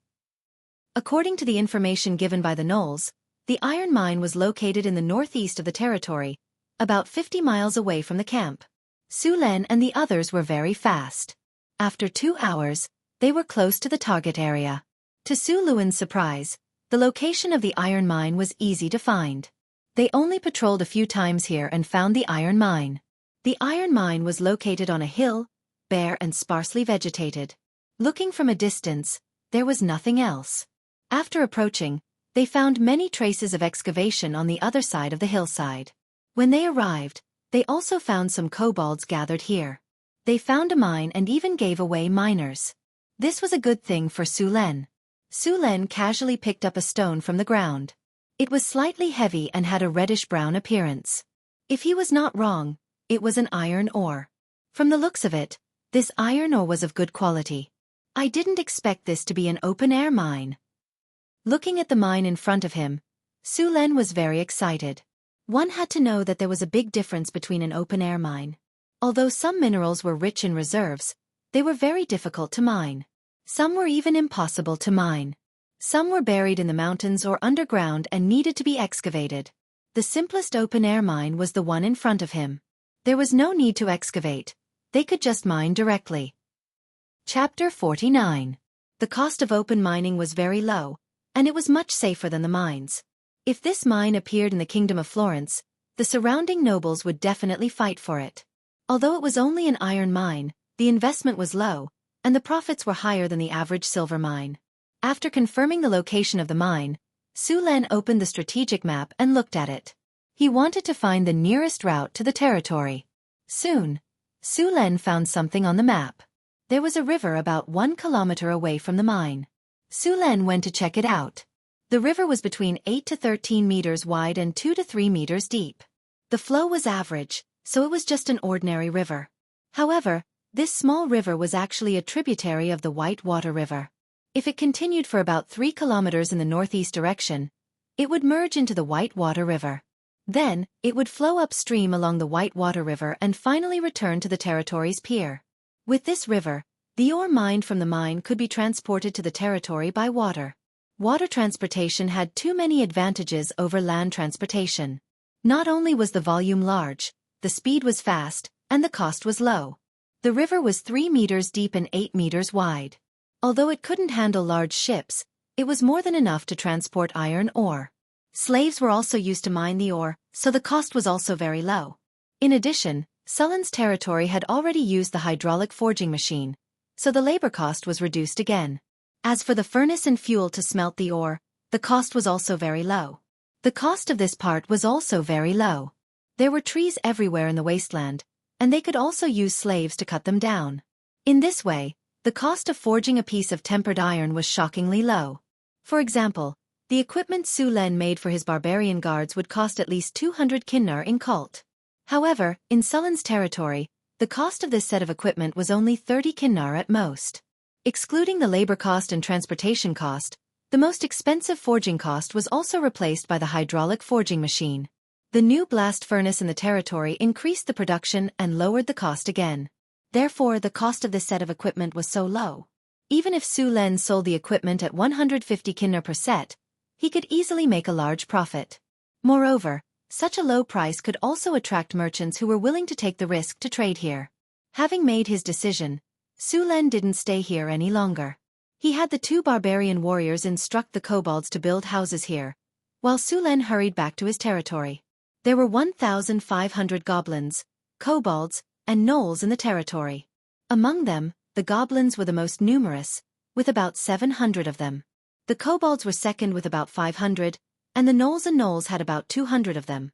According to the information given by the gnolls, the iron mine was located in the northeast of the territory, about 50 miles away from the camp. Sulen and the others were very fast. After 2 hours, they were close to the target area. To Suluen's surprise, the location of the iron mine was easy to find. They only patrolled a few times here and found the iron mine. The iron mine was located on a hill, bare and sparsely vegetated. Looking from a distance, there was nothing else. After approaching, they found many traces of excavation on the other side of the hillside. When they arrived, they also found some kobolds gathered here. They found a mine and even gave away miners. This was a good thing for Sulen. Sulen casually picked up a stone from the ground. It was slightly heavy and had a reddish-brown appearance. If he was not wrong, it was an iron ore. From the looks of it, this iron ore was of good quality. I didn't expect this to be an open-air mine. Looking at the mine in front of him, Sulen was very excited. One had to know that there was a big difference between an open-air mine. Although some minerals were rich in reserves, they were very difficult to mine. Some were even impossible to mine. Some were buried in the mountains or underground and needed to be excavated. The simplest open-air mine was the one in front of him. There was no need to excavate. They could just mine directly. Chapter 49. The cost of open mining was very low, and it was much safer than the mines. If this mine appeared in the Kingdom of Florence, the surrounding nobles would definitely fight for it. Although it was only an iron mine, the investment was low, and the profits were higher than the average silver mine. After confirming the location of the mine, Sulen opened the strategic map and looked at it. He wanted to find the nearest route to the territory. Soon, Sulen found something on the map. There was a river about 1 kilometer away from the mine. Sulen went to check it out. The river was between 8 to 13 meters wide and 2 to 3 meters deep. The flow was average, so it was just an ordinary river. However, this small river was actually a tributary of the White Water River. If it continued for about 3 kilometers in the northeast direction, it would merge into the White Water River. Then, it would flow upstream along the White Water River and finally return to the territory's pier. With this river, the ore mined from the mine could be transported to the territory by water. Water transportation had too many advantages over land transportation. Not only was the volume large, the speed was fast, and the cost was low. The river was 3 meters deep and 8 meters wide. Although it couldn't handle large ships, it was more than enough to transport iron ore. Slaves were also used to mine the ore, so the cost was also very low. In addition, Sullen's territory had already used the hydraulic forging machine, so the labor cost was reduced again. As for the furnace and fuel to smelt the ore, the cost was also very low. The cost of this part was also very low. There were trees everywhere in the wasteland, and they could also use slaves to cut them down. In this way, the cost of forging a piece of tempered iron was shockingly low. For example, the equipment Su Len made for his barbarian guards would cost at least 200 kinnar in Cult. However, in Sullen's territory, the cost of this set of equipment was only 30 kinnar at most. Excluding the labor cost and transportation cost, the most expensive forging cost was also replaced by the hydraulic forging machine. The new blast furnace in the territory increased the production and lowered the cost again. Therefore, the cost of this set of equipment was so low. Even if Su Len sold the equipment at 150 kinnar per set, he could easily make a large profit. Moreover, such a low price could also attract merchants who were willing to take the risk to trade here. Having made his decision, Su Len didn't stay here any longer. He had the 2 barbarian warriors instruct the kobolds to build houses here, while Su Len hurried back to his territory. There were 1,500 goblins, kobolds, and gnolls in the territory. Among them, the goblins were the most numerous, with about 700 of them. The kobolds were second with about 500, and the gnolls had about 200 of them.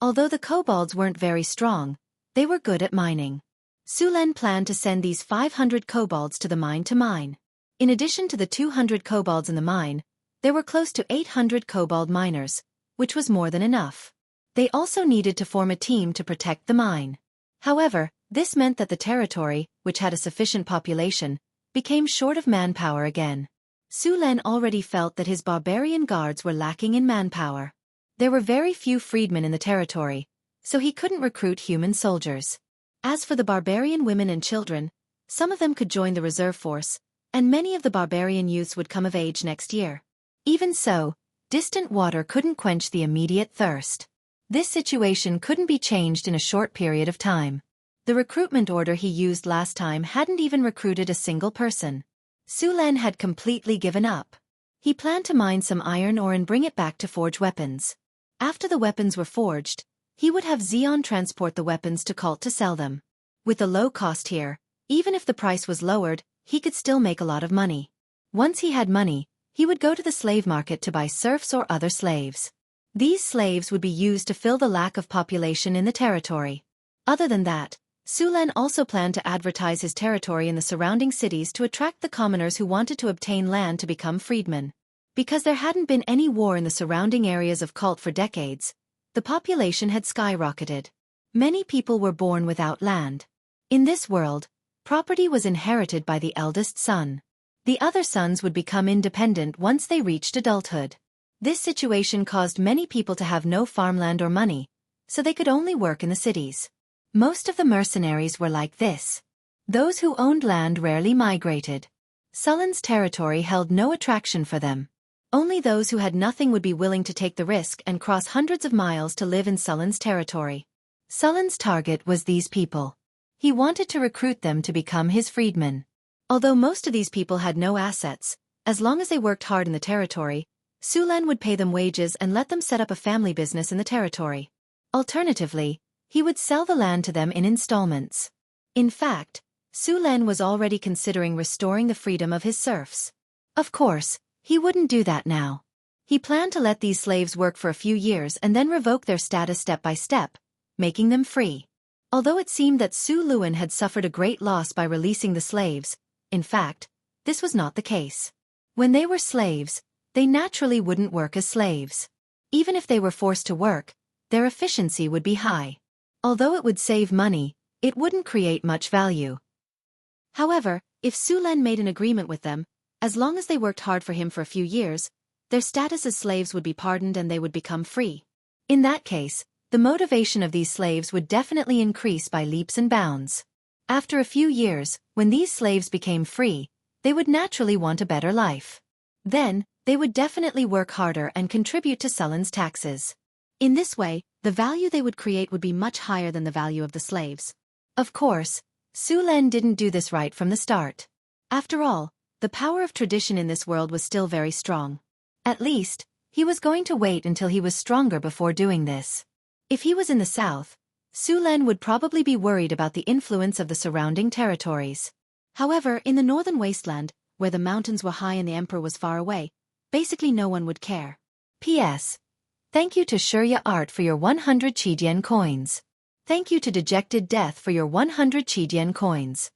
Although the kobolds weren't very strong, they were good at mining. Su Len planned to send these 500 kobolds to the mine to mine. In addition to the 200 kobolds in the mine, there were close to 800 kobold miners, which was more than enough. They also needed to form a team to protect the mine. However, this meant that the territory, which had a sufficient population, became short of manpower again. Su Len already felt that his barbarian guards were lacking in manpower. There were very few freedmen in the territory, so he couldn't recruit human soldiers. As for the barbarian women and children, some of them could join the reserve force, and many of the barbarian youths would come of age next year. Even so, distant water couldn't quench the immediate thirst. This situation couldn't be changed in a short period of time. The recruitment order he used last time hadn't even recruited a single person. Su Len had completely given up. He planned to mine some iron ore and bring it back to forge weapons. After the weapons were forged, he would have Xion transport the weapons to Cult to sell them. With the low cost here, even if the price was lowered, he could still make a lot of money. Once he had money, he would go to the slave market to buy serfs or other slaves. These slaves would be used to fill the lack of population in the territory. Other than that, Su Len also planned to advertise his territory in the surrounding cities to attract the commoners who wanted to obtain land to become freedmen. Because there hadn't been any war in the surrounding areas of Cult for decades, the population had skyrocketed. Many people were born without land. In this world, property was inherited by the eldest son. The other sons would become independent once they reached adulthood. This situation caused many people to have no farmland or money, so they could only work in the cities. Most of the mercenaries were like this. Those who owned land rarely migrated. Sullen's territory held no attraction for them. Only those who had nothing would be willing to take the risk and cross hundreds of miles to live in Sullen's territory. Sullen's target was these people. He wanted to recruit them to become his freedmen. Although most of these people had no assets, as long as they worked hard in the territory, Su Len would pay them wages and let them set up a family business in the territory. Alternatively, he would sell the land to them in installments. In fact, Su Len was already considering restoring the freedom of his serfs. Of course, he wouldn't do that now. He planned to let these slaves work for a few years and then revoke their status step by step, making them free. Although it seemed that Su Luen had suffered a great loss by releasing the slaves, in fact, this was not the case. When they were slaves, they naturally wouldn't work as slaves. Even if they were forced to work, their efficiency would be high. Although it would save money, it wouldn't create much value. However, if Su Len made an agreement with them, as long as they worked hard for him for a few years, their status as slaves would be pardoned and they would become free. In that case, the motivation of these slaves would definitely increase by leaps and bounds. After a few years, when these slaves became free, they would naturally want a better life. Then, they would definitely work harder and contribute to Sullen's taxes. In this way, the value they would create would be much higher than the value of the slaves. Of course, Sulen didn't do this right from the start. After all, the power of tradition in this world was still very strong. At least, he was going to wait until he was stronger before doing this. If he was in the south, Sulen would probably be worried about the influence of the surrounding territories. However, in the northern wasteland, where the mountains were high and the emperor was far away, basically no one would care. P.S. Thank you to Shurya Art for your 100 Qidian coins. Thank you to Dejected Death for your 100 Qidian coins.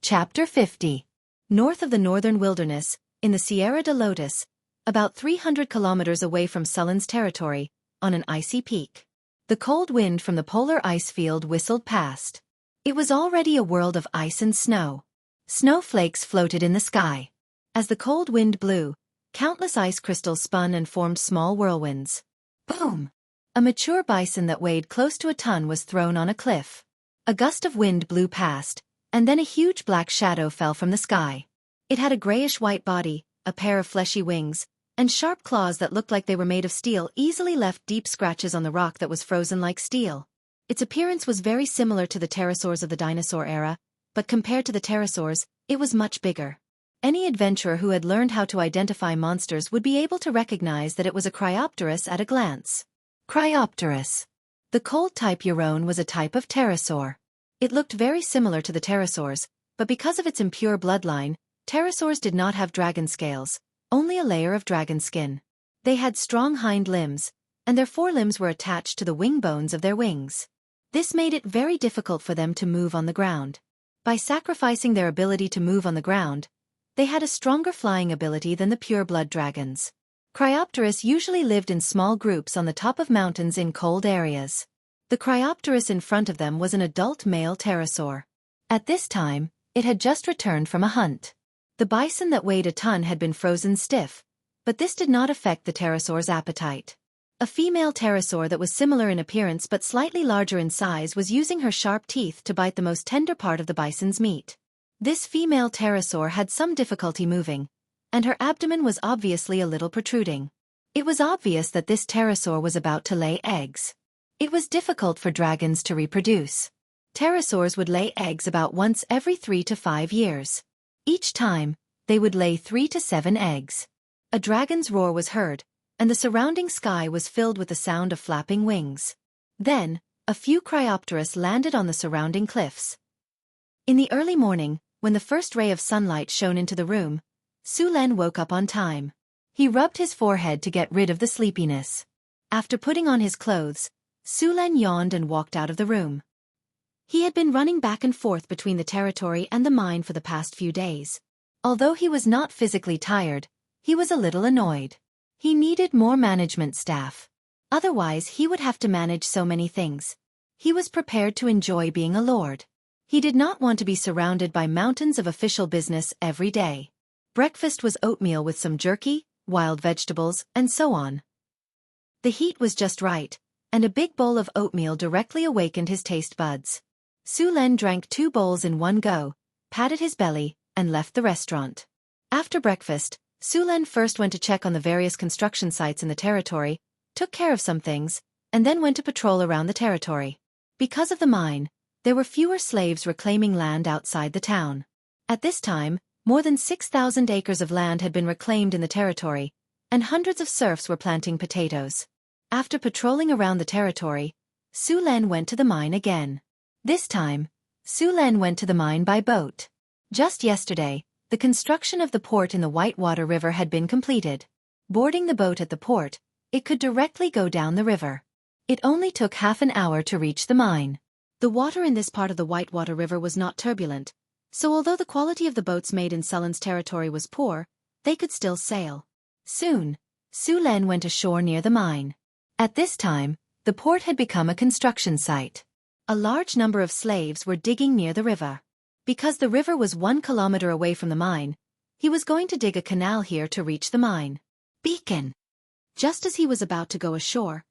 Chapter 50. North of the northern wilderness, in the Sierra de Lotus, about 300 kilometers away from Sullen's territory, on an icy peak. The cold wind from the polar ice field whistled past. It was already a world of ice and snow. Snowflakes floated in the sky. As the cold wind blew, countless ice crystals spun and formed small whirlwinds. Boom! A mature bison that weighed close to a ton was thrown on a cliff. A gust of wind blew past, and then a huge black shadow fell from the sky. It had a grayish-white body, a pair of fleshy wings, and sharp claws that looked like they were made of steel easily left deep scratches on the rock that was frozen like steel. Its appearance was very similar to the pterosaurs of the dinosaur era, but compared to the pterosaurs, it was much bigger. Any adventurer who had learned how to identify monsters would be able to recognize that it was a Cryopterus at a glance. Cryopterus. The cold-type Eurone was a type of pterosaur. It looked very similar to the pterosaurs, but because of its impure bloodline, pterosaurs did not have dragon scales, only a layer of dragon skin. They had strong hind limbs, and their forelimbs were attached to the wing bones of their wings. This made it very difficult for them to move on the ground. By sacrificing their ability to move on the ground, they had a stronger flying ability than the pure-blood dragons. Cryopterus usually lived in small groups on the top of mountains in cold areas. The Cryopterus in front of them was an adult male pterosaur. At this time, it had just returned from a hunt. The bison that weighed a ton had been frozen stiff, but this did not affect the pterosaur's appetite. A female pterosaur that was similar in appearance but slightly larger in size was using her sharp teeth to bite the most tender part of the bison's meat. This female pterosaur had some difficulty moving, and her abdomen was obviously a little protruding. It was obvious that this pterosaur was about to lay eggs. It was difficult for dragons to reproduce. Pterosaurs would lay eggs about once every 3 to 5 years. Each time, they would lay 3 to 7 eggs. A dragon's roar was heard, and the surrounding sky was filled with the sound of flapping wings. Then, a few Cryopterus landed on the surrounding cliffs. In the early morning, when the first ray of sunlight shone into the room, Sulen woke up on time. He rubbed his forehead to get rid of the sleepiness. After putting on his clothes, Sulen yawned and walked out of the room. He had been running back and forth between the territory and the mine for the past few days. Although he was not physically tired, he was a little annoyed. He needed more management staff. Otherwise, he would have to manage so many things. He was prepared to enjoy being a lord. He did not want to be surrounded by mountains of official business every day. Breakfast was oatmeal with some jerky, wild vegetables, and so on. The heat was just right, and a big bowl of oatmeal directly awakened his taste buds. Sulen drank 2 bowls in one go, patted his belly, and left the restaurant. After breakfast, Sulen first went to check on the various construction sites in the territory, took care of some things, and then went to patrol around the territory. Because of the mine, there were fewer slaves reclaiming land outside the town. At this time, more than 6,000 acres of land had been reclaimed in the territory, and hundreds of serfs were planting potatoes. After patrolling around the territory, Sulen went to the mine again. This time, Sulen went to the mine by boat. Just yesterday, the construction of the port in the Whitewater River had been completed. Boarding the boat at the port, it could directly go down the river. It only took half an hour to reach the mine. The water in this part of the Whitewater River was not turbulent, so although the quality of the boats made in Sullen's territory was poor, they could still sail. Soon, Sulen went ashore near the mine. At this time, the port had become a construction site. A large number of slaves were digging near the river. Because the river was 1 kilometer away from the mine, he was going to dig a canal here to reach the mine. Beacon! Just as he was about to go ashore,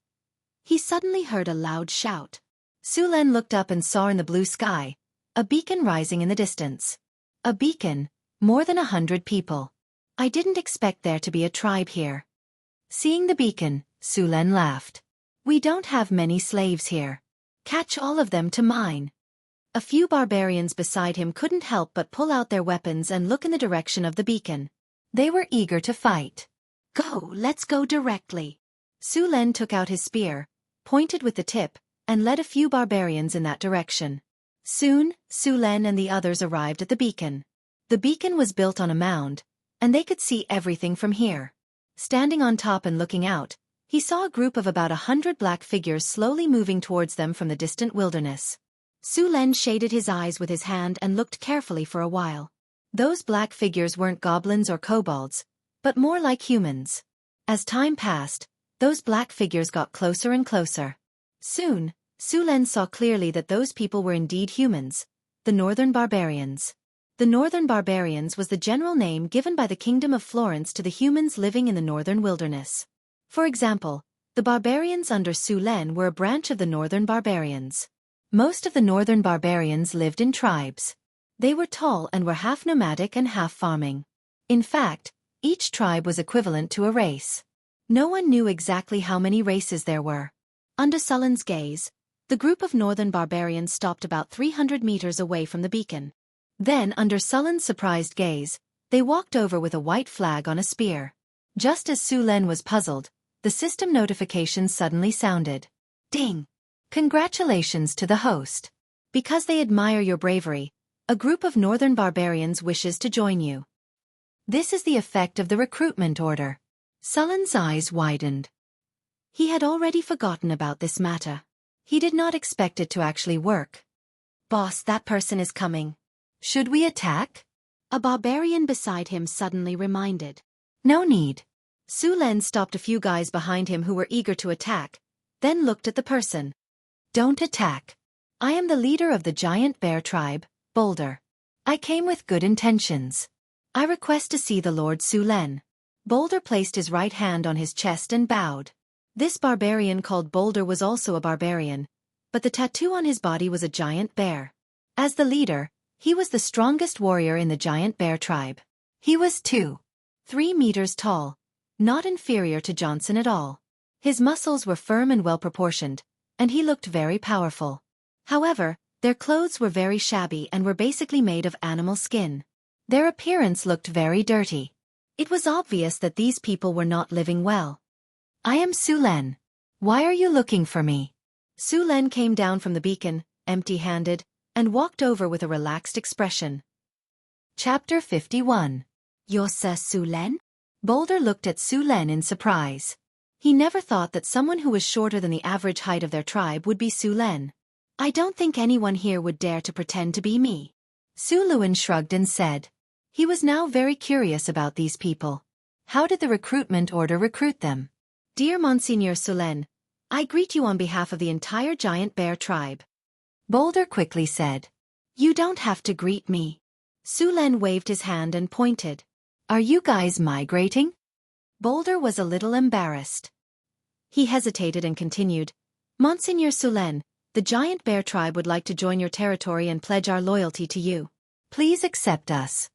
he suddenly heard a loud shout. Su Len looked up and saw in the blue sky a beacon rising in the distance. A beacon, more than 100 people. I didn't expect there to be a tribe here. Seeing the beacon, Su Len laughed. We don't have many slaves here. Catch all of them to mine. A few barbarians beside him couldn't help but pull out their weapons and look in the direction of the beacon. They were eager to fight. Go, let's go directly. Su Len took out his spear, pointed with the tip, and led a few barbarians in that direction. Soon, Su Len and the others arrived at the beacon. The beacon was built on a mound, and they could see everything from here. Standing on top and looking out, he saw a group of about 100 black figures slowly moving towards them from the distant wilderness. Su Len shaded his eyes with his hand and looked carefully for a while. Those black figures weren't goblins or kobolds, but more like humans. As time passed, those black figures got closer and closer. Soon, Su Len saw clearly that those people were indeed humans, the Northern Barbarians. The Northern Barbarians was the general name given by the Kingdom of Florence to the humans living in the northern wilderness. For example, the barbarians under Su Len were a branch of the Northern Barbarians. Most of the Northern Barbarians lived in tribes. They were tall and were half nomadic and half farming. In fact, each tribe was equivalent to a race. No one knew exactly how many races there were. Under Sullen's gaze, the group of Northern Barbarians stopped about 300 meters away from the beacon. Then, under Sullen's surprised gaze, they walked over with a white flag on a spear. Just as Su Len was puzzled, the system notification suddenly sounded. Ding! Congratulations to the host. Because they admire your bravery, a group of Northern Barbarians wishes to join you. This is the effect of the recruitment order. Sullen's eyes widened. He had already forgotten about this matter. He did not expect it to actually work. Boss, that person is coming. Should we attack? A barbarian beside him suddenly reminded. No need. Su Len stopped a few guys behind him who were eager to attack, then looked at the person. Don't attack. I am the leader of the giant bear tribe, Boulder. I came with good intentions. I request to see the Lord Su Len. Boulder placed his right hand on his chest and bowed. This barbarian called Boulder was also a barbarian, but the tattoo on his body was a giant bear. As the leader, he was the strongest warrior in the giant bear tribe. He was 3 meters tall, not inferior to Johnson at all. His muscles were firm and well-proportioned, and he looked very powerful. However, their clothes were very shabby and were basically made of animal skin. Their appearance looked very dirty. It was obvious that these people were not living well. I am Su Len. Why are you looking for me? Su Len came down from the beacon, empty-handed, and walked over with a relaxed expression. Chapter 51. You're Sir Su Len? Boulder looked at Su Len in surprise. He never thought that someone who was shorter than the average height of their tribe would be Su Len. I don't think anyone here would dare to pretend to be me. Su Luen shrugged and said. He was now very curious about these people. How did the recruitment order recruit them? Dear Monsignor Su Len, I greet you on behalf of the entire giant bear tribe. Boulder quickly said. You don't have to greet me. Su Len waved his hand and pointed. Are you guys migrating? Boulder was a little embarrassed. He hesitated and continued. Monsignor Su Len, the giant bear tribe would like to join your territory and pledge our loyalty to you. Please accept us.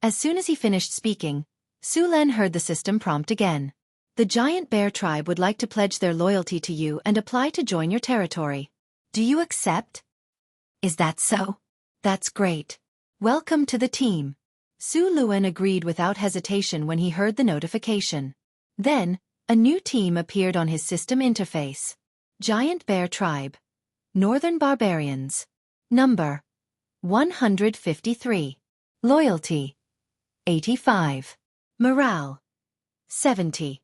As soon as he finished speaking, Su Len heard the system prompt again. The giant bear tribe would like to pledge their loyalty to you and apply to join your territory. Do you accept? Is that so? That's great. Welcome to the team. Su Luen agreed without hesitation when he heard the notification. Then, a new team appeared on his system interface. Giant Bear Tribe. Northern Barbarians. Number 153. Loyalty 85. Morale 70.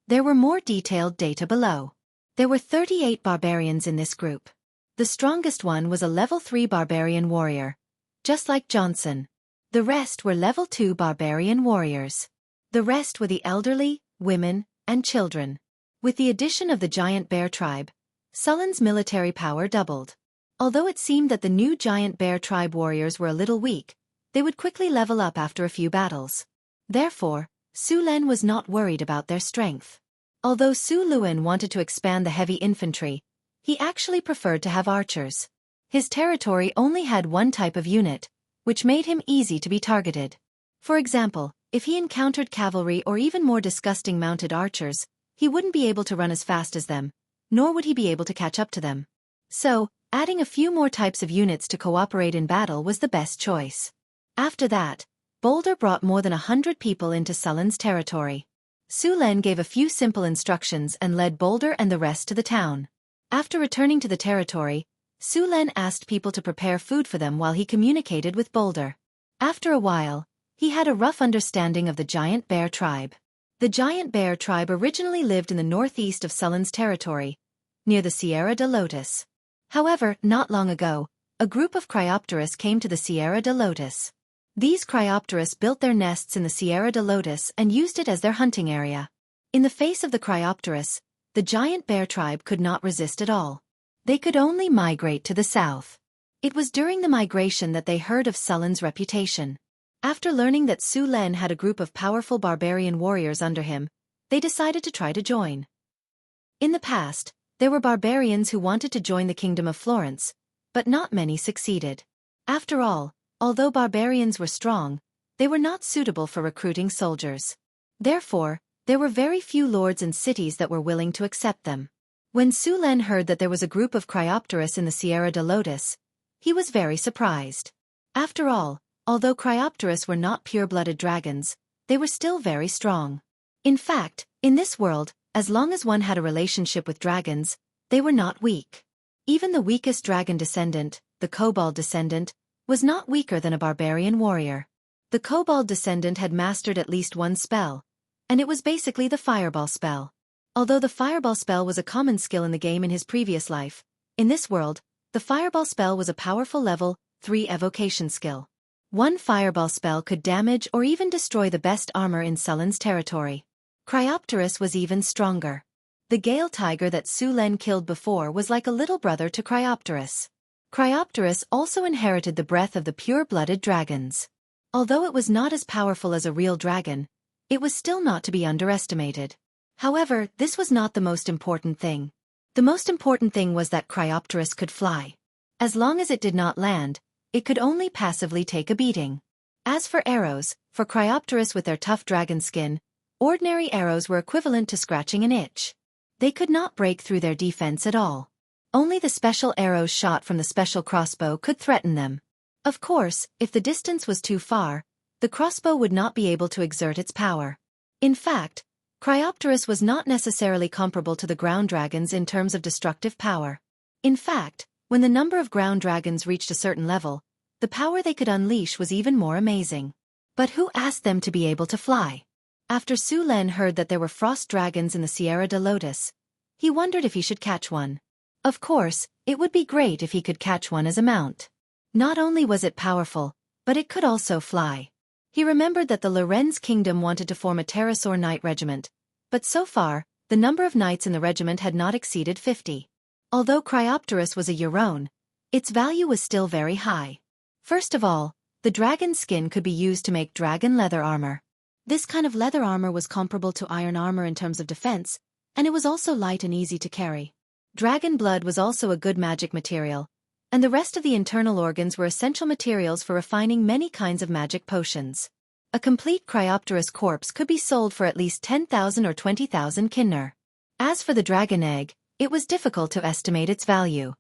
There were more detailed data below. There were 38 barbarians in this group. The strongest one was a level 3 barbarian warrior, just like Johnson. The rest were level 2 barbarian warriors. The rest were the elderly, women, and children. With the addition of the giant bear tribe, Sullen's military power doubled. Although it seemed that the new giant bear tribe warriors were a little weak, they would quickly level up after a few battles. Therefore, Su Len was not worried about their strength. Although Su Luan wanted to expand the heavy infantry, he actually preferred to have archers. His territory only had one type of unit, which made him easy to be targeted. For example, if he encountered cavalry or even more disgusting mounted archers, he wouldn't be able to run as fast as them, nor would he be able to catch up to them. So, adding a few more types of units to cooperate in battle was the best choice. After that, Boulder brought more than 100 people into Sullen's territory. Su Len gave a few simple instructions and led Boulder and the rest to the town. After returning to the territory, Su Len asked people to prepare food for them while he communicated with Boulder. After a while, he had a rough understanding of the Giant Bear tribe. The Giant Bear tribe originally lived in the northeast of Sullen's territory, near the Sierra de Lotus. However, not long ago, a group of Cryopteris came to the Sierra de Lotus. These Cryopteris built their nests in the Sierra de Lotus and used it as their hunting area. In the face of the Cryopteris, the Giant Bear tribe could not resist at all. They could only migrate to the south. It was during the migration that they heard of Sullen's reputation. After learning that Su Len had a group of powerful barbarian warriors under him, they decided to try to join. In the past, there were barbarians who wanted to join the Kingdom of Florence, but not many succeeded. After all, although barbarians were strong, they were not suitable for recruiting soldiers. Therefore, there were very few lords and cities that were willing to accept them. When Su Len heard that there was a group of Cryopteris in the Sierra de Lotus, he was very surprised. After all, although Cryopteris were not pure-blooded dragons, they were still very strong. In fact, in this world, as long as one had a relationship with dragons, they were not weak. Even the weakest dragon descendant, the kobold descendant, was not weaker than a barbarian warrior. The kobold descendant had mastered at least one spell, and it was basically the fireball spell. Although the fireball spell was a common skill in the game in his previous life, in this world, the fireball spell was a powerful level 3 evocation skill. One fireball spell could damage or even destroy the best armor in Sullen's territory. Cryopteris was even stronger. The Gale Tiger that Su Len killed before was like a little brother to Cryopteris. Cryopteris also inherited the breath of the pure-blooded dragons. Although it was not as powerful as a real dragon, it was still not to be underestimated. However, this was not the most important thing. The most important thing was that Cryopteris could fly. As long as it did not land, it could only passively take a beating. As for arrows, for Cryopteris with their tough dragon skin, ordinary arrows were equivalent to scratching an itch. They could not break through their defense at all. Only the special arrows shot from the special crossbow could threaten them. Of course, if the distance was too far, the crossbow would not be able to exert its power. In fact, Cryopteris was not necessarily comparable to the ground dragons in terms of destructive power. In fact, when the number of ground dragons reached a certain level, the power they could unleash was even more amazing. But who asked them to be able to fly? After Su Len heard that there were frost dragons in the Sierra de Lotus, he wondered if he should catch one. Of course, it would be great if he could catch one as a mount. Not only was it powerful, but it could also fly. He remembered that the Lorenz kingdom wanted to form a pterosaur knight regiment, but so far, the number of knights in the regiment had not exceeded 50. Although Cryopteris was a Euron, its value was still very high. First of all, the dragon skin could be used to make dragon leather armor. This kind of leather armor was comparable to iron armor in terms of defense, and it was also light and easy to carry. Dragon blood was also a good magic material, and the rest of the internal organs were essential materials for refining many kinds of magic potions. A complete Cryopteris corpse could be sold for at least 10,000 or 20,000 kinner. As for the dragon egg, it was difficult to estimate its value.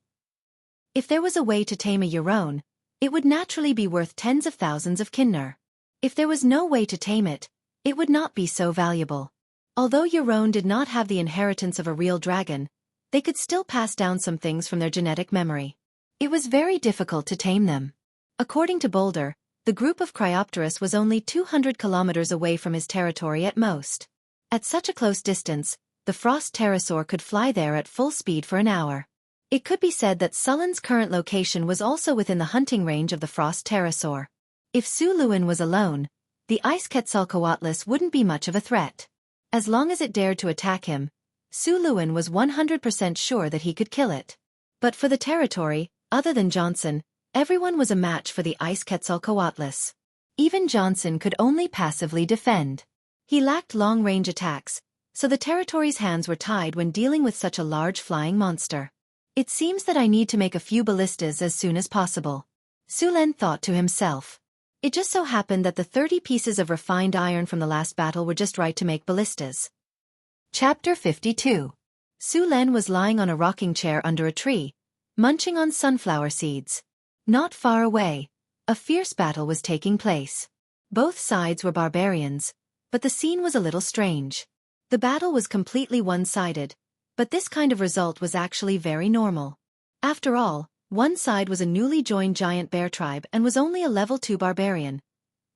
If there was a way to tame a Euron, it would naturally be worth tens of thousands of kinner. If there was no way to tame it, it would not be so valuable. Although Euron did not have the inheritance of a real dragon, they could still pass down some things from their genetic memory. It was very difficult to tame them. According to Boulder, the group of Cryopteris was only 200 kilometers away from his territory at most. At such a close distance, the frost pterosaur could fly there at full speed for an hour. It could be said that Sullen's current location was also within the hunting range of the frost pterosaur. If Su Luan was alone, the ice Quetzalcoatlus wouldn't be much of a threat. As long as it dared to attack him, Su Luan was 100% sure that he could kill it. But for the territory, other than Johnson, everyone was a match for the ice Quetzalcoatlus. Even Johnson could only passively defend. He lacked long-range attacks, so the territory's hands were tied when dealing with such a large flying monster. It seems that I need to make a few ballistas as soon as possible. Su Len thought to himself. It just so happened that the 30 pieces of refined iron from the last battle were just right to make ballistas. Chapter 52. Su Len was lying on a rocking chair under a tree, munching on sunflower seeds. Not far away, a fierce battle was taking place. Both sides were barbarians, but the scene was a little strange. The battle was completely one-sided, but this kind of result was actually very normal. After all, one side was a newly joined giant bear tribe and was only a level 2 barbarian,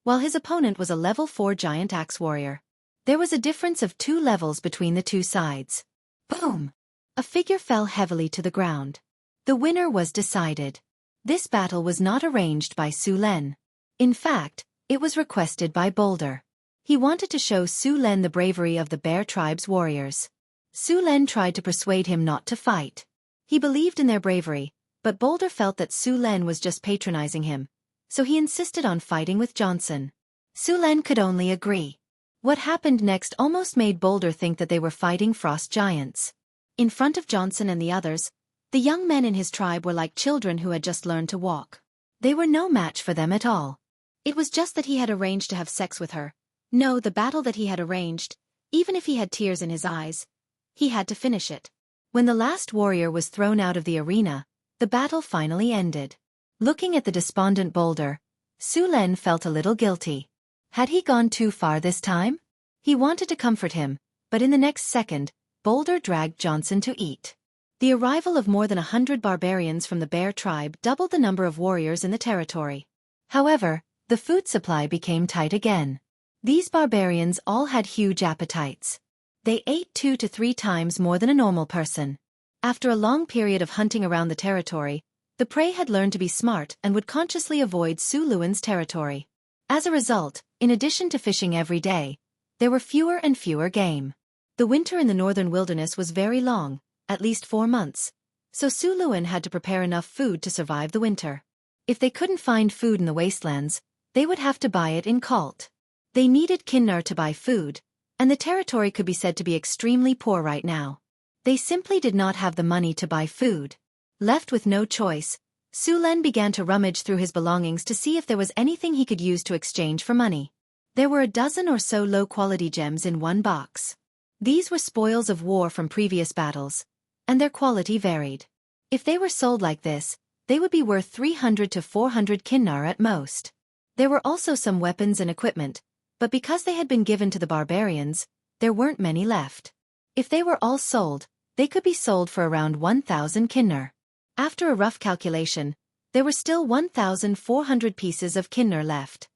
while his opponent was a level 4 giant axe warrior. There was a difference of 2 levels between the two sides. Boom! A figure fell heavily to the ground. The winner was decided. This battle was not arranged by Su Len. In fact, it was requested by Boulder. He wanted to show Su Len the bravery of the bear tribe's warriors. Su Len tried to persuade him not to fight. He believed in their bravery, but Boulder felt that Su Len was just patronizing him, so he insisted on fighting with Johnson. Su Len could only agree. What happened next almost made Boulder think that they were fighting frost giants. In front of Johnson and the others, the young men in his tribe were like children who had just learned to walk. They were no match for them at all. It was just that he had arranged to have sex with her. No, the battle that he had arranged, even if he had tears in his eyes, he had to finish it. When the last warrior was thrown out of the arena, the battle finally ended. Looking at the despondent Boulder, Su Len felt a little guilty. Had he gone too far this time? He wanted to comfort him, but in the next second, Boulder dragged Johnson to eat. The arrival of more than 100 barbarians from the bear tribe doubled the number of warriors in the territory. However, the food supply became tight again. These barbarians all had huge appetites. They ate 2 to 3 times more than a normal person. After a long period of hunting around the territory, the prey had learned to be smart and would consciously avoid Su Luen's territory. As a result, in addition to fishing every day, there were fewer and fewer game. The winter in the northern wilderness was very long, at least 4 months, so Su Luen had to prepare enough food to survive the winter. If they couldn't find food in the wastelands, they would have to buy it in Kalt. They needed Kinnar to buy food, and the territory could be said to be extremely poor right now. They simply did not have the money to buy food. Left with no choice, Su Len began to rummage through his belongings to see if there was anything he could use to exchange for money. There were a dozen or so low-quality gems in one box. These were spoils of war from previous battles, and their quality varied. If they were sold like this, they would be worth 300 to 400 Kinnar at most. There were also some weapons and equipment, but because they had been given to the barbarians, there weren't many left. If they were all sold, they could be sold for around 1,000 Kinnar. After a rough calculation, there were still 1,400 pieces of Kinnar left.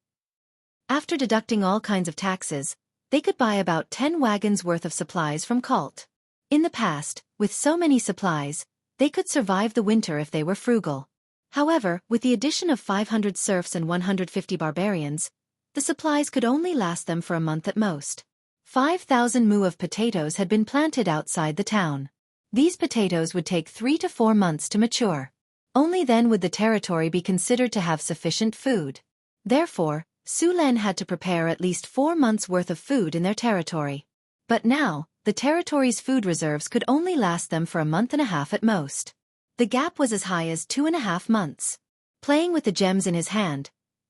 After deducting all kinds of taxes, they could buy about 10 wagons worth of supplies from Kalt. In the past, with so many supplies, they could survive the winter if they were frugal. However, with the addition of 500 serfs and 150 barbarians, the supplies could only last them for a month at most. 5,000 mu of potatoes had been planted outside the town. These potatoes would take 3 to 4 months to mature. Only then would the territory be considered to have sufficient food. Therefore, Su Len had to prepare at least 4 months' worth of food in their territory. But now, the territory's food reserves could only last them for a month and a half at most. The gap was as high as 2.5 months. Playing with the gems in his hand,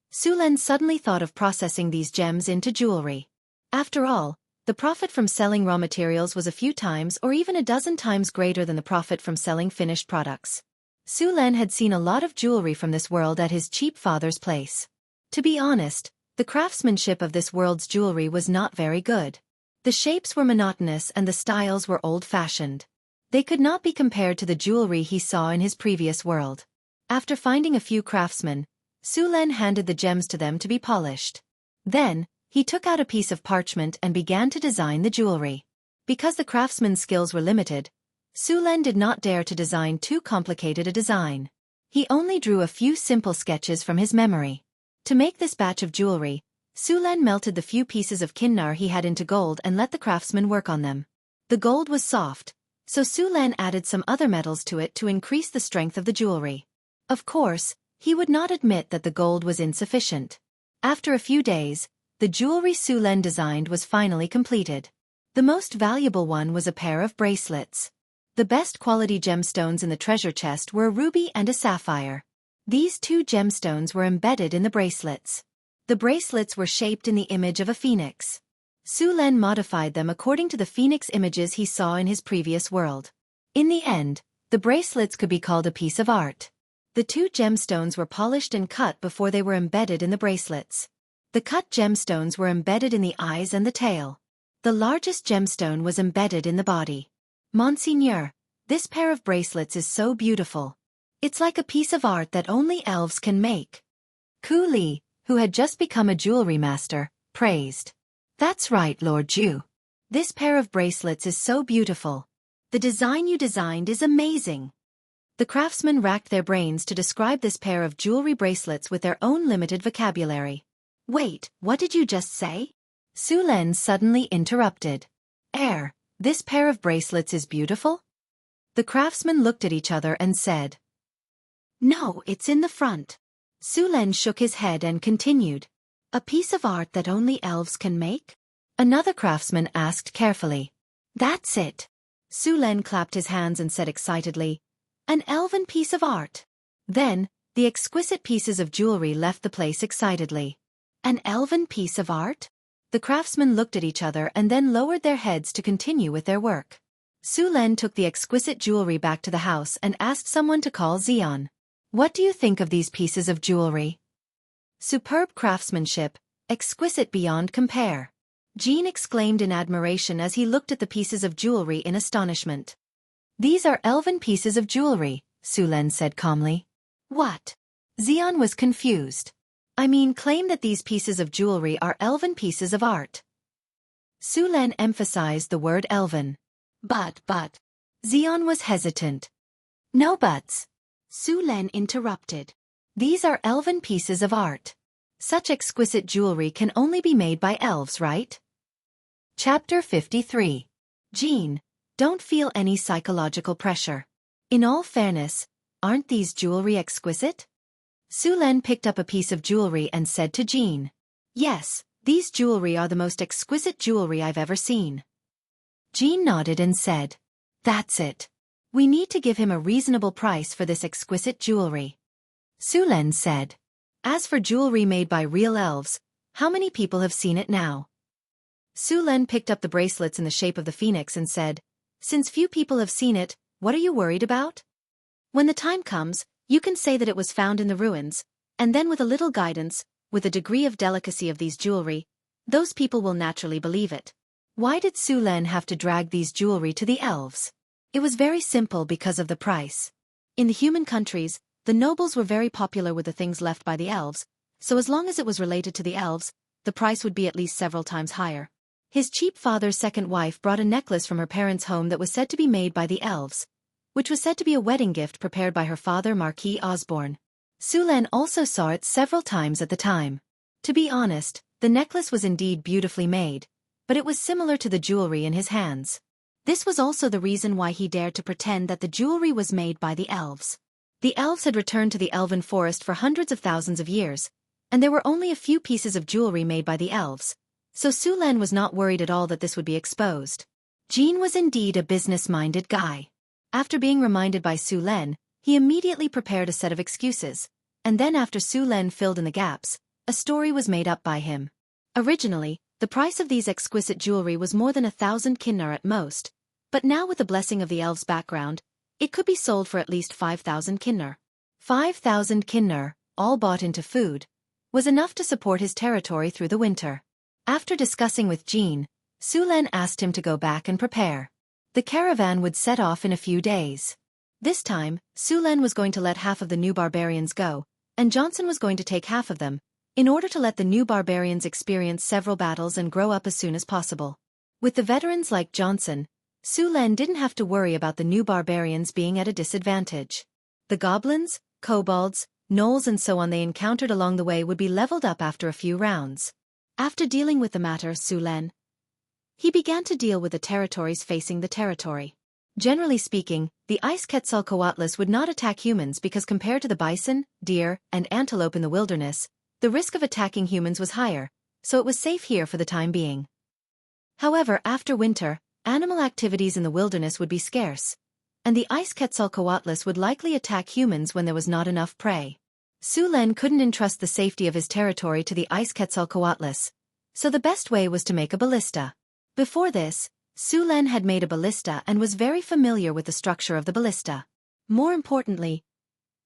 Su Len suddenly thought of processing these gems into jewelry. After all, the profit from selling raw materials was a few times or even a dozen times greater than the profit from selling finished products. Su Len had seen a lot of jewelry from this world at his cheap father's place. To be honest, the craftsmanship of this world's jewelry was not very good. The shapes were monotonous and the styles were old-fashioned. They could not be compared to the jewelry he saw in his previous world. After finding a few craftsmen, Su Len handed the gems to them to be polished. Then, he took out a piece of parchment and began to design the jewelry. Because the craftsman's skills were limited, Su Len did not dare to design too complicated a design. He only drew a few simple sketches from his memory. To make this batch of jewelry, Su Len melted the few pieces of Kinnar he had into gold and let the craftsman work on them. The gold was soft, so Su Len added some other metals to it to increase the strength of the jewelry. Of course, he would not admit that the gold was insufficient. After a few days, the jewelry Su Len designed was finally completed. The most valuable one was a pair of bracelets. The best quality gemstones in the treasure chest were a ruby and a sapphire. These two gemstones were embedded in the bracelets. The bracelets were shaped in the image of a phoenix. Su Len modified them according to the phoenix images he saw in his previous world. In the end, the bracelets could be called a piece of art. The two gemstones were polished and cut before they were embedded in the bracelets. The cut gemstones were embedded in the eyes and the tail. The largest gemstone was embedded in the body. Monseigneur, this pair of bracelets is so beautiful. It's like a piece of art that only elves can make. Ku Li, who had just become a jewelry master, praised. That's right, Lord Ju. This pair of bracelets is so beautiful. The design you designed is amazing. The craftsmen racked their brains to describe this pair of jewelry bracelets with their own limited vocabulary. Wait, what did you just say? Su Len suddenly interrupted. This pair of bracelets is beautiful? The craftsmen looked at each other and said. No, it's in the front. Su Len shook his head and continued. A piece of art that only elves can make? Another craftsman asked carefully. That's it. Su Len clapped his hands and said excitedly, an elven piece of art. Then, the exquisite pieces of jewelry left the place excitedly. An elven piece of art? The craftsmen looked at each other and then lowered their heads to continue with their work. Su Len took the exquisite jewelry back to the house and asked someone to call Xian. What do you think of these pieces of jewelry? Superb craftsmanship, exquisite beyond compare. Jean exclaimed in admiration as he looked at the pieces of jewelry in astonishment. These are elven pieces of jewelry, Su Len said calmly. What? Xian was confused. Claim that these pieces of jewelry are elven pieces of art. Su Len emphasized the word elven. But. Xian was hesitant. No buts. Su Len interrupted. These are elven pieces of art. Such exquisite jewelry can only be made by elves, right? Chapter 53. Jean, don't feel any psychological pressure. In all fairness, aren't these jewelry exquisite? Su Len picked up a piece of jewelry and said to Jean. Yes, these jewelry are the most exquisite jewelry I've ever seen. Jean nodded and said. That's it. We need to give him a reasonable price for this exquisite jewelry. Su Len said. As for jewelry made by real elves, how many people have seen it now? Su Len picked up the bracelets in the shape of the phoenix and said, since few people have seen it, what are you worried about? When the time comes, you can say that it was found in the ruins, and then with a little guidance, with a degree of delicacy of these jewelry, those people will naturally believe it. Why did Su Len have to drag these jewelry to the elves? It was very simple because of the price. In the human countries, the nobles were very popular with the things left by the elves, so as long as it was related to the elves, the price would be at least several times higher. His cheap father's second wife brought a necklace from her parents' home that was said to be made by the elves, which was said to be a wedding gift prepared by her father Marquis Osborne. Su Len also saw it several times at the time. To be honest, the necklace was indeed beautifully made, but it was similar to the jewelry in his hands. This was also the reason why he dared to pretend that the jewelry was made by the elves. The elves had returned to the elven forest for hundreds of thousands of years, and there were only a few pieces of jewelry made by the elves, so Su Len was not worried at all that this would be exposed. Jean was indeed a business-minded guy. After being reminded by Su Len, he immediately prepared a set of excuses, and then after Su Len filled in the gaps, a story was made up by him. Originally, the price of these exquisite jewelry was more than 1,000 kinnar at most, but now with the blessing of the elves' background, it could be sold for at least 5,000 kinnar. 5,000 kinnar, all bought into food, was enough to support his territory through the winter. After discussing with Jean, Su Len asked him to go back and prepare. The caravan would set off in a few days. This time, Su Len was going to let half of the new barbarians go, and Johnson was going to take half of them, in order to let the new barbarians experience several battles and grow up as soon as possible. With the veterans like Johnson, Su Len didn't have to worry about the new barbarians being at a disadvantage. The goblins, kobolds, gnolls and so on they encountered along the way would be leveled up after a few rounds. After dealing with the matter, he began to deal with the territories facing the territory. Generally speaking, the ice Quetzalcoatlus would not attack humans because compared to the bison, deer, and antelope in the wilderness, the risk of attacking humans was higher, so it was safe here for the time being. However, after winter, animal activities in the wilderness would be scarce, and the ice Quetzalcoatlus would likely attack humans when there was not enough prey. Su Len couldn't entrust the safety of his territory to the ice Quetzalcoatlus, so the best way was to make a ballista. Before this, Su Len had made a ballista and was very familiar with the structure of the ballista. More importantly,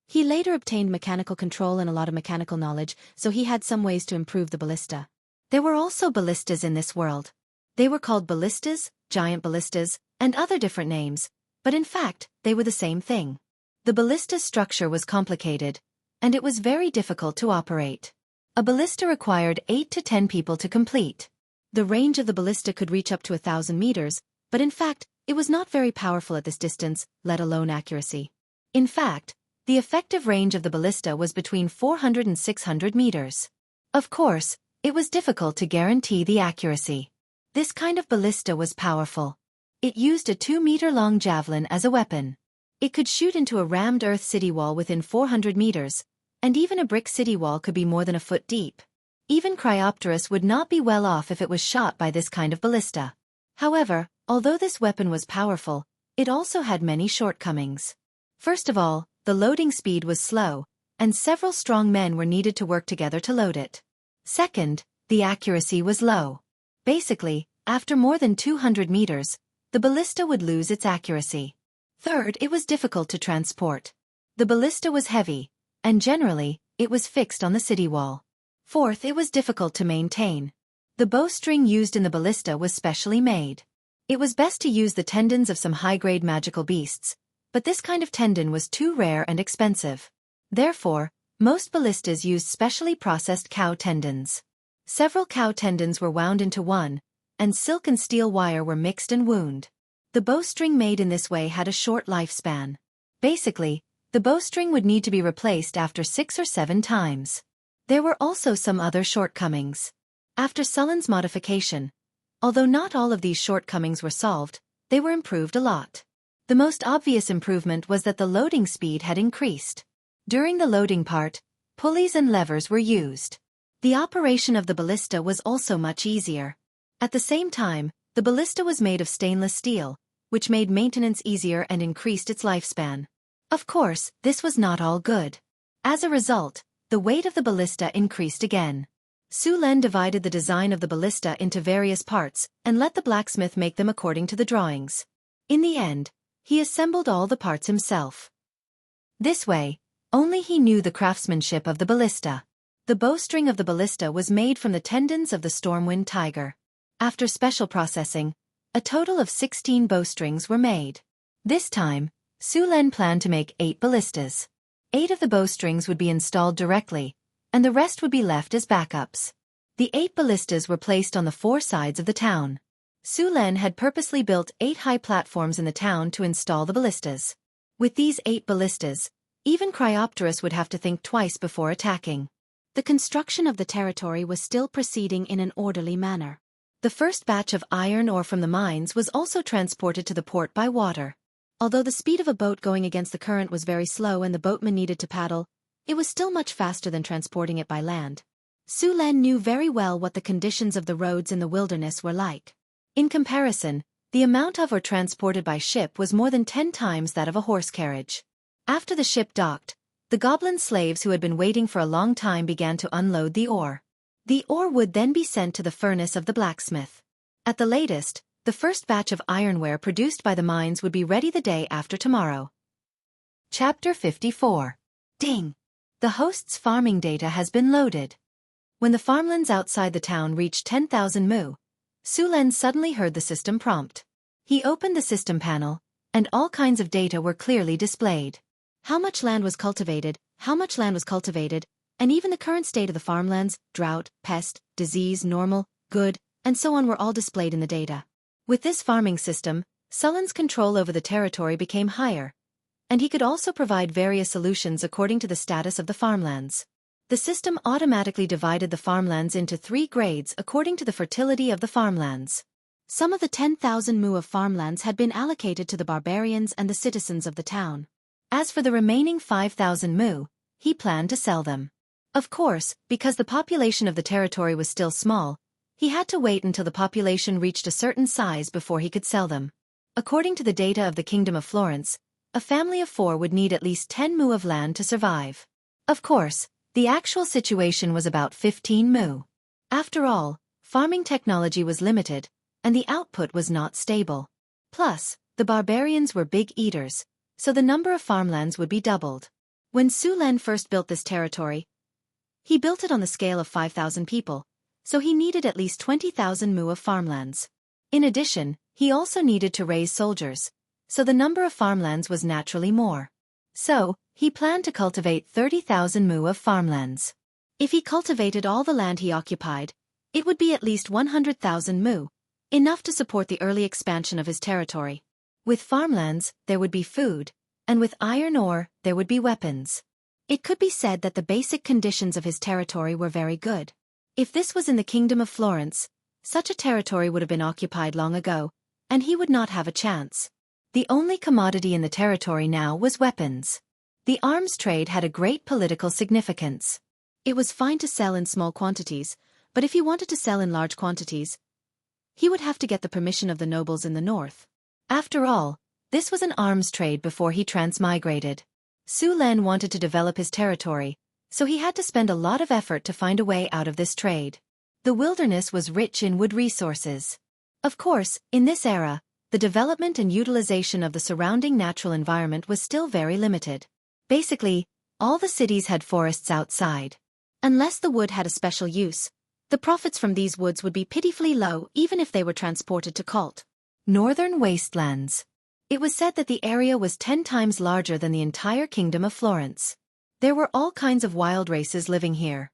he later obtained mechanical control and a lot of mechanical knowledge, so he had some ways to improve the ballista. There were also ballistas in this world. They were called ballistas, giant ballistas, and other different names, but in fact, they were the same thing. The ballista's structure was complicated, and it was very difficult to operate. A ballista required 8 to 10 people to complete. The range of the ballista could reach up to 1,000 meters, but in fact, it was not very powerful at this distance, let alone accuracy. In fact, the effective range of the ballista was between 400 and 600 meters. Of course, it was difficult to guarantee the accuracy. This kind of ballista was powerful. It used a 2-meter-long javelin as a weapon. It could shoot into a rammed earth city wall within 400 meters, and even a brick city wall could be more than a foot deep. Even Cryopterus would not be well off if it was shot by this kind of ballista. However, although this weapon was powerful, it also had many shortcomings. First of all, the loading speed was slow, and several strong men were needed to work together to load it. Second, the accuracy was low. Basically, after more than 200 meters, the ballista would lose its accuracy. Third, it was difficult to transport. The ballista was heavy, and generally, it was fixed on the city wall. Fourth, it was difficult to maintain. The bowstring used in the ballista was specially made. It was best to use the tendons of some high-grade magical beasts, but this kind of tendon was too rare and expensive. Therefore, most ballistas used specially processed cow tendons. Several cow tendons were wound into one, and silk and steel wire were mixed and wound. The bowstring made in this way had a short lifespan. Basically, the bowstring would need to be replaced after 6 or 7 times. There were also some other shortcomings. After Sullen's modification, although not all of these shortcomings were solved, they were improved a lot. The most obvious improvement was that the loading speed had increased. During the loading part, pulleys and levers were used. The operation of the ballista was also much easier. At the same time, the ballista was made of stainless steel, which made maintenance easier and increased its lifespan. Of course, this was not all good. As a result, the weight of the ballista increased again. Su Len divided the design of the ballista into various parts and let the blacksmith make them according to the drawings. In the end, he assembled all the parts himself. This way, only he knew the craftsmanship of the ballista. The bowstring of the ballista was made from the tendons of the stormwind tiger. After special processing, a total of 16 bowstrings were made. This time, Su Len planned to make 8 ballistas. 8 of the bowstrings would be installed directly, and the rest would be left as backups. The 8 ballistas were placed on the 4 sides of the town. Su Len had purposely built 8 high platforms in the town to install the ballistas. With these 8 ballistas, even Cryopterus would have to think twice before attacking. The construction of the territory was still proceeding in an orderly manner. The first batch of iron ore from the mines was also transported to the port by water. Although the speed of a boat going against the current was very slow and the boatman needed to paddle, it was still much faster than transporting it by land. Su Len knew very well what the conditions of the roads in the wilderness were like. In comparison, the amount of ore transported by ship was more than 10 times that of a horse carriage. After the ship docked, the goblin slaves who had been waiting for a long time began to unload the ore. The ore would then be sent to the furnace of the blacksmith. At the latest, the first batch of ironware produced by the mines would be ready the day after tomorrow. Chapter 54. Ding! The host's farming data has been loaded. When the farmlands outside the town reached 10,000 mu, Su Len suddenly heard the system prompt. He opened the system panel, and all kinds of data were clearly displayed. How much land was cultivated, and even the current state of the farmlands, drought, pest, disease, normal, good, and so on were all displayed in the data. With this farming system, Sullen's control over the territory became higher, and he could also provide various solutions according to the status of the farmlands. The system automatically divided the farmlands into 3 grades according to the fertility of the farmlands. Some of the 10,000 mu of farmlands had been allocated to the barbarians and the citizens of the town. As for the remaining 5,000 mu, he planned to sell them. Of course, because the population of the territory was still small, He had to wait until the population reached a certain size before he could sell them. According to the data of the Kingdom of Florence, a family of 4 would need at least 10 mu of land to survive. Of course, the actual situation was about 15 mu. After all, farming technology was limited, and the output was not stable. Plus, the barbarians were big eaters, so the number of farmlands would be doubled. When Su Len first built this territory, he built it on the scale of 5,000 people, so he needed at least 20,000 mu of farmlands. In addition, he also needed to raise soldiers, so the number of farmlands was naturally more. So, he planned to cultivate 30,000 mu of farmlands. If he cultivated all the land he occupied, it would be at least 100,000 mu, enough to support the early expansion of his territory. With farmlands, there would be food, and with iron ore, there would be weapons. It could be said that the basic conditions of his territory were very good. If this was in the Kingdom of Florence, such a territory would have been occupied long ago, and he would not have a chance. The only commodity in the territory now was weapons. The arms trade had a great political significance. It was fine to sell in small quantities, but if he wanted to sell in large quantities, he would have to get the permission of the nobles in the north. After all, this was an arms trade before he transmigrated. Su Len wanted to develop his territory, so he had to spend a lot of effort to find a way out of this trade. The wilderness was rich in wood resources. Of course, in this era, the development and utilization of the surrounding natural environment was still very limited. Basically, all the cities had forests outside. Unless the wood had a special use, the profits from these woods would be pitifully low even if they were transported to Colt. Northern wastelands. It was said that the area was 10 times larger than the entire Kingdom of Florence. There were all kinds of wild races living here.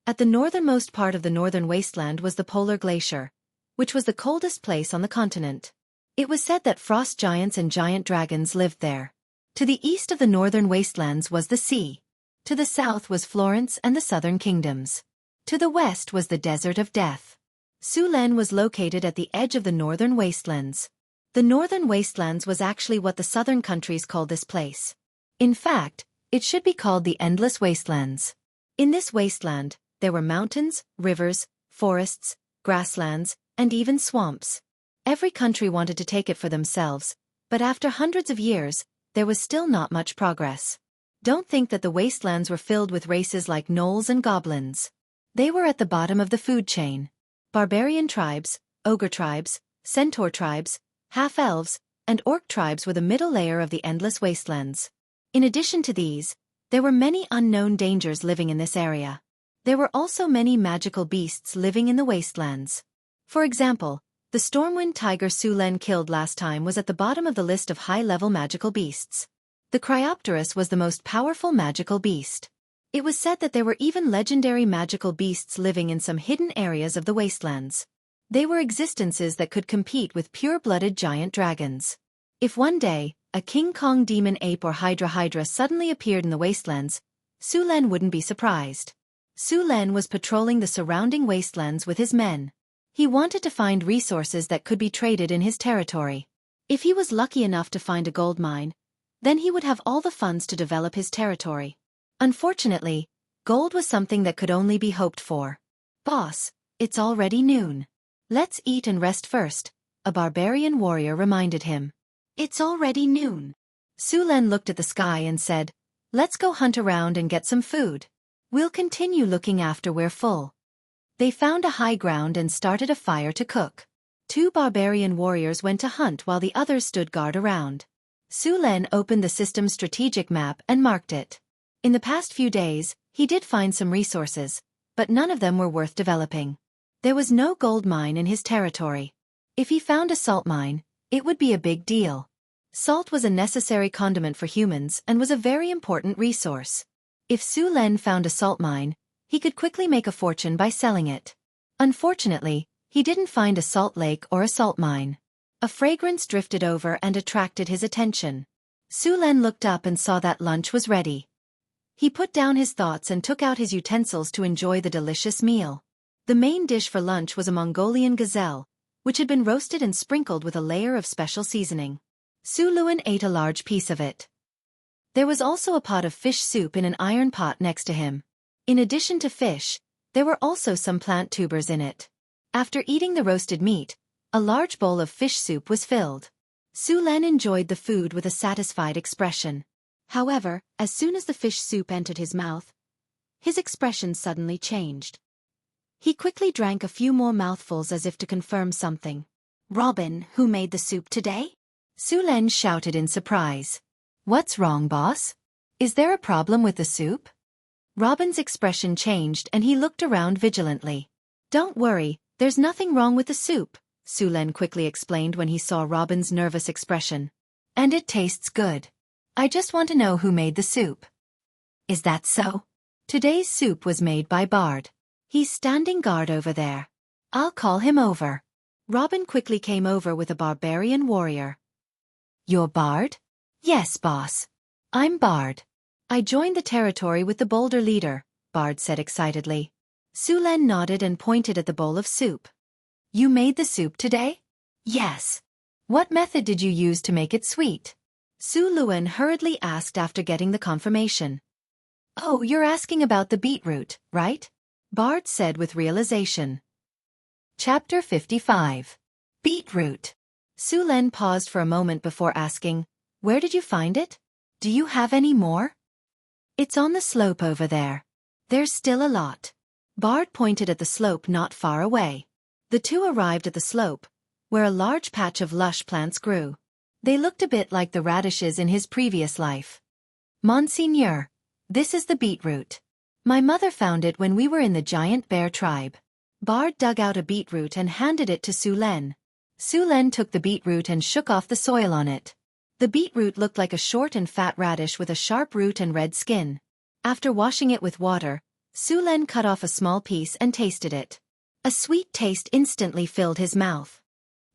At the northernmost part of the northern wasteland was the polar glacier, which was the coldest place on the continent. It was said that frost giants and giant dragons lived there. To the east of the northern wastelands was the sea. To the south was Florence and the southern kingdoms. To the west was the desert of death. Su Len was located at the edge of the northern wastelands. The northern wastelands was actually what the southern countries called this place. In fact, it should be called the endless wastelands. In this wasteland, there were mountains, rivers, forests, grasslands, and even swamps. Every country wanted to take it for themselves, but after hundreds of years, there was still not much progress. Don't think that the wastelands were filled with races like gnolls and goblins. They were at the bottom of the food chain. Barbarian tribes, ogre tribes, centaur tribes, half-elves, and orc tribes were the middle layer of the endless wastelands. In addition to these, there were many unknown dangers living in this area. There were also many magical beasts living in the wastelands. For example, the stormwind tiger Su Len killed last time was at the bottom of the list of high-level magical beasts. The Cryopterus was the most powerful magical beast. It was said that there were even legendary magical beasts living in some hidden areas of the wastelands. They were existences that could compete with pure-blooded giant dragons. If one day, a King Kong demon ape or Hydra suddenly appeared in the wastelands, Su Len wouldn't be surprised. Su Len was patrolling the surrounding wastelands with his men. He wanted to find resources that could be traded in his territory. If he was lucky enough to find a gold mine, then he would have all the funds to develop his territory. Unfortunately, gold was something that could only be hoped for. "Boss, it's already noon. Let's eat and rest first," a barbarian warrior reminded him. "It's already noon." Su Len looked at the sky and said, "Let's go hunt around and get some food. We'll continue looking after we're full." They found a high ground and started a fire to cook. 2 barbarian warriors went to hunt while the others stood guard around. Su Len opened the system's strategic map and marked it. In the past few days, he did find some resources, but none of them were worth developing. There was no gold mine in his territory. If he found a salt mine, it would be a big deal. Salt was a necessary condiment for humans and was a very important resource. If Su Len found a salt mine, he could quickly make a fortune by selling it. Unfortunately, he didn't find a salt lake or a salt mine. A fragrance drifted over and attracted his attention. Su Len looked up and saw that lunch was ready. He put down his thoughts and took out his utensils to enjoy the delicious meal. The main dish for lunch was a Mongolian gazelle, which had been roasted and sprinkled with a layer of special seasoning. Su Len ate a large piece of it. There was also a pot of fish soup in an iron pot next to him. In addition to fish, there were also some plant tubers in it. After eating the roasted meat, a large bowl of fish soup was filled. Su Len enjoyed the food with a satisfied expression. However, as soon as the fish soup entered his mouth, his expression suddenly changed. He quickly drank a few more mouthfuls as if to confirm something. "Robin, who made the soup today?" Su Len shouted in surprise. "What's wrong, boss? Is there a problem with the soup?" Robin's expression changed and he looked around vigilantly. "Don't worry, there's nothing wrong with the soup," Su Len quickly explained when he saw Robin's nervous expression. "And it tastes good. I just want to know who made the soup." "Is that so?" "Today's soup was made by Bard. He's standing guard over there. I'll call him over." Robin quickly came over with a barbarian warrior. "You're Bard?" "Yes, boss. I'm Bard. I joined the territory with the Boulder leader," Bard said excitedly. Su Len nodded and pointed at the bowl of soup. "You made the soup today?" "Yes." "What method did you use to make it sweet?" Su Luen hurriedly asked after getting the confirmation. "Oh, you're asking about the beetroot, right?" Bard said with realization. Chapter 55. Beetroot. Su Len paused for a moment before asking, "Where did you find it? Do you have any more?" "It's on the slope over there. There's still a lot." Bard pointed at the slope not far away. The two arrived at the slope, where a large patch of lush plants grew. They looked a bit like the radishes in his previous life. "Monseigneur, this is the beetroot. My mother found it when we were in the giant bear tribe." Bard dug out a beetroot and handed it to Su Len. Su Len took the beetroot and shook off the soil on it. The beetroot looked like a short and fat radish with a sharp root and red skin. After washing it with water, Su Len cut off a small piece and tasted it. A sweet taste instantly filled his mouth.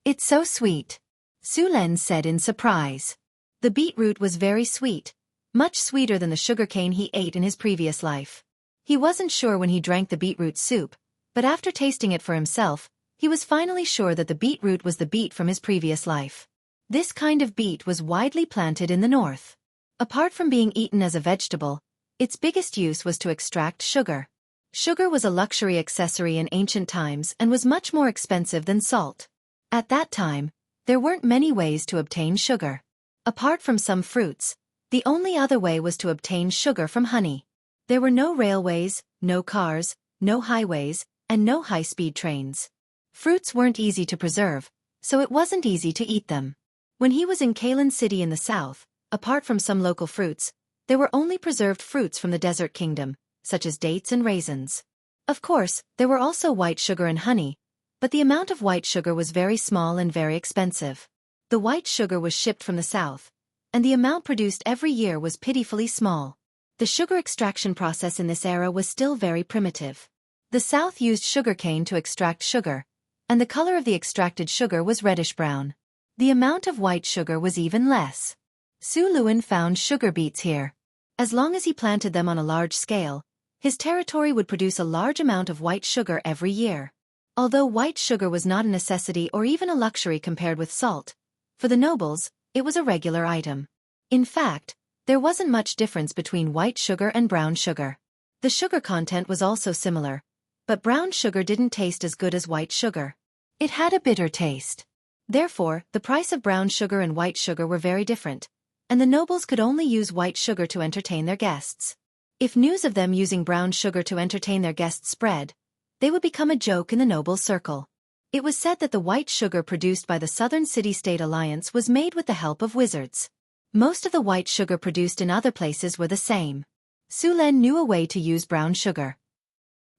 "It's so sweet," Su Len said in surprise. The beetroot was very sweet, much sweeter than the sugarcane he ate in his previous life. He wasn't sure when he drank the beetroot soup, but after tasting it for himself, he was finally sure that the beetroot was the beet from his previous life. This kind of beet was widely planted in the north. Apart from being eaten as a vegetable, its biggest use was to extract sugar. Sugar was a luxury accessory in ancient times and was much more expensive than salt. At that time, there weren't many ways to obtain sugar. Apart from some fruits, the only other way was to obtain sugar from honey. There were no railways, no cars, no highways, and no high-speed trains. Fruits weren't easy to preserve, so it wasn't easy to eat them. When he was in Kalen City in the south, apart from some local fruits, there were only preserved fruits from the desert kingdom, such as dates and raisins. Of course, there were also white sugar and honey, but the amount of white sugar was very small and very expensive. The white sugar was shipped from the south, and the amount produced every year was pitifully small. The sugar extraction process in this era was still very primitive. The south used sugarcane to extract sugar, and the color of the extracted sugar was reddish-brown. The amount of white sugar was even less. Su Luen found sugar beets here. As long as he planted them on a large scale, his territory would produce a large amount of white sugar every year. Although white sugar was not a necessity or even a luxury compared with salt, for the nobles, it was a regular item. In fact, there wasn't much difference between white sugar and brown sugar. The sugar content was also similar, but brown sugar didn't taste as good as white sugar. It had a bitter taste. Therefore, the price of brown sugar and white sugar were very different, and the nobles could only use white sugar to entertain their guests. If news of them using brown sugar to entertain their guests spread, they would become a joke in the noble circle. It was said that the white sugar produced by the Southern City-State Alliance was made with the help of wizards. Most of the white sugar produced in other places were the same. Su Len knew a way to use brown sugar.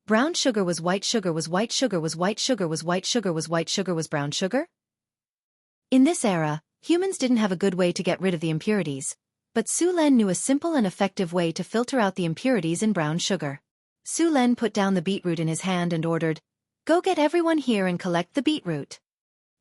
Brown sugar was white sugar was white sugar was white sugar was white sugar was white sugar was brown sugar? In this era, humans didn't have a good way to get rid of the impurities, but Su Len knew a simple and effective way to filter out the impurities in brown sugar. Su Len put down the beetroot in his hand and ordered, "Go get everyone here and collect the beetroot."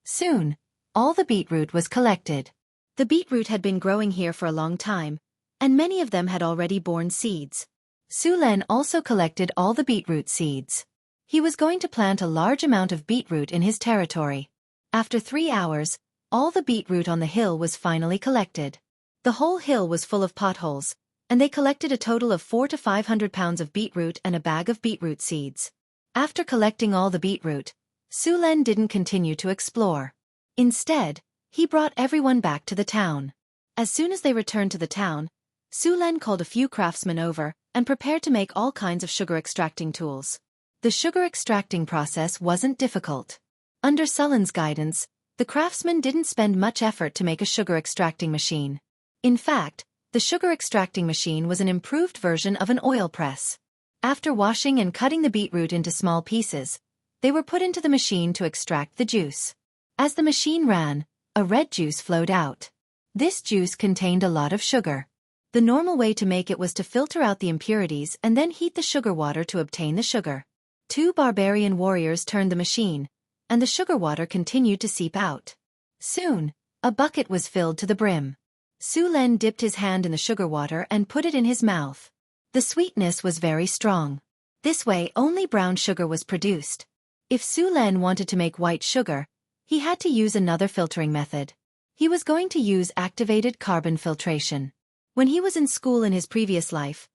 Soon, all the beetroot was collected. The beetroot had been growing here for a long time, and many of them had already borne seeds. Su Len also collected all the beetroot seeds. He was going to plant a large amount of beetroot in his territory. After 3 hours, all the beetroot on the hill was finally collected. The whole hill was full of potholes, and they collected a total of 400 to 500 pounds of beetroot and a bag of beetroot seeds. After collecting all the beetroot, Su Len didn't continue to explore. Instead, he brought everyone back to the town. As soon as they returned to the town, Su Len called a few craftsmen over and prepared to make all kinds of sugar extracting tools. The sugar extracting process wasn't difficult. Under Sulen's guidance, the craftsmen didn't spend much effort to make a sugar extracting machine. In fact, the sugar extracting machine was an improved version of an oil press. After washing and cutting the beetroot into small pieces, they were put into the machine to extract the juice. As the machine ran, a red juice flowed out. This juice contained a lot of sugar. The normal way to make it was to filter out the impurities and then heat the sugar water to obtain the sugar. 2 barbarian warriors turned the machine, and the sugar water continued to seep out. Soon, a bucket was filled to the brim. Su Len dipped his hand in the sugar water and put it in his mouth. The sweetness was very strong. This way only brown sugar was produced. If Su Len wanted to make white sugar, he had to use another filtering method. He was going to use activated carbon filtration. When he was in school in his previous life,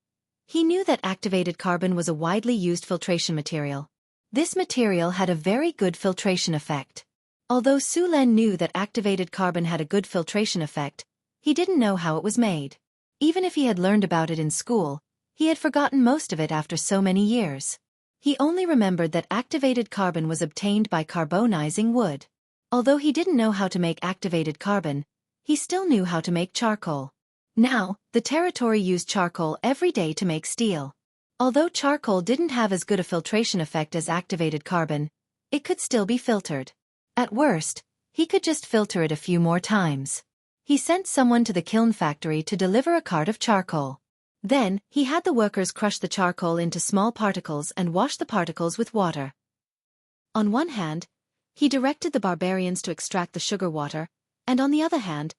he knew that activated carbon was a widely used filtration material. This material had a very good filtration effect. Although Su Len knew that activated carbon had a good filtration effect, he didn't know how it was made. Even if he had learned about it in school, he had forgotten most of it after so many years. He only remembered that activated carbon was obtained by carbonizing wood. Although he didn't know how to make activated carbon, he still knew how to make charcoal. Now, the territory used charcoal every day to make steel. Although charcoal didn't have as good a filtration effect as activated carbon, it could still be filtered. At worst, he could just filter it a few more times. He sent someone to the kiln factory to deliver a cart of charcoal. Then, he had the workers crush the charcoal into small particles and wash the particles with water. On one hand, he directed the barbarians to extract the sugar water, and on the other hand,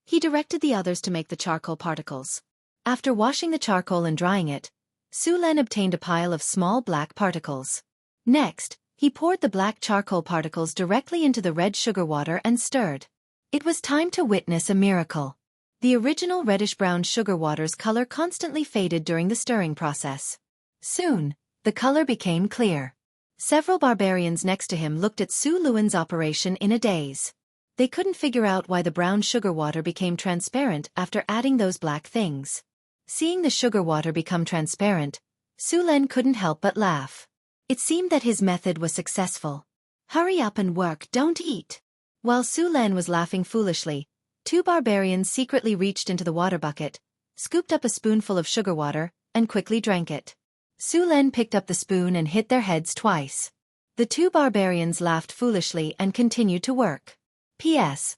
he directed the others to make the charcoal particles. After washing the charcoal and drying it, Su Len obtained a pile of small black particles. Next, he poured the black charcoal particles directly into the red sugar water and stirred. It was time to witness a miracle. The original reddish-brown sugar water's color constantly faded during the stirring process. Soon, the color became clear. Several barbarians next to him looked at Su Len's operation in a daze. They couldn't figure out why the brown sugar water became transparent after adding those black things. Seeing the sugar water become transparent, Su Len couldn't help but laugh. It seemed that his method was successful. Hurry up and work, don't eat. While Su Len was laughing foolishly, 2 barbarians secretly reached into the water bucket, scooped up a spoonful of sugar water, and quickly drank it. Su Len picked up the spoon and hit their heads twice. The 2 barbarians laughed foolishly and continued to work. P.S.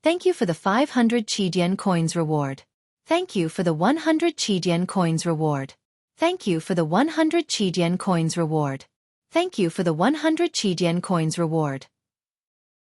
Thank you for the 500 Qijian coins reward. Thank you for the 100 Qijian coins reward. Thank you for the 100 Qijian coins reward. Thank you for the 100 Qijian coins reward.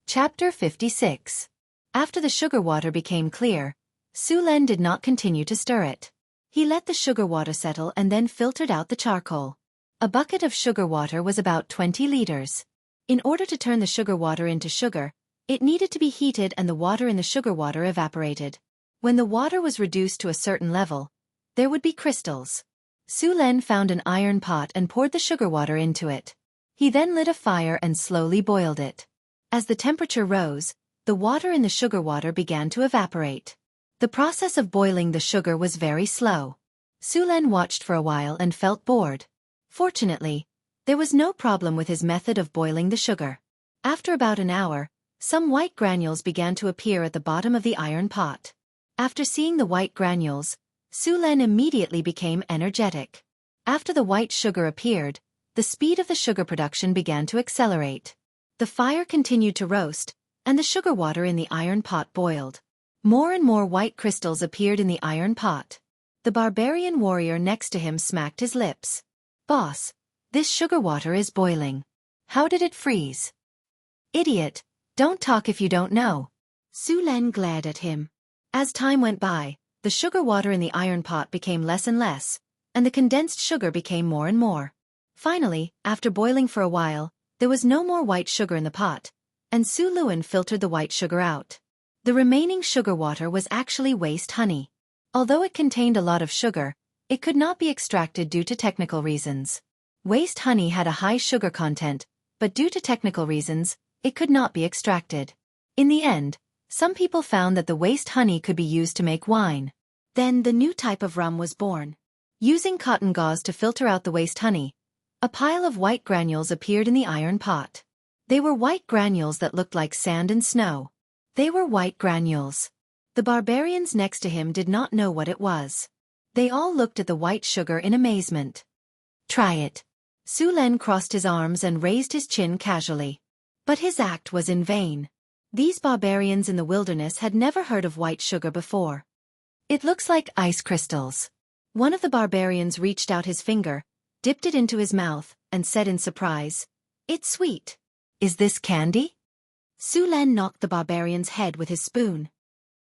Chapter 56. After the sugar water became clear, Su Len did not continue to stir it. He let the sugar water settle and then filtered out the charcoal. A bucket of sugar water was about 20 liters. In order to turn the sugar water into sugar, it needed to be heated and the water in the sugar water evaporated. When the water was reduced to a certain level, there would be crystals. Su Len found an iron pot and poured the sugar water into it. He then lit a fire and slowly boiled it. As the temperature rose, the water in the sugar water began to evaporate. The process of boiling the sugar was very slow. Su Len watched for a while and felt bored. Fortunately, there was no problem with his method of boiling the sugar. After about an hour, some white granules began to appear at the bottom of the iron pot. After seeing the white granules, Su Len immediately became energetic. After the white sugar appeared, the speed of the sugar production began to accelerate. The fire continued to roast, and the sugar water in the iron pot boiled. More and more white crystals appeared in the iron pot. The barbarian warrior next to him smacked his lips. "Boss, this sugar water is boiling. How did it freeze?" "Idiot, don't talk if you don't know." Su Len glared at him. As time went by, the sugar water in the iron pot became less and less, and the condensed sugar became more and more. Finally, after boiling for a while, there was no more white sugar in the pot, and Su Len filtered the white sugar out. The remaining sugar water was actually waste honey. Although it contained a lot of sugar, it could not be extracted due to technical reasons. Waste honey had a high sugar content, but due to technical reasons, it could not be extracted. In the end, some people found that the waste honey could be used to make wine. Then the new type of rum was born. Using cotton gauze to filter out the waste honey, a pile of white granules appeared in the iron pot. They were white granules that looked like sand and snow. They were white granules. The barbarians next to him did not know what it was. They all looked at the white sugar in amazement. Try it. Su Len crossed his arms and raised his chin casually. But his act was in vain. These barbarians in the wilderness had never heard of white sugar before. It looks like ice crystals. One of the barbarians reached out his finger, dipped it into his mouth, and said in surprise, "It's sweet. Is this candy?" Su Len knocked the barbarian's head with his spoon.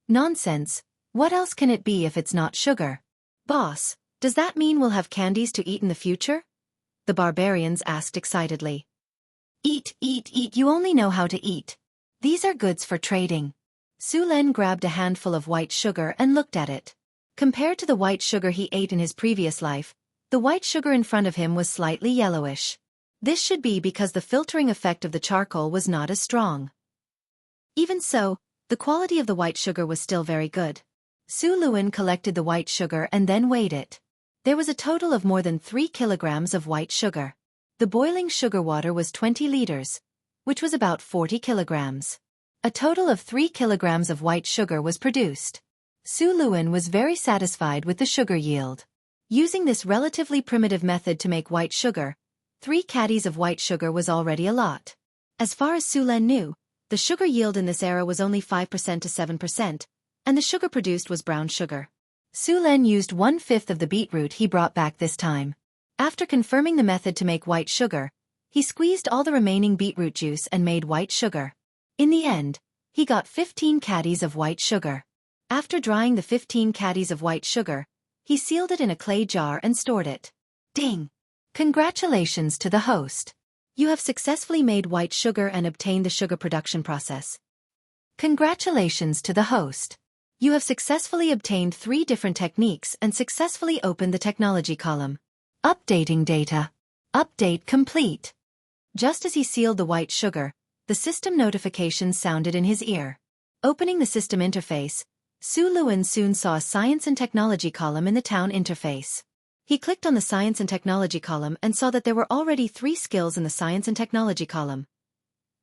"Nonsense. What else can it be if it's not sugar?" "Boss, does that mean we'll have candies to eat in the future?" the barbarians asked excitedly. "Eat, eat, eat, you only know how to eat. These are goods for trading." Su Len grabbed a handful of white sugar and looked at it. Compared to the white sugar he ate in his previous life, the white sugar in front of him was slightly yellowish. This should be because the filtering effect of the charcoal was not as strong. Even so, the quality of the white sugar was still very good. Su Luen collected the white sugar and then weighed it. There was a total of more than 3 kilograms of white sugar. The boiling sugar water was 20 liters, which was about 40 kilograms. A total of 3 kilograms of white sugar was produced. Su Luen was very satisfied with the sugar yield. Using this relatively primitive method to make white sugar, 3 caddies of white sugar was already a lot. As far as Su Len knew, the sugar yield in this era was only 5% to 7%, and the sugar produced was brown sugar. Su Len used 1/5 of the beetroot he brought back this time. After confirming the method to make white sugar, he squeezed all the remaining beetroot juice and made white sugar. In the end, he got 15 caddies of white sugar. After drying the 15 caddies of white sugar, he sealed it in a clay jar and stored it. Ding! Congratulations to the host. You have successfully made white sugar and obtained the sugar production process. Congratulations to the host. You have successfully obtained 3 different techniques and successfully opened the technology column. Updating data. Update complete. Just as he sealed the white sugar, the system notification sounded in his ear. Opening the system interface, Su Luen soon saw a science and technology column in the town interface. He clicked on the science and technology column and saw that there were already 3 skills in the science and technology column: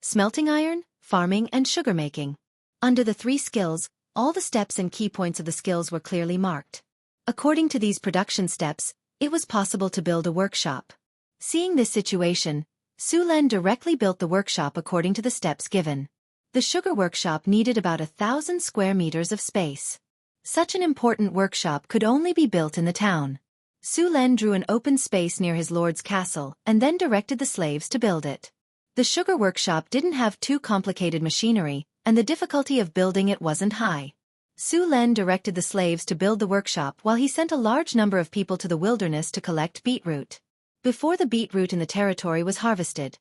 smelting iron, farming, and sugar making. Under the 3 skills, all the steps and key points of the skills were clearly marked. According to these production steps, it was possible to build a workshop. Seeing this situation, Su Len directly built the workshop according to the steps given. The sugar workshop needed about 1,000 square meters of space. Such an important workshop could only be built in the town. Su Len drew an open space near his lord's castle and then directed the slaves to build it. The sugar workshop didn't have too complicated machinery, and the difficulty of building it wasn't high. Su Len directed the slaves to build the workshop while he sent a large number of people to the wilderness to collect beetroot. Before the beetroot in the territory was harvested,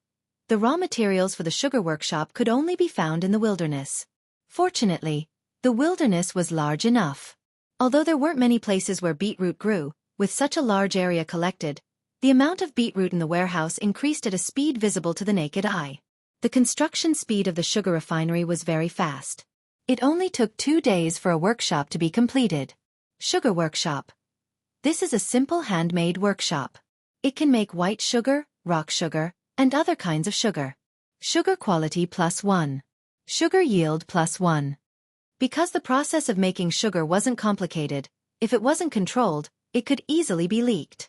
the raw materials for the sugar workshop could only be found in the wilderness. Fortunately, the wilderness was large enough. Although there weren't many places where beetroot grew, with such a large area collected, the amount of beetroot in the warehouse increased at a speed visible to the naked eye. The construction speed of the sugar refinery was very fast. It only took 2 days for a workshop to be completed. Sugar workshop. This is a simple handmade workshop. It can make white sugar, rock sugar, and other kinds of sugar. Sugar quality +1. Sugar yield +1. Because the process of making sugar wasn't complicated, if it wasn't controlled, it could easily be leaked.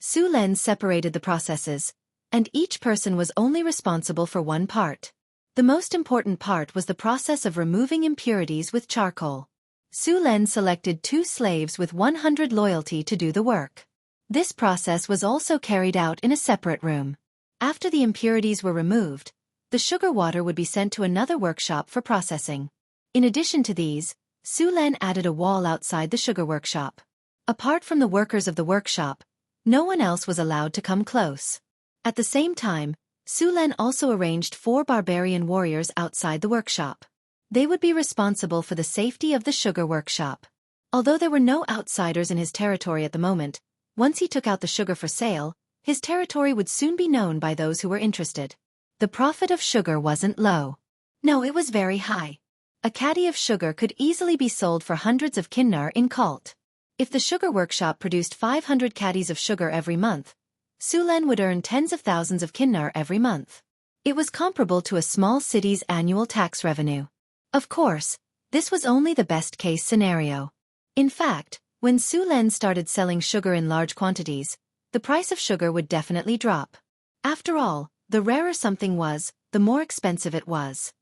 Su Len separated the processes, and each person was only responsible for one part. The most important part was the process of removing impurities with charcoal. Su Len selected 2 slaves with 100 loyalty to do the work. This process was also carried out in a separate room. After the impurities were removed, the sugar water would be sent to another workshop for processing. In addition to these, Su Len added a wall outside the sugar workshop. Apart from the workers of the workshop, no one else was allowed to come close. At the same time, Su Len also arranged 4 barbarian warriors outside the workshop. They would be responsible for the safety of the sugar workshop. Although there were no outsiders in his territory at the moment, once he took out the sugar for sale, his territory would soon be known by those who were interested. The profit of sugar wasn't low. No, it was very high. A caddy of sugar could easily be sold for hundreds of kinnar in Colt. If the sugar workshop produced 500 caddies of sugar every month, Sulen would earn tens of thousands of kinnar every month. It was comparable to a small city's annual tax revenue. Of course, this was only the best-case scenario. In fact, when Sulen started selling sugar in large quantities, the price of sugar would definitely drop. After all, the rarer something was, the more expensive it was.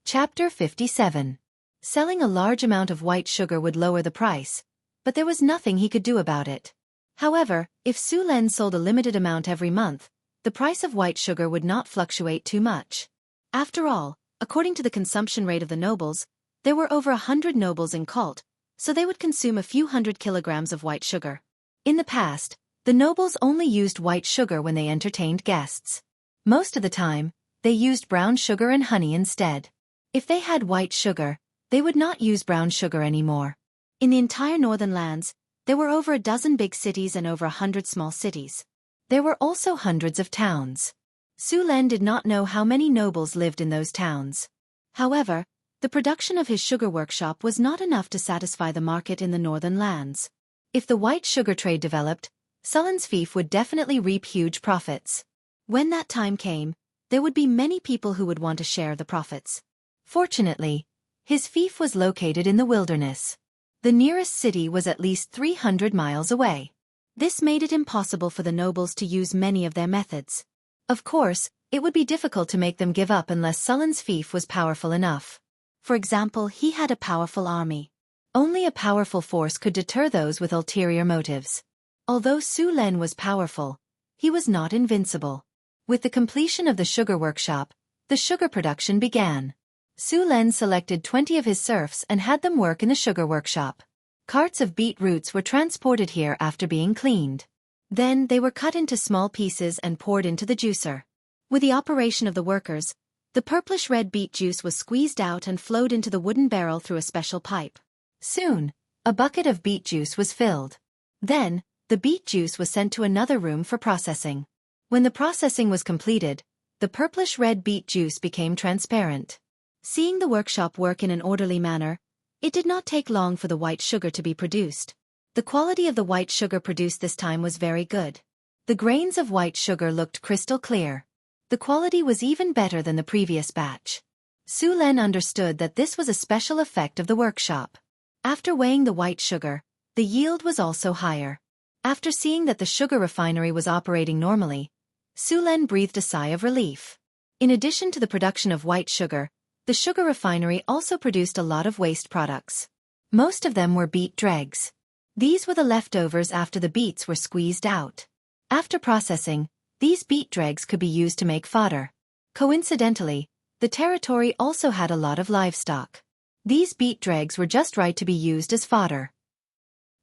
Chapter 57. Selling a large amount of white sugar would lower the price, but there was nothing he could do about it. However, if Sulen sold a limited amount every month, the price of white sugar would not fluctuate too much. After all, according to the consumption rate of the nobles, there were over 100 nobles in Colt, so they would consume a few hundred kilograms of white sugar. In the past, the nobles only used white sugar when they entertained guests. Most of the time, they used brown sugar and honey instead. If they had white sugar, they would not use brown sugar anymore. In the entire northern lands, there were over a dozen big cities and over 100 small cities. There were also hundreds of towns. Sulen did not know how many nobles lived in those towns. However, the production of his sugar workshop was not enough to satisfy the market in the northern lands. If the white sugar trade developed, Sulen's fief would definitely reap huge profits. When that time came, there would be many people who would want to share the profits. Fortunately, his fief was located in the wilderness. The nearest city was at least 300 miles away. This made it impossible for the nobles to use many of their methods. Of course, it would be difficult to make them give up unless Sulen's fief was powerful enough. For example, he had a powerful army. Only a powerful force could deter those with ulterior motives. Although Sulen was powerful, he was not invincible. With the completion of the sugar workshop, the sugar production began. Sulen selected 20 of his serfs and had them work in the sugar workshop. Carts of beet roots were transported here after being cleaned. Then they were cut into small pieces and poured into the juicer. With the operation of the workers, the purplish-red beet juice was squeezed out and flowed into the wooden barrel through a special pipe. Soon, a bucket of beet juice was filled. Then, the beet juice was sent to another room for processing. When the processing was completed, the purplish-red beet juice became transparent. Seeing the workshop work in an orderly manner, it did not take long for the white sugar to be produced. The quality of the white sugar produced this time was very good. The grains of white sugar looked crystal clear. The quality was even better than the previous batch. Sulen understood that this was a special effect of the workshop. After weighing the white sugar, the yield was also higher. After seeing that the sugar refinery was operating normally, Sulen breathed a sigh of relief. In addition to the production of white sugar, the sugar refinery also produced a lot of waste products. Most of them were beet dregs. These were the leftovers after the beets were squeezed out. After processing, these beet dregs could be used to make fodder. Coincidentally, the territory also had a lot of livestock. These beet dregs were just right to be used as fodder.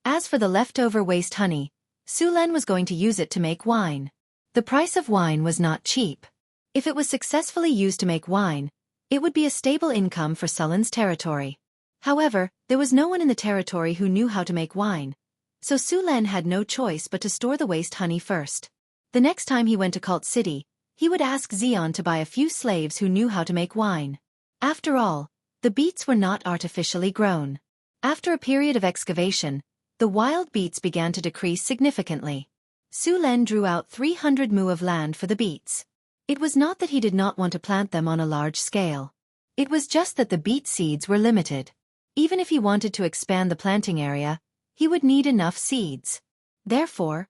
As for the leftover waste honey, Sulen was going to use it to make wine. The price of wine was not cheap. If it was successfully used to make wine, it would be a stable income for Sulen's territory. However, there was no one in the territory who knew how to make wine, so Sulen had no choice but to store the waste honey first. The next time he went to Colt City, he would ask Xion to buy a few slaves who knew how to make wine. After all, the beets were not artificially grown. After a period of excavation, the wild beets began to decrease significantly. Sulen drew out 300 mu of land for the beets. It was not that he did not want to plant them on a large scale. It was just that the beet seeds were limited. Even if he wanted to expand the planting area, he would need enough seeds. Therefore,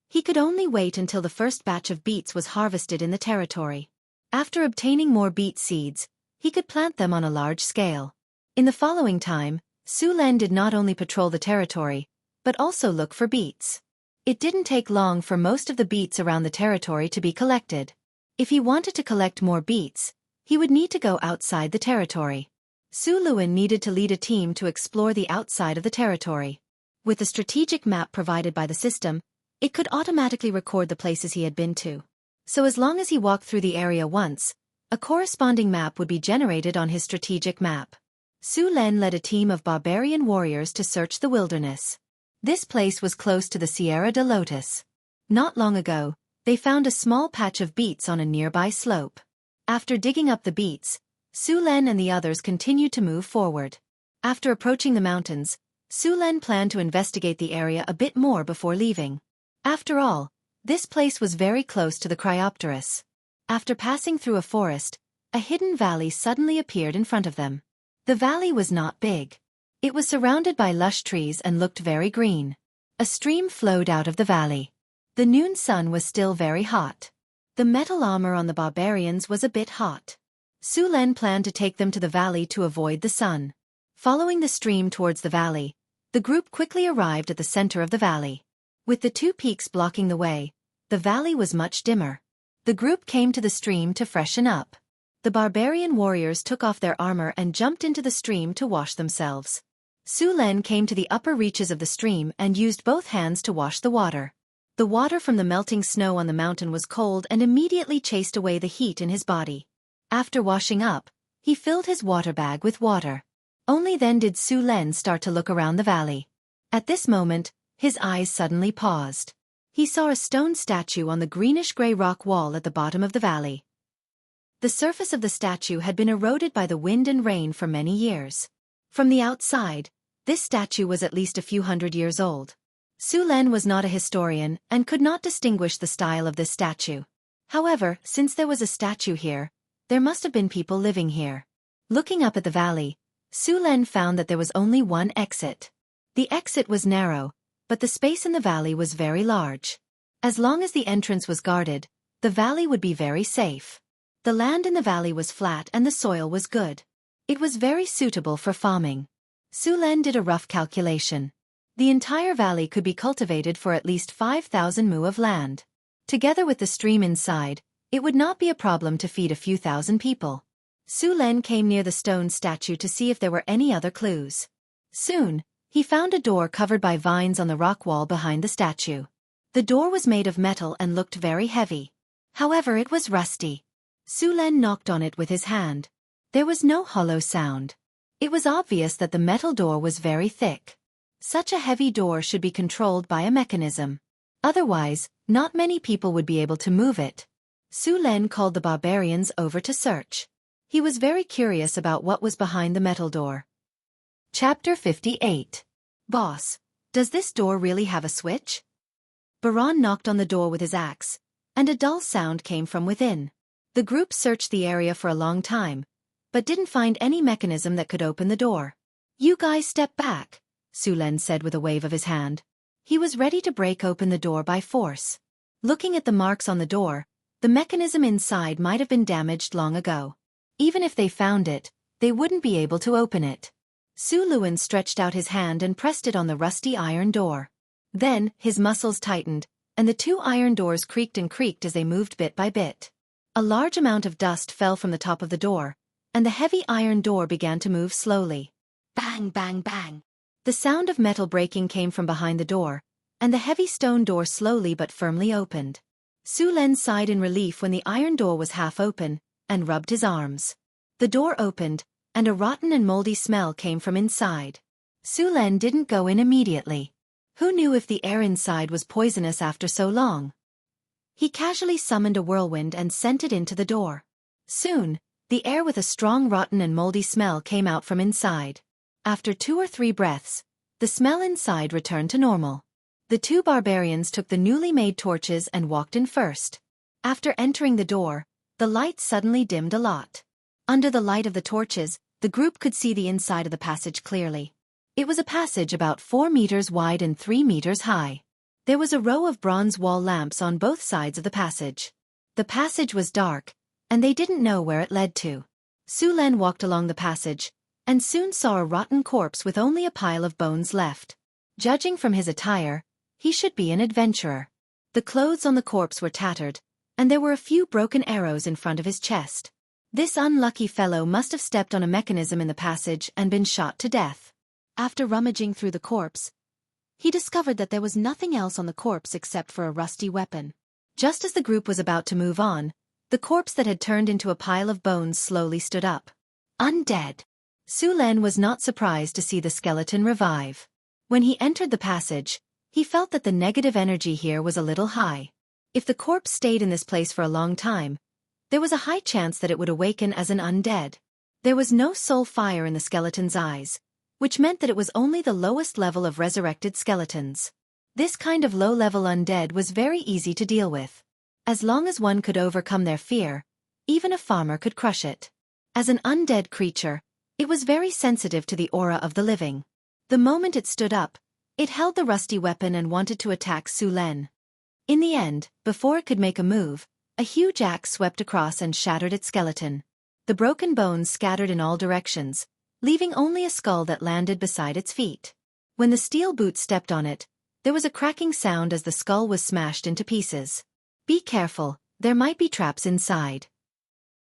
he could only wait until the first batch of beets was harvested in the territory. After obtaining more beet seeds, he could plant them on a large scale. In the following time, Sulen did not only patrol the territory, but also look for beets. It didn't take long for most of the beets around the territory to be collected. If he wanted to collect more beets, he would need to go outside the territory. Suluin needed to lead a team to explore the outside of the territory. With the strategic map provided by the system, it could automatically record the places he had been to. So as long as he walked through the area once, a corresponding map would be generated on his strategic map. Sulen led a team of barbarian warriors to search the wilderness. This place was close to the Sierra de Lotus. Not long ago, they found a small patch of beets on a nearby slope. After digging up the beets, Su Len and the others continued to move forward. After approaching the mountains, Su Len planned to investigate the area a bit more before leaving. After all, this place was very close to the Cryopteris. After passing through a forest, a hidden valley suddenly appeared in front of them. The valley was not big. It was surrounded by lush trees and looked very green. A stream flowed out of the valley. The noon sun was still very hot. The metal armor on the barbarians was a bit hot. Su Len planned to take them to the valley to avoid the sun. Following the stream towards the valley, the group quickly arrived at the center of the valley. With the two peaks blocking the way, the valley was much dimmer. The group came to the stream to freshen up. The barbarian warriors took off their armor and jumped into the stream to wash themselves. Su Len came to the upper reaches of the stream and used both hands to wash the water. The water from the melting snow on the mountain was cold and immediately chased away the heat in his body. After washing up, he filled his water bag with water. Only then did Su Len start to look around the valley. At this moment, his eyes suddenly paused. He saw a stone statue on the greenish-gray rock wall at the bottom of the valley. The surface of the statue had been eroded by the wind and rain for many years. From the outside, this statue was at least a few hundred years old. Su Len was not a historian and could not distinguish the style of this statue. However, since there was a statue here, there must have been people living here. Looking up at the valley, Su Len found that there was only one exit. The exit was narrow, but the space in the valley was very large. As long as the entrance was guarded, the valley would be very safe. The land in the valley was flat and the soil was good. It was very suitable for farming. Su Len did a rough calculation. The entire valley could be cultivated for at least 5,000 mu of land. Together with the stream inside, it would not be a problem to feed a few thousand people. Su Len came near the stone statue to see if there were any other clues. Soon, he found a door covered by vines on the rock wall behind the statue. The door was made of metal and looked very heavy. However, it was rusty. Su Len knocked on it with his hand. There was no hollow sound. It was obvious that the metal door was very thick. Such a heavy door should be controlled by a mechanism. Otherwise, not many people would be able to move it. Su Len called the barbarians over to search. He was very curious about what was behind the metal door. Chapter 58. Boss, does this door really have a switch? Baran knocked on the door with his axe, and a dull sound came from within. The group searched the area for a long time, but didn't find any mechanism that could open the door. You guys step back, Su Len said with a wave of his hand. He was ready to break open the door by force. Looking at the marks on the door, the mechanism inside might have been damaged long ago. Even if they found it, they wouldn't be able to open it. Su Luen stretched out his hand and pressed it on the rusty iron door. Then, his muscles tightened, and the two iron doors creaked and creaked as they moved bit by bit. A large amount of dust fell from the top of the door, and the heavy iron door began to move slowly. Bang, bang, bang. The sound of metal breaking came from behind the door, and the heavy stone door slowly but firmly opened. Su Len sighed in relief when the iron door was half open, and rubbed his arms. The door opened, and a rotten and moldy smell came from inside. Su Len didn't go in immediately. Who knew if the air inside was poisonous after so long? He casually summoned a whirlwind and sent it into the door. Soon, the air with a strong rotten and moldy smell came out from inside. After 2 or 3 breaths, the smell inside returned to normal. The two barbarians took the newly made torches and walked in first. After entering the door, the light suddenly dimmed a lot. Under the light of the torches, the group could see the inside of the passage clearly. It was a passage about 4 meters wide and 3 meters high. There was a row of bronze wall lamps on both sides of the passage. The passage was dark, and they didn't know where it led to. Su Len walked along the passage, and soon saw a rotten corpse with only a pile of bones left. Judging from his attire, he should be an adventurer. The clothes on the corpse were tattered, and there were a few broken arrows in front of his chest. This unlucky fellow must have stepped on a mechanism in the passage and been shot to death. After rummaging through the corpse, he discovered that there was nothing else on the corpse except for a rusty weapon. Just as the group was about to move on, the corpse that had turned into a pile of bones slowly stood up. Undead. Su Len was not surprised to see the skeleton revive. When he entered the passage, He felt that the negative energy here was a little high. If the corpse stayed in this place for a long time, there was a high chance that it would awaken as an undead. There was no soul fire in the skeleton's eyes, which meant that it was only the lowest level of resurrected skeletons. This kind of low-level undead was very easy to deal with. As long as one could overcome their fear, even a farmer could crush it. As an undead creature, it was very sensitive to the aura of the living. The moment it stood up, it held the rusty weapon and wanted to attack Su Len. In the end, before it could make a move, a huge axe swept across and shattered its skeleton. The broken bones scattered in all directions, leaving only a skull that landed beside its feet. When the steel boot stepped on it, there was a cracking sound as the skull was smashed into pieces. Be careful, there might be traps inside.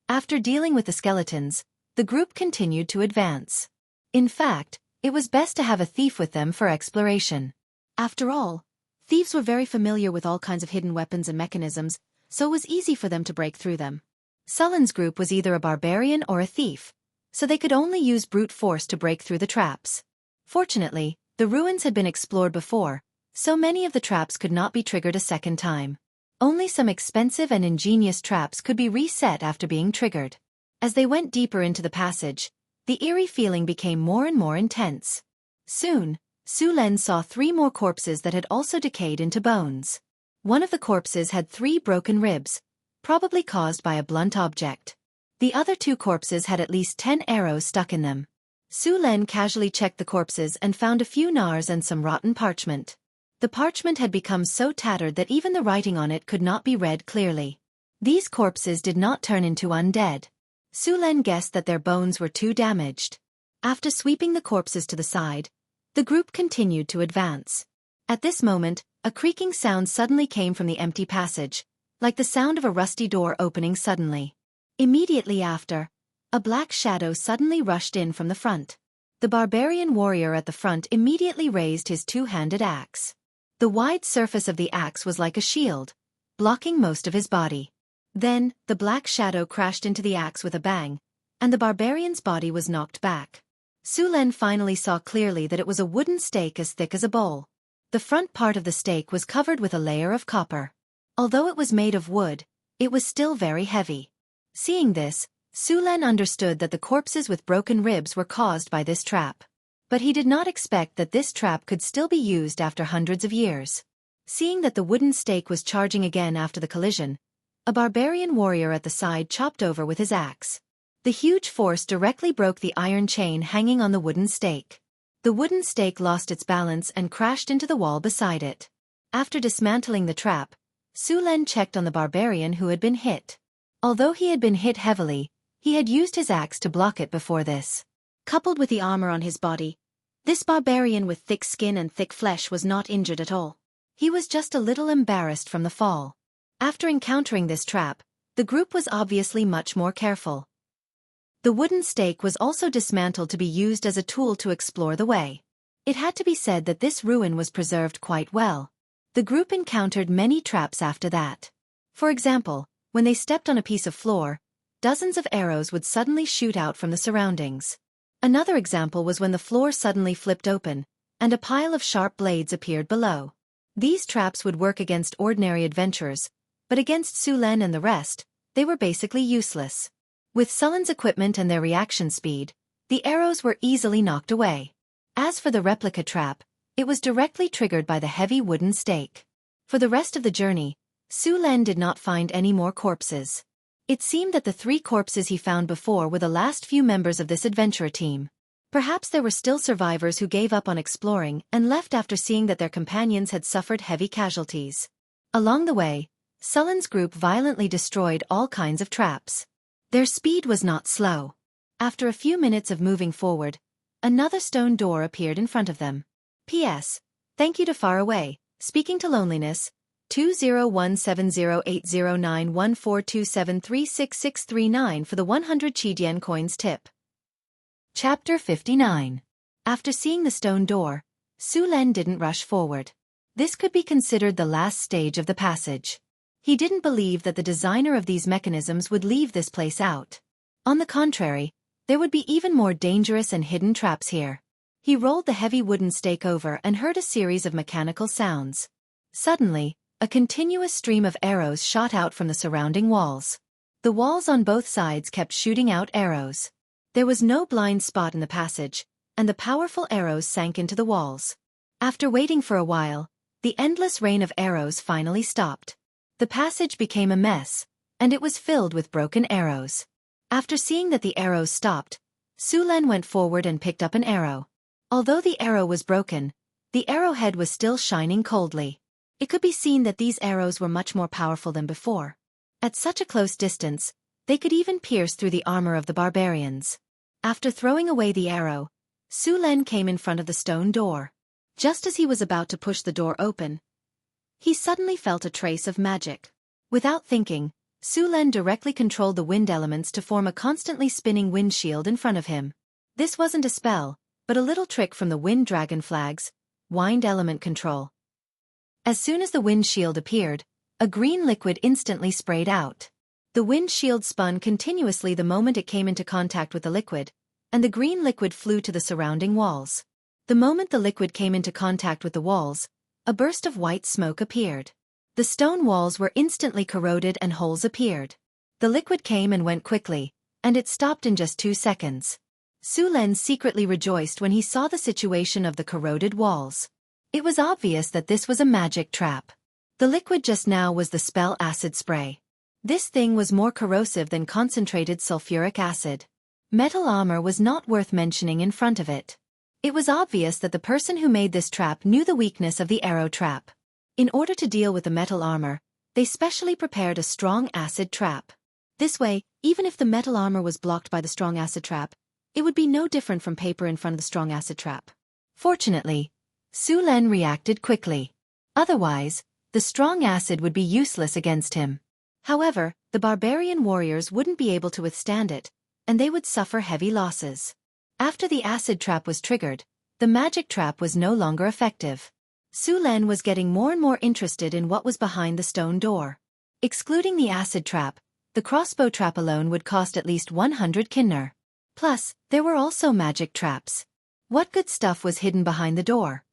After dealing with the skeletons, the group continued to advance. In fact, it was best to have a thief with them for exploration. After all, thieves were very familiar with all kinds of hidden weapons and mechanisms, so it was easy for them to break through them. Sullen's group was either a barbarian or a thief, so they could only use brute force to break through the traps. Fortunately, the ruins had been explored before, so many of the traps could not be triggered a second time. Only some expensive and ingenious traps could be reset after being triggered. As they went deeper into the passage, the eerie feeling became more and more intense. Soon, Su Len saw 3 more corpses that had also decayed into bones. One of the corpses had 3 broken ribs, probably caused by a blunt object. The other 2 corpses had at least 10 arrows stuck in them. Su Len casually checked the corpses and found a few knars and some rotten parchment. The parchment had become so tattered that even the writing on it could not be read clearly. These corpses did not turn into undead. Su Len guessed that their bones were too damaged. After sweeping the corpses to the side, the group continued to advance. At this moment, a creaking sound suddenly came from the empty passage, like the sound of a rusty door opening suddenly. Immediately after, a black shadow suddenly rushed in from the front. The barbarian warrior at the front immediately raised his 2-handed axe. The wide surface of the axe was like a shield, blocking most of his body. Then, the black shadow crashed into the axe with a bang, and the barbarian's body was knocked back. Su Len finally saw clearly that it was a wooden stake as thick as a bowl. The front part of the stake was covered with a layer of copper. Although it was made of wood, it was still very heavy. Seeing this, Su Len understood that the corpses with broken ribs were caused by this trap. But he did not expect that this trap could still be used after hundreds of years. Seeing that the wooden stake was charging again after the collision, a barbarian warrior at the side chopped over with his axe. The huge force directly broke the iron chain hanging on the wooden stake. The wooden stake lost its balance and crashed into the wall beside it. After dismantling the trap, Su Len checked on the barbarian who had been hit. Although he had been hit heavily, he had used his axe to block it before this. Coupled with the armor on his body, this barbarian with thick skin and thick flesh was not injured at all. He was just a little embarrassed from the fall. After encountering this trap, the group was obviously much more careful. The wooden stake was also dismantled to be used as a tool to explore the way. It had to be said that this ruin was preserved quite well. The group encountered many traps after that. For example, when they stepped on a piece of floor, dozens of arrows would suddenly shoot out from the surroundings. Another example was when the floor suddenly flipped open, and a pile of sharp blades appeared below. These traps would work against ordinary adventurers, but against Su Len and the rest, they were basically useless. With Sullen's equipment and their reaction speed, the arrows were easily knocked away. As for the replica trap, it was directly triggered by the heavy wooden stake. For the rest of the journey, Su Len did not find any more corpses. It seemed that the 3 corpses he found before were the last few members of this adventurer team. Perhaps there were still survivors who gave up on exploring and left after seeing that their companions had suffered heavy casualties. Along the way, Sullen's group violently destroyed all kinds of traps. Their speed was not slow. After a few minutes of moving forward, another stone door appeared in front of them. P.S. Thank you to Far Away, Speaking to Loneliness, 20170809142736639 for the 100 Qidian coins tip. Chapter 59. After seeing the stone door, Su Len didn't rush forward. This could be considered the last stage of the passage. He didn't believe that the designer of these mechanisms would leave this place out. On the contrary, there would be even more dangerous and hidden traps here. He rolled the heavy wooden stake over and heard a series of mechanical sounds. Suddenly, a continuous stream of arrows shot out from the surrounding walls. The walls on both sides kept shooting out arrows. There was no blind spot in the passage, and the powerful arrows sank into the walls. After waiting for a while, the endless rain of arrows finally stopped. The passage became a mess, and it was filled with broken arrows. After seeing that the arrows stopped, Su Len went forward and picked up an arrow. Although the arrow was broken, the arrowhead was still shining coldly. It could be seen that these arrows were much more powerful than before. At such a close distance, they could even pierce through the armor of the barbarians. After throwing away the arrow, Su Len came in front of the stone door. Just as he was about to push the door open, he suddenly felt a trace of magic. Without thinking, Su Len directly controlled the wind elements to form a constantly spinning wind shield in front of him. This wasn't a spell, but a little trick from the wind dragon flags, wind element control. As soon as the wind shield appeared, a green liquid instantly sprayed out. The wind shield spun continuously the moment it came into contact with the liquid, and the green liquid flew to the surrounding walls. The moment the liquid came into contact with the walls, a burst of white smoke appeared. The stone walls were instantly corroded and holes appeared. The liquid came and went quickly, and it stopped in just 2 seconds. Su Len secretly rejoiced when he saw the situation of the corroded walls. It was obvious that this was a magic trap. The liquid just now was the spell acid spray. This thing was more corrosive than concentrated sulfuric acid. Metal armor was not worth mentioning in front of it. It was obvious that the person who made this trap knew the weakness of the arrow trap. In order to deal with the metal armor, they specially prepared a strong acid trap. This way, even if the metal armor was blocked by the strong acid trap, it would be no different from paper in front of the strong acid trap. Fortunately, Su Len reacted quickly. Otherwise, the strong acid would be useless against him. However, the barbarian warriors wouldn't be able to withstand it, and they would suffer heavy losses. After the acid trap was triggered, the magic trap was no longer effective. Su Len was getting more and more interested in what was behind the stone door. Excluding the acid trap, the crossbow trap alone would cost at least 100 kinner. Plus, there were also magic traps. What good stuff was hidden behind the door?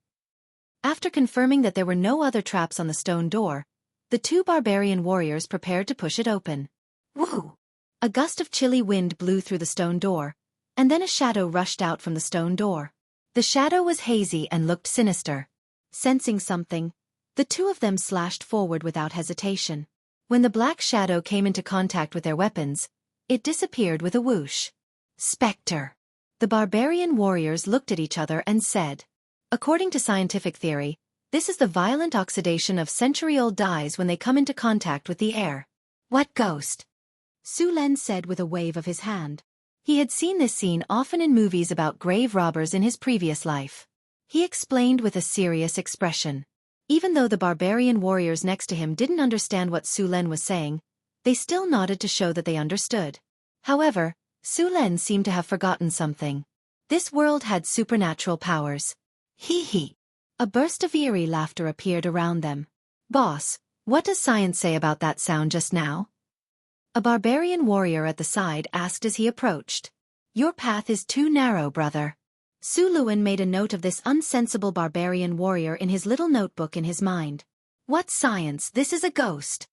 After confirming that there were no other traps on the stone door, the 2 barbarian warriors prepared to push it open. Woo! A gust of chilly wind blew through the stone door, and then a shadow rushed out from the stone door. The shadow was hazy and looked sinister. Sensing something, the 2 of them slashed forward without hesitation. When the black shadow came into contact with their weapons, it disappeared with a whoosh. Spectre! The barbarian warriors looked at each other and said, according to scientific theory, this is the violent oxidation of century-old dyes when they come into contact with the air. What ghost? Su Len said with a wave of his hand. He had seen this scene often in movies about grave robbers in his previous life. He explained with a serious expression. Even though the barbarian warriors next to him didn't understand what Su Len was saying, they still nodded to show that they understood. However, Su Len seemed to have forgotten something. This world had supernatural powers. Hee hee. A burst of eerie laughter appeared around them. Boss, what does science say about that sound just now? A barbarian warrior at the side asked as he approached. Your path is too narrow, brother. Su Luen made a note of this unsensible barbarian warrior in his little notebook in his mind. What science? This is a ghost.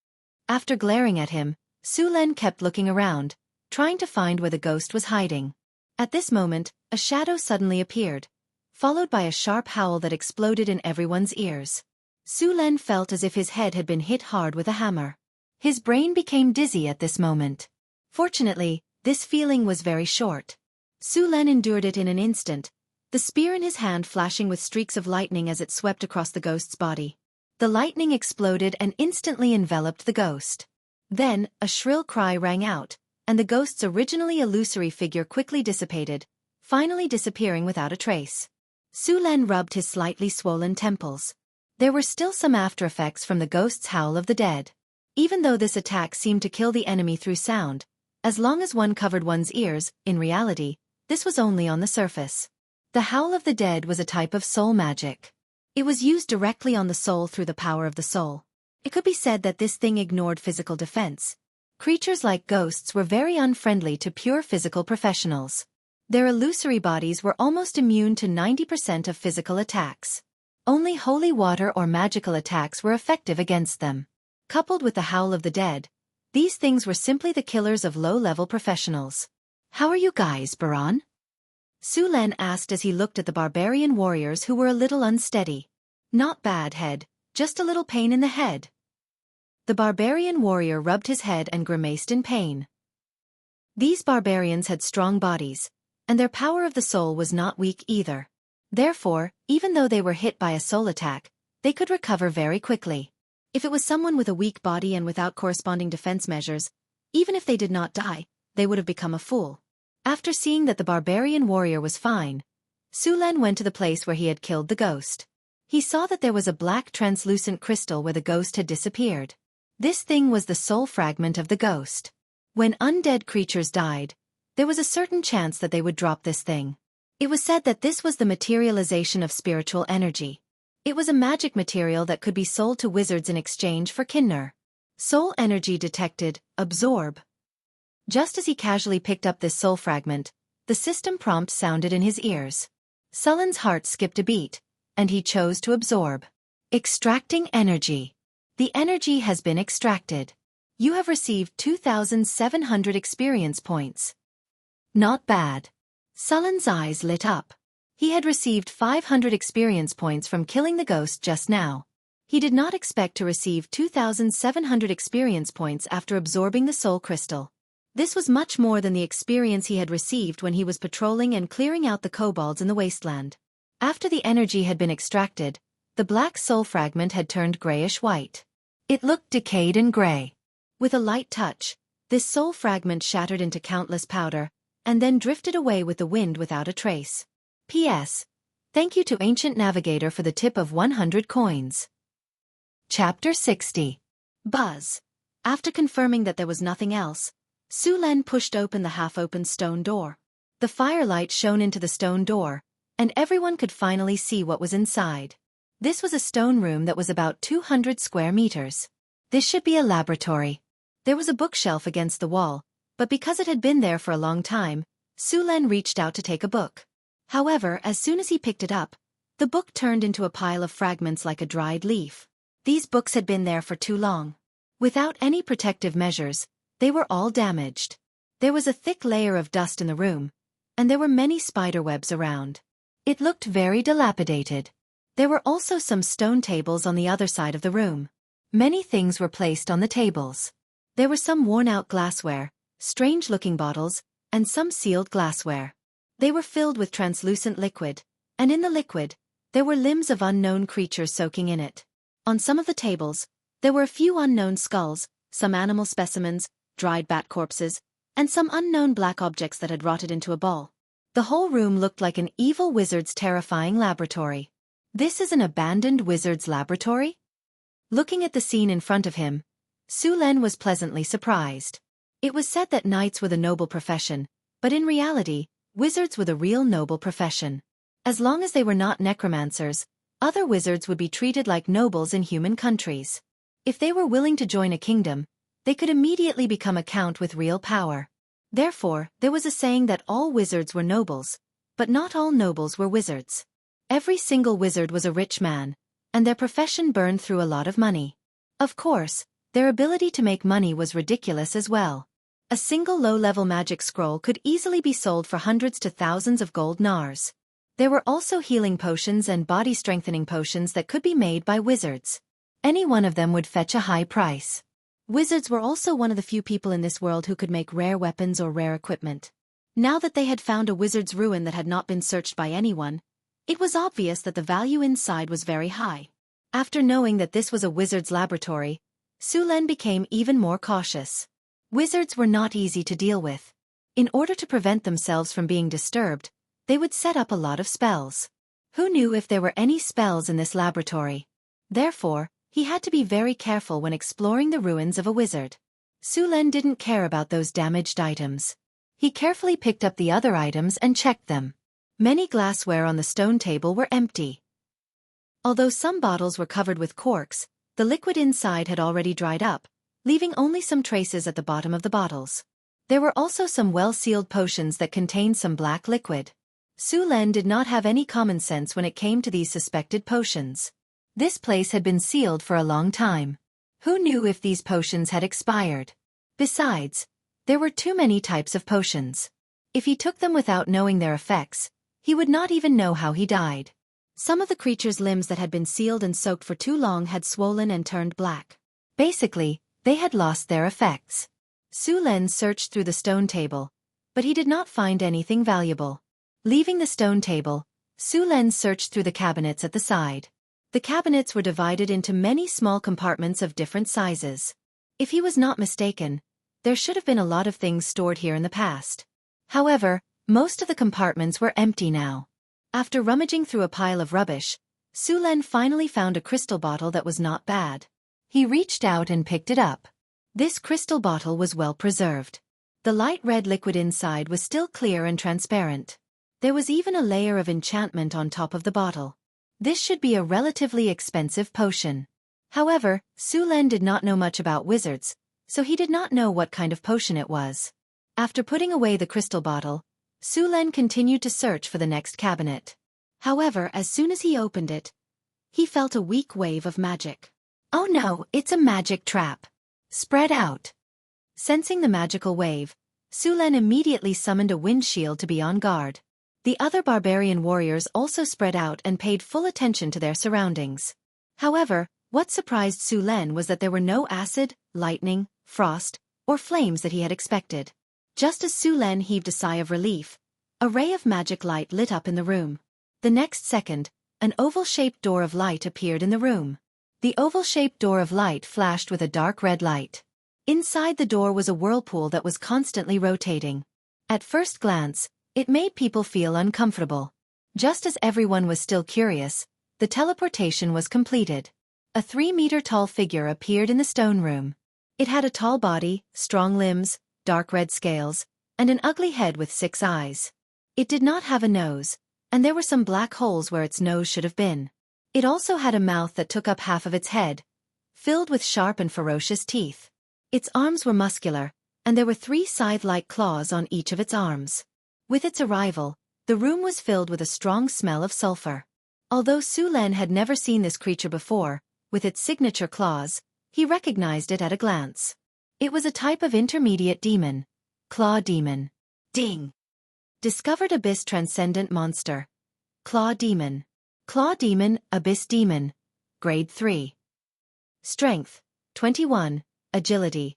After glaring at him, Su Len kept looking around, trying to find where the ghost was hiding. At this moment, a shadow suddenly appeared, followed by a sharp howl that exploded in everyone's ears. Su Len felt as if his head had been hit hard with a hammer. His brain became dizzy at this moment. Fortunately, this feeling was very short. Su Len endured it in an instant, the spear in his hand flashing with streaks of lightning as it swept across the ghost's body. The lightning exploded and instantly enveloped the ghost. Then, a shrill cry rang out, and the ghost's originally illusory figure quickly dissipated, finally disappearing without a trace. Su Len rubbed his slightly swollen temples. There were still some aftereffects from the ghost's howl of the dead. Even though this attack seemed to kill the enemy through sound, as long as one covered one's ears, in reality, this was only on the surface. The howl of the dead was a type of soul magic. It was used directly on the soul through the power of the soul. It could be said that this thing ignored physical defense. Creatures like ghosts were very unfriendly to pure physical professionals. Their illusory bodies were almost immune to 90% of physical attacks. Only holy water or magical attacks were effective against them. Coupled with the howl of the dead, these things were simply the killers of low-level professionals. "How are you guys, Baran?" Su Len asked as he looked at the barbarian warriors who were a little unsteady. "Not bad, head, just a little pain in the head." The barbarian warrior rubbed his head and grimaced in pain. These barbarians had strong bodies, and their power of the soul was not weak either. Therefore, even though they were hit by a soul attack, they could recover very quickly. If it was someone with a weak body and without corresponding defense measures, even if they did not die, they would have become a fool. After seeing that the barbarian warrior was fine, Su Len went to the place where he had killed the ghost. He saw that there was a black translucent crystal where the ghost had disappeared. This thing was the soul fragment of the ghost. When undead creatures died, there was a certain chance that they would drop this thing. It was said that this was the materialization of spiritual energy. It was a magic material that could be sold to wizards in exchange for kinner. Soul energy detected, absorb. Just as he casually picked up this soul fragment, the system prompt sounded in his ears. Sullen's heart skipped a beat, and he chose to absorb. Extracting energy. The energy has been extracted. You have received 2,700 experience points. Not bad. Sullen's eyes lit up. He had received 500 experience points from killing the ghost just now. He did not expect to receive 2,700 experience points after absorbing the soul crystal. This was much more than the experience he had received when he was patrolling and clearing out the kobolds in the wasteland. After the energy had been extracted, the black soul fragment had turned grayish-white. It looked decayed and gray. With a light touch, this soul fragment shattered into countless powder, and then drifted away with the wind without a trace. P.S. Thank you to Ancient Navigator for the tip of 100 coins. Chapter 60. Buzz. After confirming that there was nothing else, Su Len pushed open the half-open stone door. The firelight shone into the stone door, and everyone could finally see what was inside. This was a stone room that was about 200 square meters. This should be a laboratory. There was a bookshelf against the wall, but because it had been there for a long time, Su Len reached out to take a book. However, as soon as he picked it up, the book turned into a pile of fragments like a dried leaf. These books had been there for too long. Without any protective measures, they were all damaged. There was a thick layer of dust in the room, and there were many spiderwebs around. It looked very dilapidated. There were also some stone tables on the other side of the room. Many things were placed on the tables. There were some worn-out glassware, strange-looking bottles, and some sealed glassware. They were filled with translucent liquid, and in the liquid, there were limbs of unknown creatures soaking in it. On some of the tables, there were a few unknown skulls, some animal specimens, dried bat corpses, and some unknown black objects that had rotted into a ball. The whole room looked like an evil wizard's terrifying laboratory. This is an abandoned wizard's laboratory? Looking at the scene in front of him, Su Len was pleasantly surprised. It was said that knights were the noble profession, but in reality, wizards were the real noble profession. As long as they were not necromancers, other wizards would be treated like nobles in human countries. If they were willing to join a kingdom, they could immediately become a count with real power. Therefore, there was a saying that all wizards were nobles, but not all nobles were wizards. Every single wizard was a rich man, and their profession burned through a lot of money. Of course, their ability to make money was ridiculous as well. A single low-level magic scroll could easily be sold for hundreds to thousands of gold nars. There were also healing potions and body-strengthening potions that could be made by wizards. Any one of them would fetch a high price. Wizards were also one of the few people in this world who could make rare weapons or rare equipment. Now that they had found a wizard's ruin that had not been searched by anyone, it was obvious that the value inside was very high. After knowing that this was a wizard's laboratory, Su Len became even more cautious. Wizards were not easy to deal with. In order to prevent themselves from being disturbed, they would set up a lot of spells. Who knew if there were any spells in this laboratory? Therefore, he had to be very careful when exploring the ruins of a wizard. Su Len didn't care about those damaged items. He carefully picked up the other items and checked them. Many glassware on the stone table were empty. Although some bottles were covered with corks, the liquid inside had already dried up, leaving only some traces at the bottom of the bottles. There were also some well-sealed potions that contained some black liquid. Su Len did not have any common sense when it came to these suspected potions. This place had been sealed for a long time. Who knew if these potions had expired? Besides, there were too many types of potions. If he took them without knowing their effects, he would not even know how he died. Some of the creature's limbs that had been sealed and soaked for too long had swollen and turned black. Basically, they had lost their effects. Su Len searched through the stone table, but he did not find anything valuable. Leaving the stone table, Su Len searched through the cabinets at the side. The cabinets were divided into many small compartments of different sizes. If he was not mistaken, there should have been a lot of things stored here in the past. However, most of the compartments were empty now. After rummaging through a pile of rubbish, Su Len finally found a crystal bottle that was not bad. He reached out and picked it up. This crystal bottle was well preserved. The light red liquid inside was still clear and transparent. There was even a layer of enchantment on top of the bottle. This should be a relatively expensive potion. However, Su Len did not know much about wizards, so he did not know what kind of potion it was. After putting away the crystal bottle, Su Len continued to search for the next cabinet. However, as soon as he opened it, he felt a weak wave of magic. Oh no, it's a magic trap. Spread out. Sensing the magical wave, Su Len immediately summoned a wind shield to be on guard. The other barbarian warriors also spread out and paid full attention to their surroundings. However, what surprised Su Len was that there were no acid, lightning, frost, or flames that he had expected. Just as Su Len heaved a sigh of relief, a ray of magic light lit up in the room. The next second, an oval-shaped door of light appeared in the room. The oval-shaped door of light flashed with a dark red light. Inside the door was a whirlpool that was constantly rotating. At first glance, it made people feel uncomfortable. Just as everyone was still curious, the teleportation was completed. A 3-meter-tall figure appeared in the stone room. It had a tall body, strong limbs, dark red scales, and an ugly head with 6 eyes. It did not have a nose, and there were some black holes where its nose should have been. It also had a mouth that took up half of its head, filled with sharp and ferocious teeth. Its arms were muscular, and there were 3 scythe-like claws on each of its arms. With its arrival, the room was filled with a strong smell of sulfur. Although Su Len had never seen this creature before, with its signature claws, he recognized it at a glance. It was a type of intermediate demon. Claw demon. Ding! Discovered abyss transcendent monster. Claw demon. Claw demon, abyss demon. Grade 3. Strength, 21. Agility,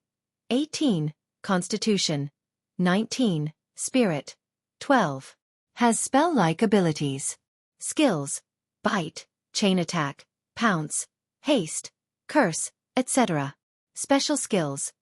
18. Constitution, 19. Spirit, 12. Has spell-like abilities. Skills, bite, chain attack, pounce, haste, curse, etc. Special skills,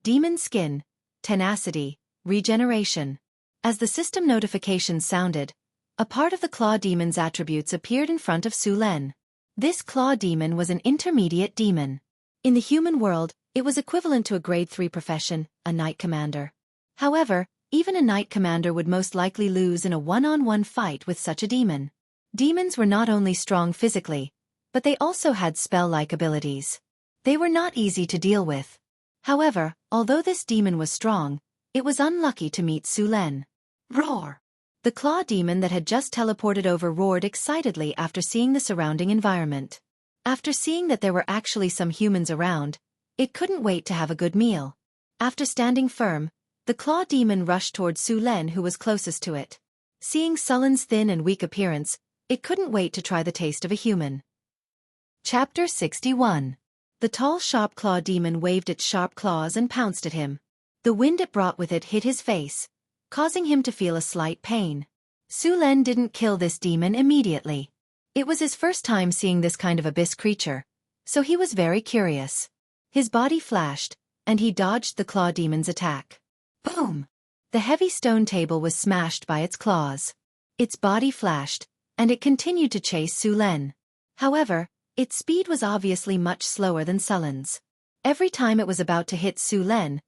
demon skin, tenacity, regeneration. As the system notification sounded, a part of the Claw Demon's attributes appeared in front of Su Len. This Claw Demon was an intermediate demon. In the human world, it was equivalent to a grade 3 profession, a knight commander. However, even a knight commander would most likely lose in a one-on-one fight with such a demon. Demons were not only strong physically, but they also had spell-like abilities. They were not easy to deal with. However, although this demon was strong, it was unlucky to meet Su Len. Roar! The Claw Demon that had just teleported over roared excitedly after seeing the surrounding environment. After seeing that there were actually some humans around, it couldn't wait to have a good meal. After standing firm, the Claw Demon rushed toward Su Len, who was closest to it. Seeing Su Len's thin and weak appearance, it couldn't wait to try the taste of a human. Chapter 61. The tall sharp Claw Demon waved its sharp claws and pounced at him. The wind it brought with it hit his face, causing him to feel a slight pain. Su Len didn't kill this demon immediately. It was his first time seeing this kind of abyss creature, so he was very curious. His body flashed, and he dodged the Claw Demon's attack. Boom! The heavy stone table was smashed by its claws. Its body flashed, and it continued to chase Su Len. However, its speed was obviously much slower than Su Len's. Every time it was about to hit Su Len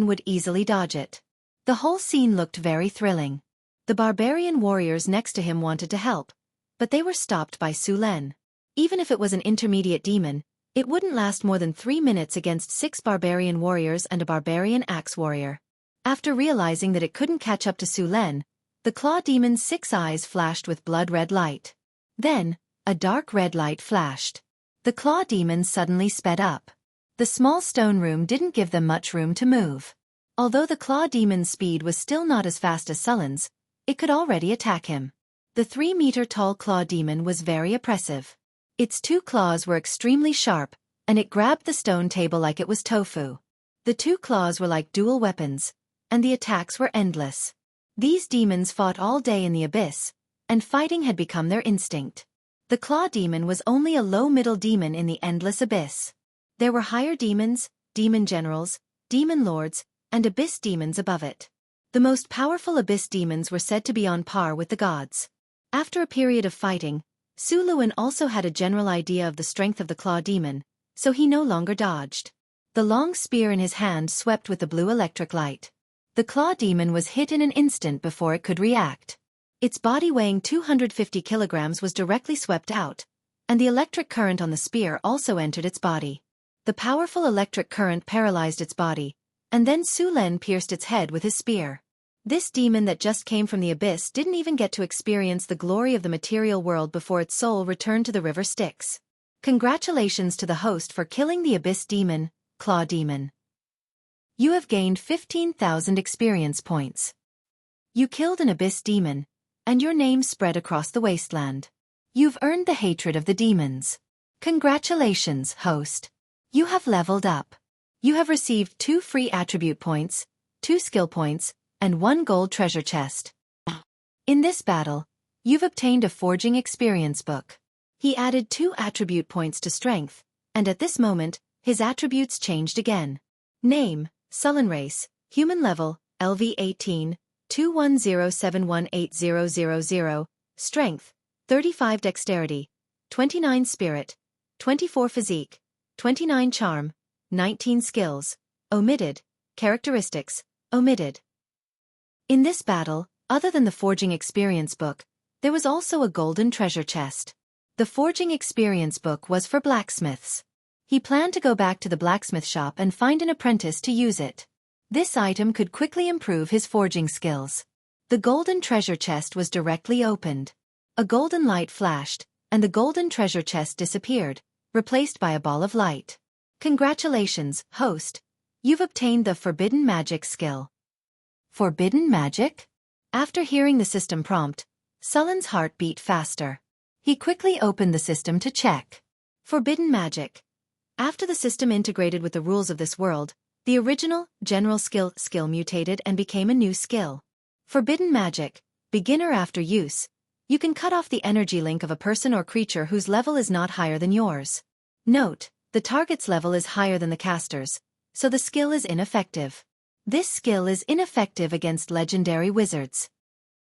would easily dodge it. The whole scene looked very thrilling. The barbarian warriors next to him wanted to help, but they were stopped by Su Len. Even if it was an intermediate demon, it wouldn't last more than 3 minutes against 6 barbarian warriors and a barbarian axe warrior. After realizing that it couldn't catch up to Su Len, the claw demon's 6 eyes flashed with blood-red light. Then, a dark red light flashed. The claw demon suddenly sped up. The small stone room didn't give them much room to move. Although the claw demon's speed was still not as fast as Sullen's, it could already attack him. The 3-meter-tall claw demon was very oppressive. Its 2 claws were extremely sharp, and it grabbed the stone table like it was tofu. The 2 claws were like dual weapons, and the attacks were endless. These demons fought all day in the abyss, and fighting had become their instinct. The claw demon was only a low-middle demon in the endless abyss. There were higher demons, demon generals, demon lords, and abyss demons above it. The most powerful abyss demons were said to be on par with the gods. After a period of fighting, Su Luan also had a general idea of the strength of the claw demon, so he no longer dodged. The long spear in his hand swept with the blue electric light. The claw demon was hit in an instant before it could react. Its body weighing 250 kilograms was directly swept out, and the electric current on the spear also entered its body. The powerful electric current paralyzed its body, and then Su Len pierced its head with his spear. This demon that just came from the abyss didn't even get to experience the glory of the material world before its soul returned to the river Styx. Congratulations to the host for killing the abyss demon, Claw Demon. You have gained 15,000 experience points. You killed an abyss demon, and your name spread across the wasteland. You've earned the hatred of the demons. Congratulations, host. You have leveled up. You have received 2 free attribute points, 2 skill points, and 1 gold treasure chest. In this battle, you've obtained a forging experience book. He added 2 attribute points to strength, and at this moment, his attributes changed again. Name, Sullen Race, Human Level, LV 18, 210718000, Strength, 35 Dexterity, 29 Spirit, 24 Physique, 29 Charm, 19 Skills, Omitted, Characteristics, Omitted. In this battle, other than the Forging Experience Book, there was also a golden treasure chest. The Forging Experience Book was for blacksmiths. He planned to go back to the blacksmith shop and find an apprentice to use it. This item could quickly improve his forging skills. The golden treasure chest was directly opened. A golden light flashed, and the golden treasure chest disappeared, replaced by a ball of light. Congratulations, host. You've obtained the Forbidden Magic skill. Forbidden Magic? After hearing the system prompt, Sullen's heart beat faster. He quickly opened the system to check. Forbidden Magic. After the system integrated with the rules of this world, the original, general skill mutated and became a new skill. Forbidden Magic, Beginner after use. You can cut off the energy link of a person or creature whose level is not higher than yours. Note, the target's level is higher than the caster's, so the skill is ineffective. This skill is ineffective against legendary wizards.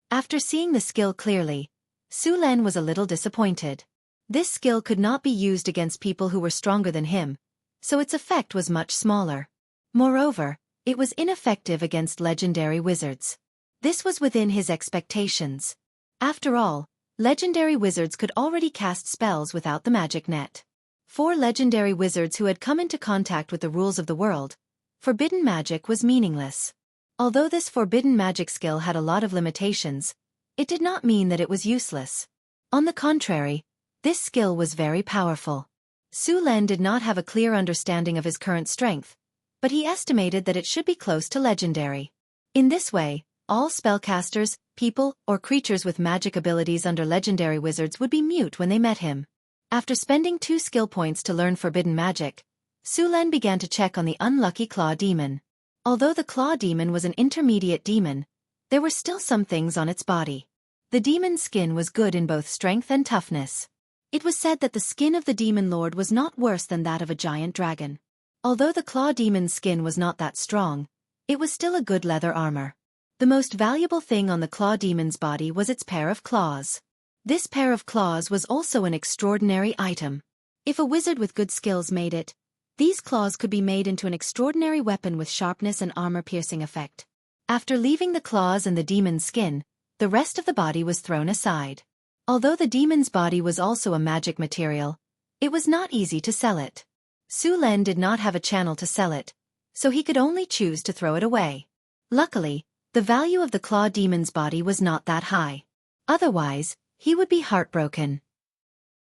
After seeing the skill clearly, Su Len was a little disappointed. This skill could not be used against people who were stronger than him, so its effect was much smaller. Moreover, it was ineffective against legendary wizards. This was within his expectations. After all, legendary wizards could already cast spells without the magic net. For legendary wizards who had come into contact with the rules of the world, forbidden magic was meaningless. Although this forbidden magic skill had a lot of limitations, it did not mean that it was useless. On the contrary, this skill was very powerful. Su Len did not have a clear understanding of his current strength, but he estimated that it should be close to legendary. In this way, all spellcasters, people, or creatures with magic abilities under legendary wizards would be mute when they met him. After spending 2 skill points to learn forbidden magic, Su Len began to check on the unlucky Claw Demon. Although the Claw Demon was an intermediate demon, there were still some things on its body. The demon's skin was good in both strength and toughness. It was said that the skin of the demon lord was not worse than that of a giant dragon. Although the Claw Demon's skin was not that strong, it was still a good leather armor. The most valuable thing on the Claw Demon's body was its pair of claws. This pair of claws was also an extraordinary item. If a wizard with good skills made it, these claws could be made into an extraordinary weapon with sharpness and armor-piercing effect. After leaving the claws and the demon's skin, the rest of the body was thrown aside. Although the demon's body was also a magic material, it was not easy to sell it. Su Len did not have a channel to sell it, so he could only choose to throw it away. Luckily, the value of the claw demon's body was not that high. Otherwise, he would be heartbroken.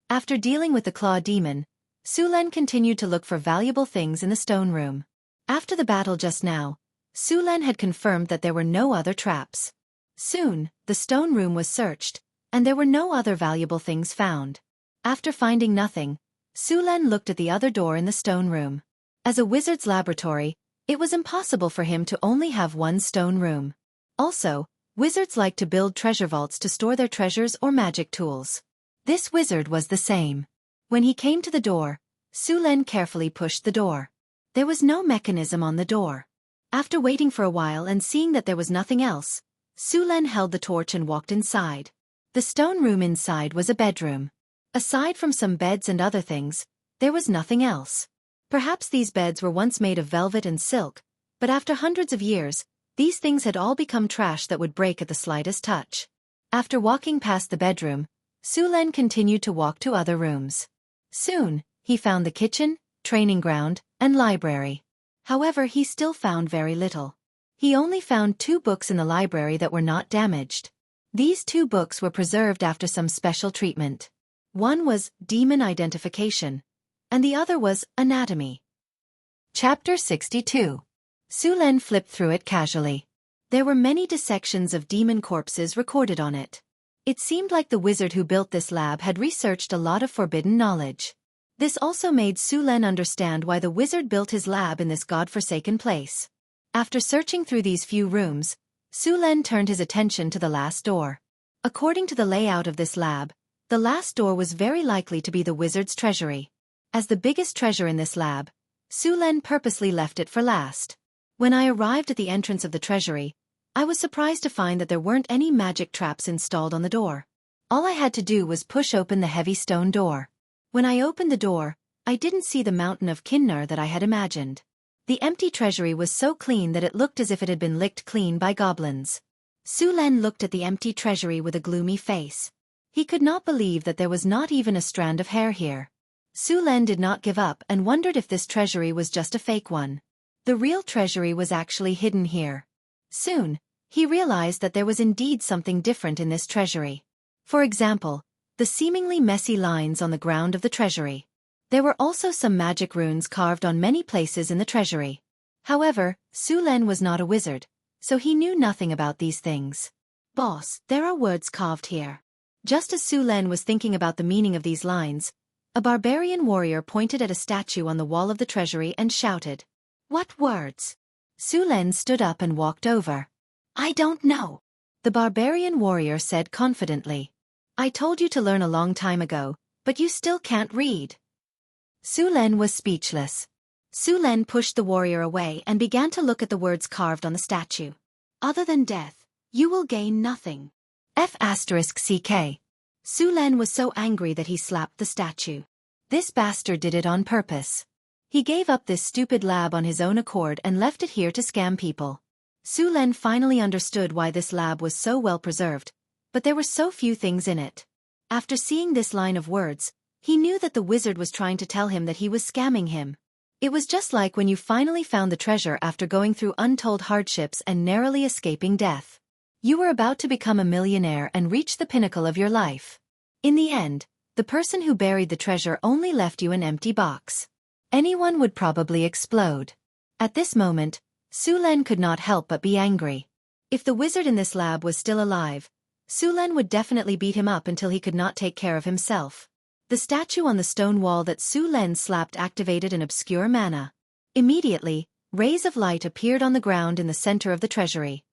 After dealing with the claw demon, Su Len continued to look for valuable things in the stone room. After the battle just now, Su Len had confirmed that there were no other traps. Soon, the stone room was searched, and there were no other valuable things found. After finding nothing, Su Len looked at the other door in the stone room. As a wizard's laboratory, it was impossible for him to only have one stone room. Also, wizards like to build treasure vaults to store their treasures or magic tools. This wizard was the same. When he came to the door, Su Len carefully pushed the door. There was no mechanism on the door. After waiting for a while and seeing that there was nothing else, Su Len held the torch and walked inside. The stone room inside was a bedroom. Aside from some beds and other things, there was nothing else. Perhaps these beds were once made of velvet and silk, but after hundreds of years, these things had all become trash that would break at the slightest touch. After walking past the bedroom, Su Len continued to walk to other rooms. Soon, he found the kitchen, training ground, and library. However, he still found very little. He only found 2 books in the library that were not damaged. These 2 books were preserved after some special treatment. One was Demon Identification, and the other was Anatomy. Chapter 62. Su Len flipped through it casually. There were many dissections of demon corpses recorded on it. It seemed like the wizard who built this lab had researched a lot of forbidden knowledge. This also made Su Len understand why the wizard built his lab in this god-forsaken place. After searching through these few rooms, Su Len turned his attention to the last door. According to the layout of this lab, the last door was very likely to be the wizard's treasury. As the biggest treasure in this lab, Su Len purposely left it for last. When I arrived at the entrance of the treasury, I was surprised to find that there weren't any magic traps installed on the door. All I had to do was push open the heavy stone door. When I opened the door, I didn't see the mountain of Kinnar that I had imagined. The empty treasury was so clean that it looked as if it had been licked clean by goblins. Su Len looked at the empty treasury with a gloomy face. He could not believe that there was not even a strand of hair here. Su Len did not give up and wondered if this treasury was just a fake one. The real treasury was actually hidden here. Soon, he realized that there was indeed something different in this treasury. For example, the seemingly messy lines on the ground of the treasury. There were also some magic runes carved on many places in the treasury. However, Su Len was not a wizard, so he knew nothing about these things. "Boss, there are words carved here." Just as Su Len was thinking about the meaning of these lines, a barbarian warrior pointed at a statue on the wall of the treasury and shouted, "What words?" Su Len stood up and walked over. "I don't know," the barbarian warrior said confidently. "I told you to learn a long time ago, but you still can't read." Su Len was speechless. Su Len pushed the warrior away and began to look at the words carved on the statue. "Other than death, you will gain nothing. F***CK. Su Len was so angry that he slapped the statue. This bastard did it on purpose. He gave up this stupid lab on his own accord and left it here to scam people. Su Len finally understood why this lab was so well preserved, but there were so few things in it. After seeing this line of words, he knew that the wizard was trying to tell him that he was scamming him. It was just like when you finally found the treasure after going through untold hardships and narrowly escaping death. You were about to become a millionaire and reach the pinnacle of your life. In the end, the person who buried the treasure only left you an empty box. Anyone would probably explode. At this moment, Su Len could not help but be angry. If the wizard in this lab was still alive, Su Len would definitely beat him up until he could not take care of himself. The statue on the stone wall that Su Len slapped activated an obscure mana. Immediately, rays of light appeared on the ground in the center of the treasury.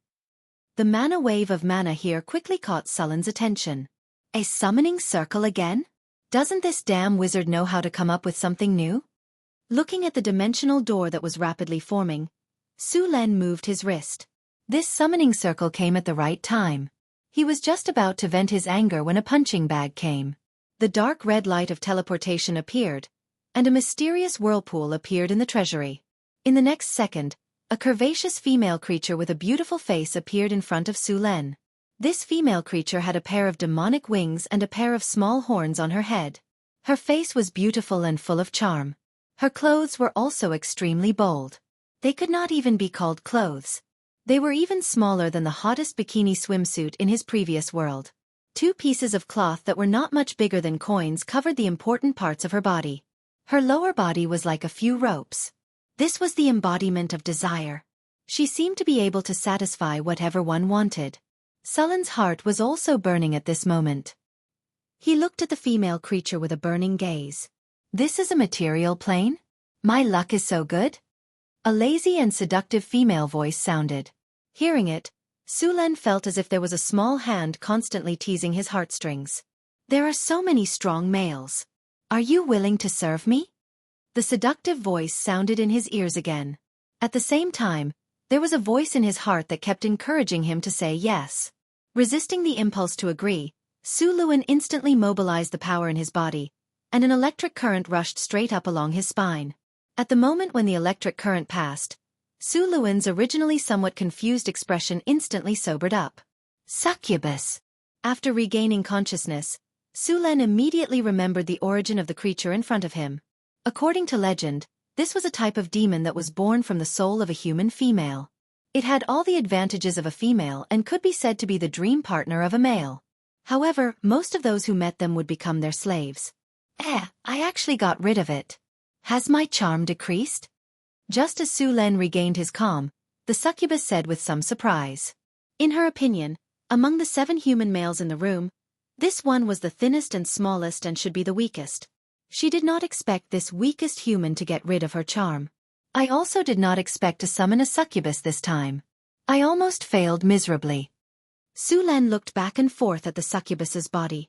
The mana wave of mana here quickly caught Sullen's attention. A summoning circle again? Doesn't this damn wizard know how to come up with something new? Looking at the dimensional door that was rapidly forming, Su Len moved his wrist. This summoning circle came at the right time. He was just about to vent his anger when a punching bag came. The dark red light of teleportation appeared, and a mysterious whirlpool appeared in the treasury. In the next second, a curvaceous female creature with a beautiful face appeared in front of Su Len. This female creature had a pair of demonic wings and a pair of small horns on her head. Her face was beautiful and full of charm. Her clothes were also extremely bold. They could not even be called clothes. They were even smaller than the hottest bikini swimsuit in his previous world. 2 pieces of cloth that were not much bigger than coins covered the important parts of her body. Her lower body was like a few ropes. This was the embodiment of desire. She seemed to be able to satisfy whatever one wanted. Sullen's heart was also burning at this moment. He looked at the female creature with a burning gaze. This is a material plane? My luck is so good? A lazy and seductive female voice sounded. Hearing it, Sulen felt as if there was a small hand constantly teasing his heartstrings. There are so many strong males. Are you willing to serve me? The seductive voice sounded in his ears again. At the same time, there was a voice in his heart that kept encouraging him to say yes. Resisting the impulse to agree, Su Luan instantly mobilized the power in his body, and an electric current rushed straight up along his spine. At the moment when the electric current passed, Su Luan's originally somewhat confused expression instantly sobered up. Succubus! After regaining consciousness, Su Len immediately remembered the origin of the creature in front of him. According to legend, this was a type of demon that was born from the soul of a human female. It had all the advantages of a female and could be said to be the dream partner of a male. However, most of those who met them would become their slaves. I actually got rid of it. Has my charm decreased? Just as Su Len regained his calm, the succubus said with some surprise. In her opinion, among the 7 human males in the room, this one was the thinnest and smallest and should be the weakest. She did not expect this weakest human to get rid of her charm. I also did not expect to summon a succubus this time. I almost failed miserably. Su Len looked back and forth at the succubus's body.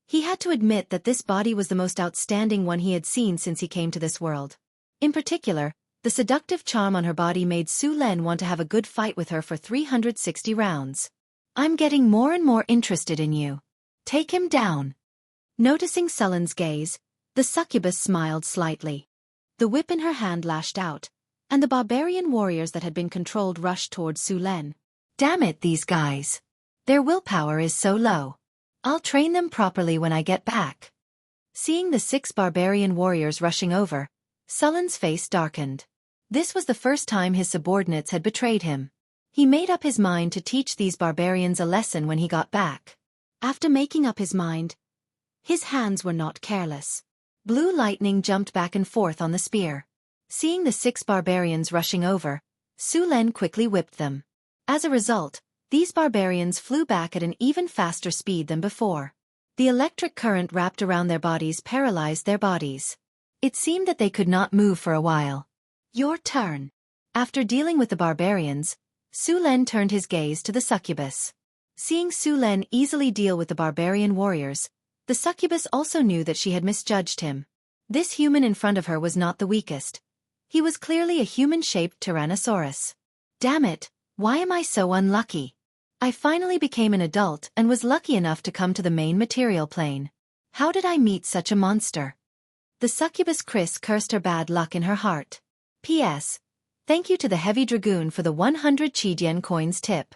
He had to admit that this body was the most outstanding one he had seen since he came to this world. In particular, the seductive charm on her body made Su Len want to have a good fight with her for 360 rounds. I'm getting more and more interested in you. Take him down. Noticing Sullen's gaze, the succubus smiled slightly. The whip in her hand lashed out, and the barbarian warriors that had been controlled rushed towards Su Len. Damn it, these guys. Their willpower is so low. I'll train them properly when I get back. Seeing the 6 barbarian warriors rushing over, Sullen's face darkened. This was the first time his subordinates had betrayed him. He made up his mind to teach these barbarians a lesson when he got back. After making up his mind, his hands were not careless. Blue lightning jumped back and forth on the spear. Seeing the 6 barbarians rushing over, Su Len quickly whipped them. As a result, these barbarians flew back at an even faster speed than before. The electric current wrapped around their bodies paralyzed their bodies. It seemed that they could not move for a while. Your turn. After dealing with the barbarians, Su Len turned his gaze to the succubus. Seeing Su Len easily deal with the barbarian warriors, the succubus also knew that she had misjudged him. This human in front of her was not the weakest. He was clearly a human-shaped Tyrannosaurus. Damn it, why am I so unlucky? I finally became an adult and was lucky enough to come to the main material plane. How did I meet such a monster? The succubus Chris cursed her bad luck in her heart. P.S. Thank you to the Heavy Dragoon for the 100 Chidian coins tip.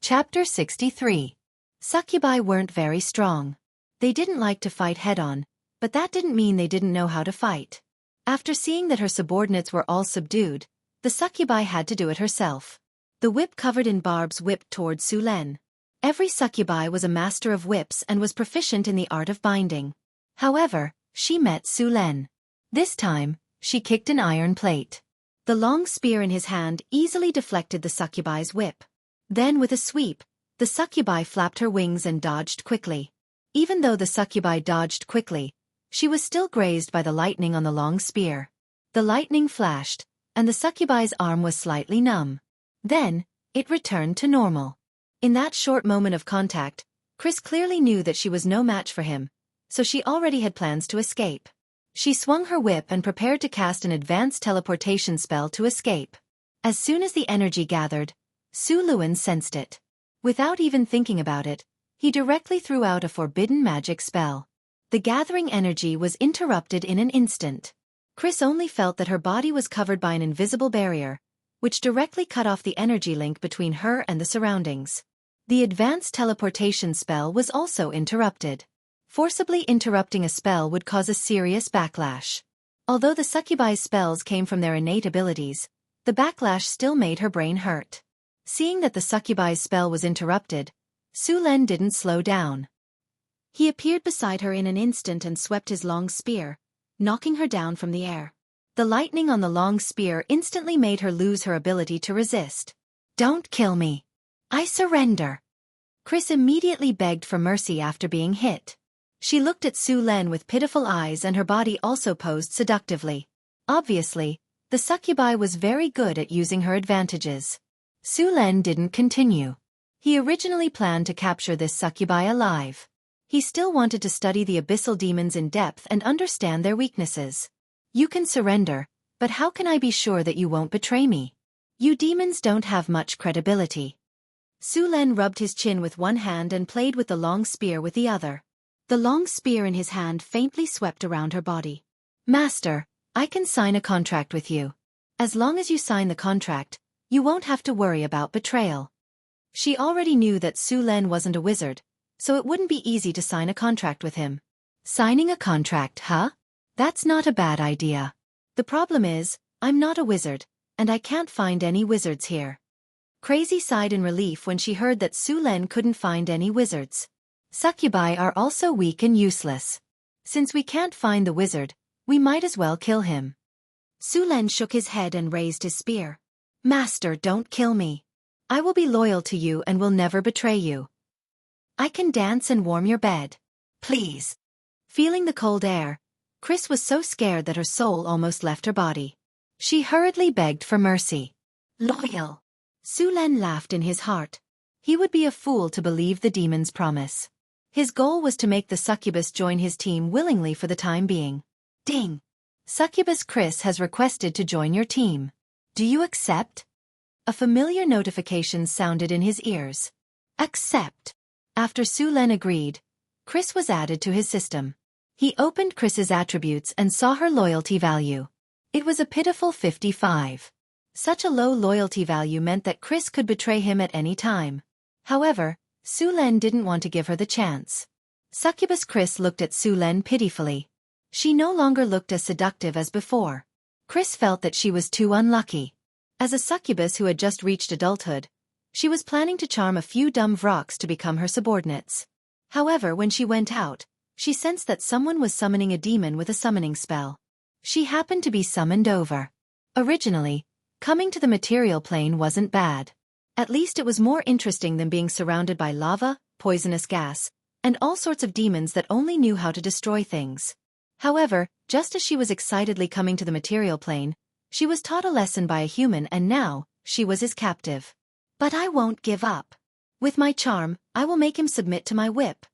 Chapter 63. Succubi weren't very strong. They didn't like to fight head-on, but that didn't mean they didn't know how to fight. After seeing that her subordinates were all subdued, the succubi had to do it herself. The whip covered in barbs whipped towards Su Len. Every succubi was a master of whips and was proficient in the art of binding. However, she met Su Len. This time, she kicked an iron plate. The long spear in his hand easily deflected the succubi's whip. Then with a sweep, the succubi flapped her wings and dodged quickly. Even though the succubi dodged quickly, she was still grazed by the lightning on the long spear. The lightning flashed, and the succubi's arm was slightly numb. Then, it returned to normal. In that short moment of contact, Chris clearly knew that she was no match for him, so she already had plans to escape. She swung her whip and prepared to cast an advanced teleportation spell to escape. As soon as the energy gathered, Su Luan sensed it. Without even thinking about it, he directly threw out a forbidden magic spell. The gathering energy was interrupted in an instant. Chris only felt that her body was covered by an invisible barrier, which directly cut off the energy link between her and the surroundings. The advanced teleportation spell was also interrupted. Forcibly interrupting a spell would cause a serious backlash. Although the succubi's spells came from their innate abilities, the backlash still made her brain hurt. Seeing that the succubi's spell was interrupted, Su Len didn't slow down. He appeared beside her in an instant and swept his long spear, knocking her down from the air. The lightning on the long spear instantly made her lose her ability to resist. "Don't kill me. I surrender." Chris immediately begged for mercy after being hit. She looked at Su Len with pitiful eyes and her body also posed seductively. Obviously, the succubi was very good at using her advantages. Su Len didn't continue. He originally planned to capture this succubi alive. He still wanted to study the abyssal demons in depth and understand their weaknesses. "You can surrender, but how can I be sure that you won't betray me? You demons don't have much credibility." Su Len rubbed his chin with one hand and played with the long spear with the other. The long spear in his hand faintly swept around her body. "Master, I can sign a contract with you. As long as you sign the contract, you won't have to worry about betrayal." She already knew that Su Len wasn't a wizard, so it wouldn't be easy to sign a contract with him. Signing a contract, huh? That's not a bad idea. The problem is, I'm not a wizard, and I can't find any wizards here. Crazy sighed in relief when she heard that Su Len couldn't find any wizards. Succubi are also weak and useless. Since we can't find the wizard, we might as well kill him. Su Len shook his head and raised his spear. "Master, don't kill me. I will be loyal to you and will never betray you. I can dance and warm your bed. Please." Feeling the cold air, Chris was so scared that her soul almost left her body. She hurriedly begged for mercy. "Loyal." Su Len laughed in his heart. He would be a fool to believe the demon's promise. His goal was to make the succubus join his team willingly for the time being. Ding! Succubus Chris has requested to join your team. Do you accept? A familiar notification sounded in his ears. Accept. After Su Len agreed, Chris was added to his system. He opened Chris's attributes and saw her loyalty value. It was a pitiful 55. Such a low loyalty value meant that Chris could betray him at any time. However, Su Len didn't want to give her the chance. Succubus Chris looked at Su Len pitifully. She no longer looked as seductive as before. Chris felt that she was too unlucky. As a succubus who had just reached adulthood, she was planning to charm a few dumb vrocks to become her subordinates. However, when she went out, she sensed that someone was summoning a demon with a summoning spell. She happened to be summoned over. Originally, coming to the material plane wasn't bad. At least it was more interesting than being surrounded by lava, poisonous gas, and all sorts of demons that only knew how to destroy things. However, just as she was excitedly coming to the material plane, she was taught a lesson by a human and now, she was his captive. "But I won't give up. With my charm, I will make him submit to my whip."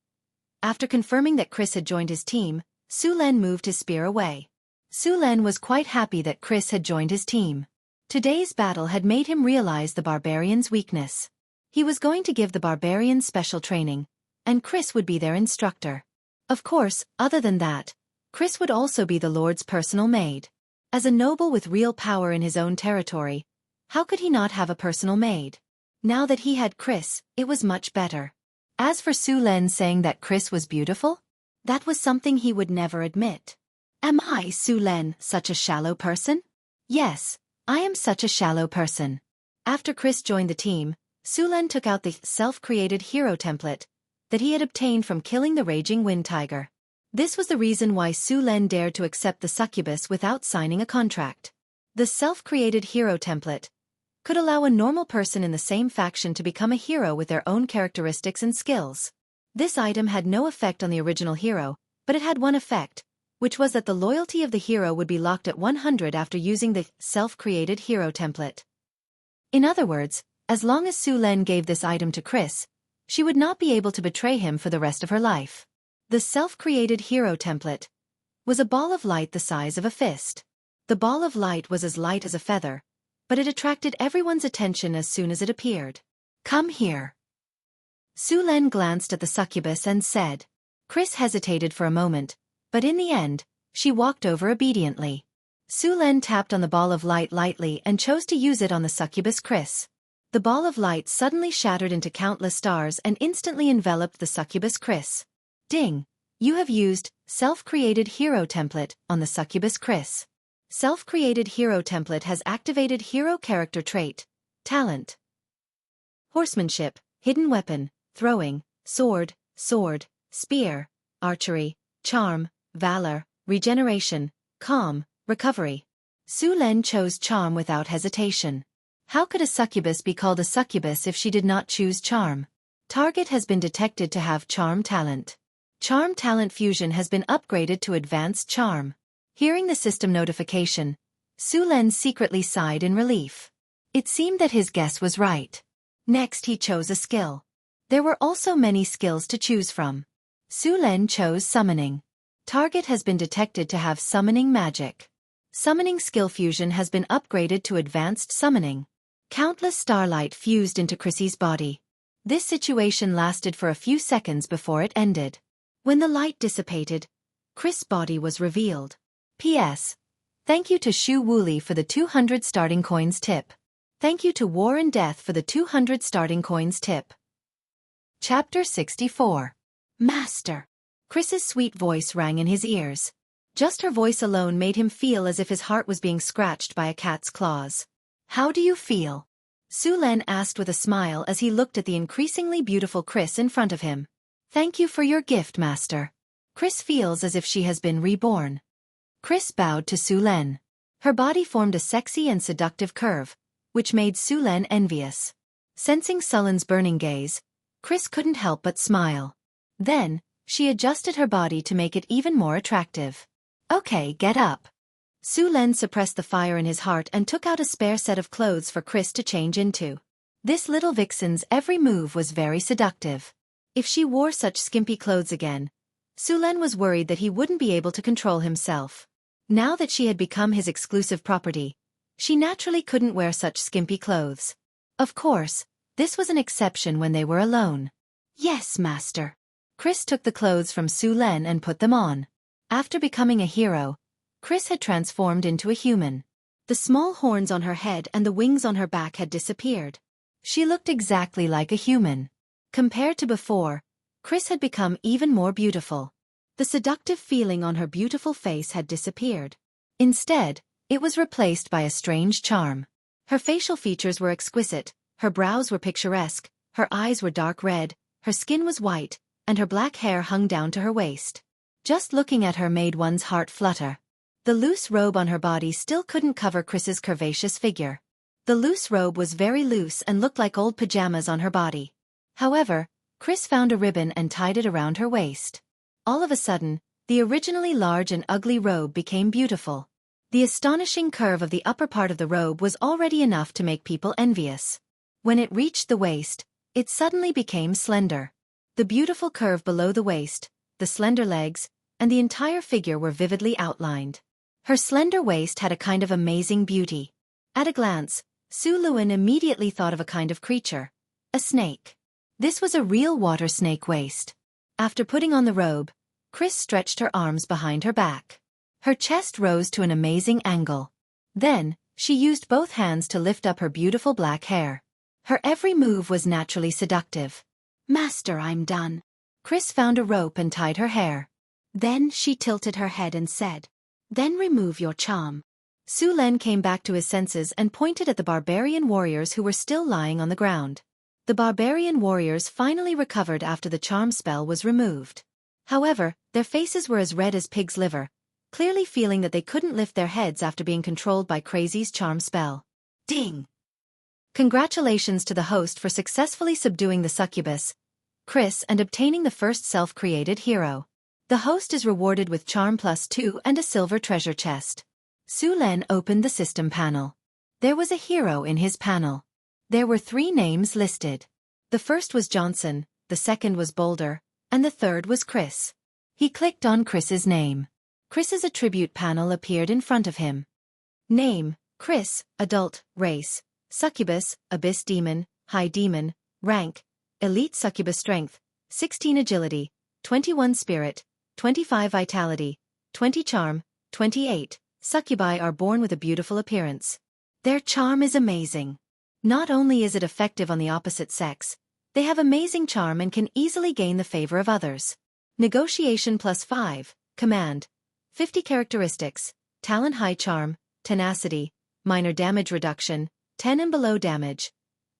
After confirming that Chris had joined his team, Su Len moved his spear away. Su Len was quite happy that Chris had joined his team. Today's battle had made him realize the barbarian's weakness. He was going to give the barbarians special training, and Chris would be their instructor. Of course, other than that, Chris would also be the Lord's personal maid. As a noble with real power in his own territory, how could he not have a personal maid? Now that he had Chris, it was much better. As for Su Len saying that Chris was beautiful, that was something he would never admit. Am I, Su Len, such a shallow person? Yes, I am such a shallow person. After Chris joined the team, Su Len took out the self-created hero template that he had obtained from killing the raging wind tiger. This was the reason why Su Len dared to accept the succubus without signing a contract. The self-created hero template could allow a normal person in the same faction to become a hero with their own characteristics and skills. This item had no effect on the original hero, but it had one effect, which was that the loyalty of the hero would be locked at 100 after using the self-created hero template. In other words, as long as Su Len gave this item to Chris, she would not be able to betray him for the rest of her life. The self-created hero template was a ball of light the size of a fist. The ball of light was as light as a feather, but it attracted everyone's attention as soon as it appeared. "Come here." Su Len glanced at the succubus and said. Chris hesitated for a moment, but in the end, she walked over obediently. Su Len tapped on the ball of light lightly and chose to use it on the succubus Chris. The ball of light suddenly shattered into countless stars and instantly enveloped the succubus Chris. Ding! You have used self-created hero template on the succubus Chris. Self-created hero template has activated hero character trait, talent. horsemanship, hidden weapon, throwing, sword, spear, archery, charm, valor, regeneration, calm, recovery. Su Len chose charm without hesitation. How could a succubus be called a succubus if she did not choose charm? Target has been detected to have charm talent. Charm talent fusion has been upgraded to advanced charm. Hearing the system notification, Su Len secretly sighed in relief. It seemed that his guess was right. Next he chose a skill. There were also many skills to choose from. Su Len chose summoning. Target has been detected to have summoning magic. Summoning skill fusion has been upgraded to advanced summoning. Countless starlight fused into Chrissy's body. This situation lasted for a few seconds before it ended. When the light dissipated, Chris' body was revealed. P.S. Thank you to Shu Wooly for the 200 starting coins tip. Thank you to War and Death for the 200 starting coins tip. Chapter 64. Master. Chris's sweet voice rang in his ears. Just her voice alone made him feel as if his heart was being scratched by a cat's claws. How do you feel? Su Len asked with a smile as he looked at the increasingly beautiful Chris in front of him. Thank you for your gift, Master. Chris feels as if she has been reborn. Chris bowed to Su Len. Her body formed a sexy and seductive curve, which made Su Len envious. Sensing Sullen's burning gaze, Chris couldn't help but smile. Then, she adjusted her body to make it even more attractive. Okay, get up. Su Len suppressed the fire in his heart and took out a spare set of clothes for Chris to change into. This little vixen's every move was very seductive. If she wore such skimpy clothes again, Su Len was worried that he wouldn't be able to control himself. Now that she had become his exclusive property, she naturally couldn't wear such skimpy clothes. Of course, this was an exception when they were alone. Yes, Master. Chris took the clothes from Su Len and put them on. After becoming a hero, Chris had transformed into a human. The small horns on her head and the wings on her back had disappeared. She looked exactly like a human. Compared to before, Chris had become even more beautiful. The seductive feeling on her beautiful face had disappeared. Instead, it was replaced by a strange charm. Her facial features were exquisite, her brows were picturesque, her eyes were dark red, her skin was white, and her black hair hung down to her waist. Just looking at her made one's heart flutter. The loose robe on her body still couldn't cover Chris's curvaceous figure. The loose robe was very loose and looked like old pajamas on her body. However, Chris found a ribbon and tied it around her waist. All of a sudden, the originally large and ugly robe became beautiful. The astonishing curve of the upper part of the robe was already enough to make people envious. When it reached the waist, it suddenly became slender. The beautiful curve below the waist, the slender legs, and the entire figure were vividly outlined. Her slender waist had a kind of amazing beauty. At a glance, Su Luen immediately thought of a kind of creature. A snake. This was a real water snake waist. After putting on the robe, Chris stretched her arms behind her back. Her chest rose to an amazing angle. Then, she used both hands to lift up her beautiful black hair. Her every move was naturally seductive. Master, I'm done. Chris found a rope and tied her hair. Then she tilted her head and said, Then remove your charm. Su Len came back to his senses and pointed at the barbarian warriors who were still lying on the ground. The barbarian warriors finally recovered after the charm spell was removed. However, their faces were as red as pig's liver, clearly feeling that they couldn't lift their heads after being controlled by Crazy's charm spell. Ding! Congratulations to the host for successfully subduing the succubus, Chris, and obtaining the first self-created hero. The host is rewarded with Charm +2 and a silver treasure chest. Su Len opened the system panel. There was a hero in his panel. There were 3 names listed. The first was Johnson, the second was Boulder, and the third was Chris. He clicked on Chris's name. Chris's attribute panel appeared in front of him. Name, Chris, adult, race, succubus, abyss demon, high demon, rank, elite succubus strength, 16 agility, 21 spirit, 25 vitality, 20 charm, 28. Succubi are born with a beautiful appearance. Their charm is amazing. Not only is it effective on the opposite sex, they have amazing charm and can easily gain the favor of others. Negotiation +5, command, 50 characteristics, talent high charm, tenacity, minor damage reduction, 10 and below damage.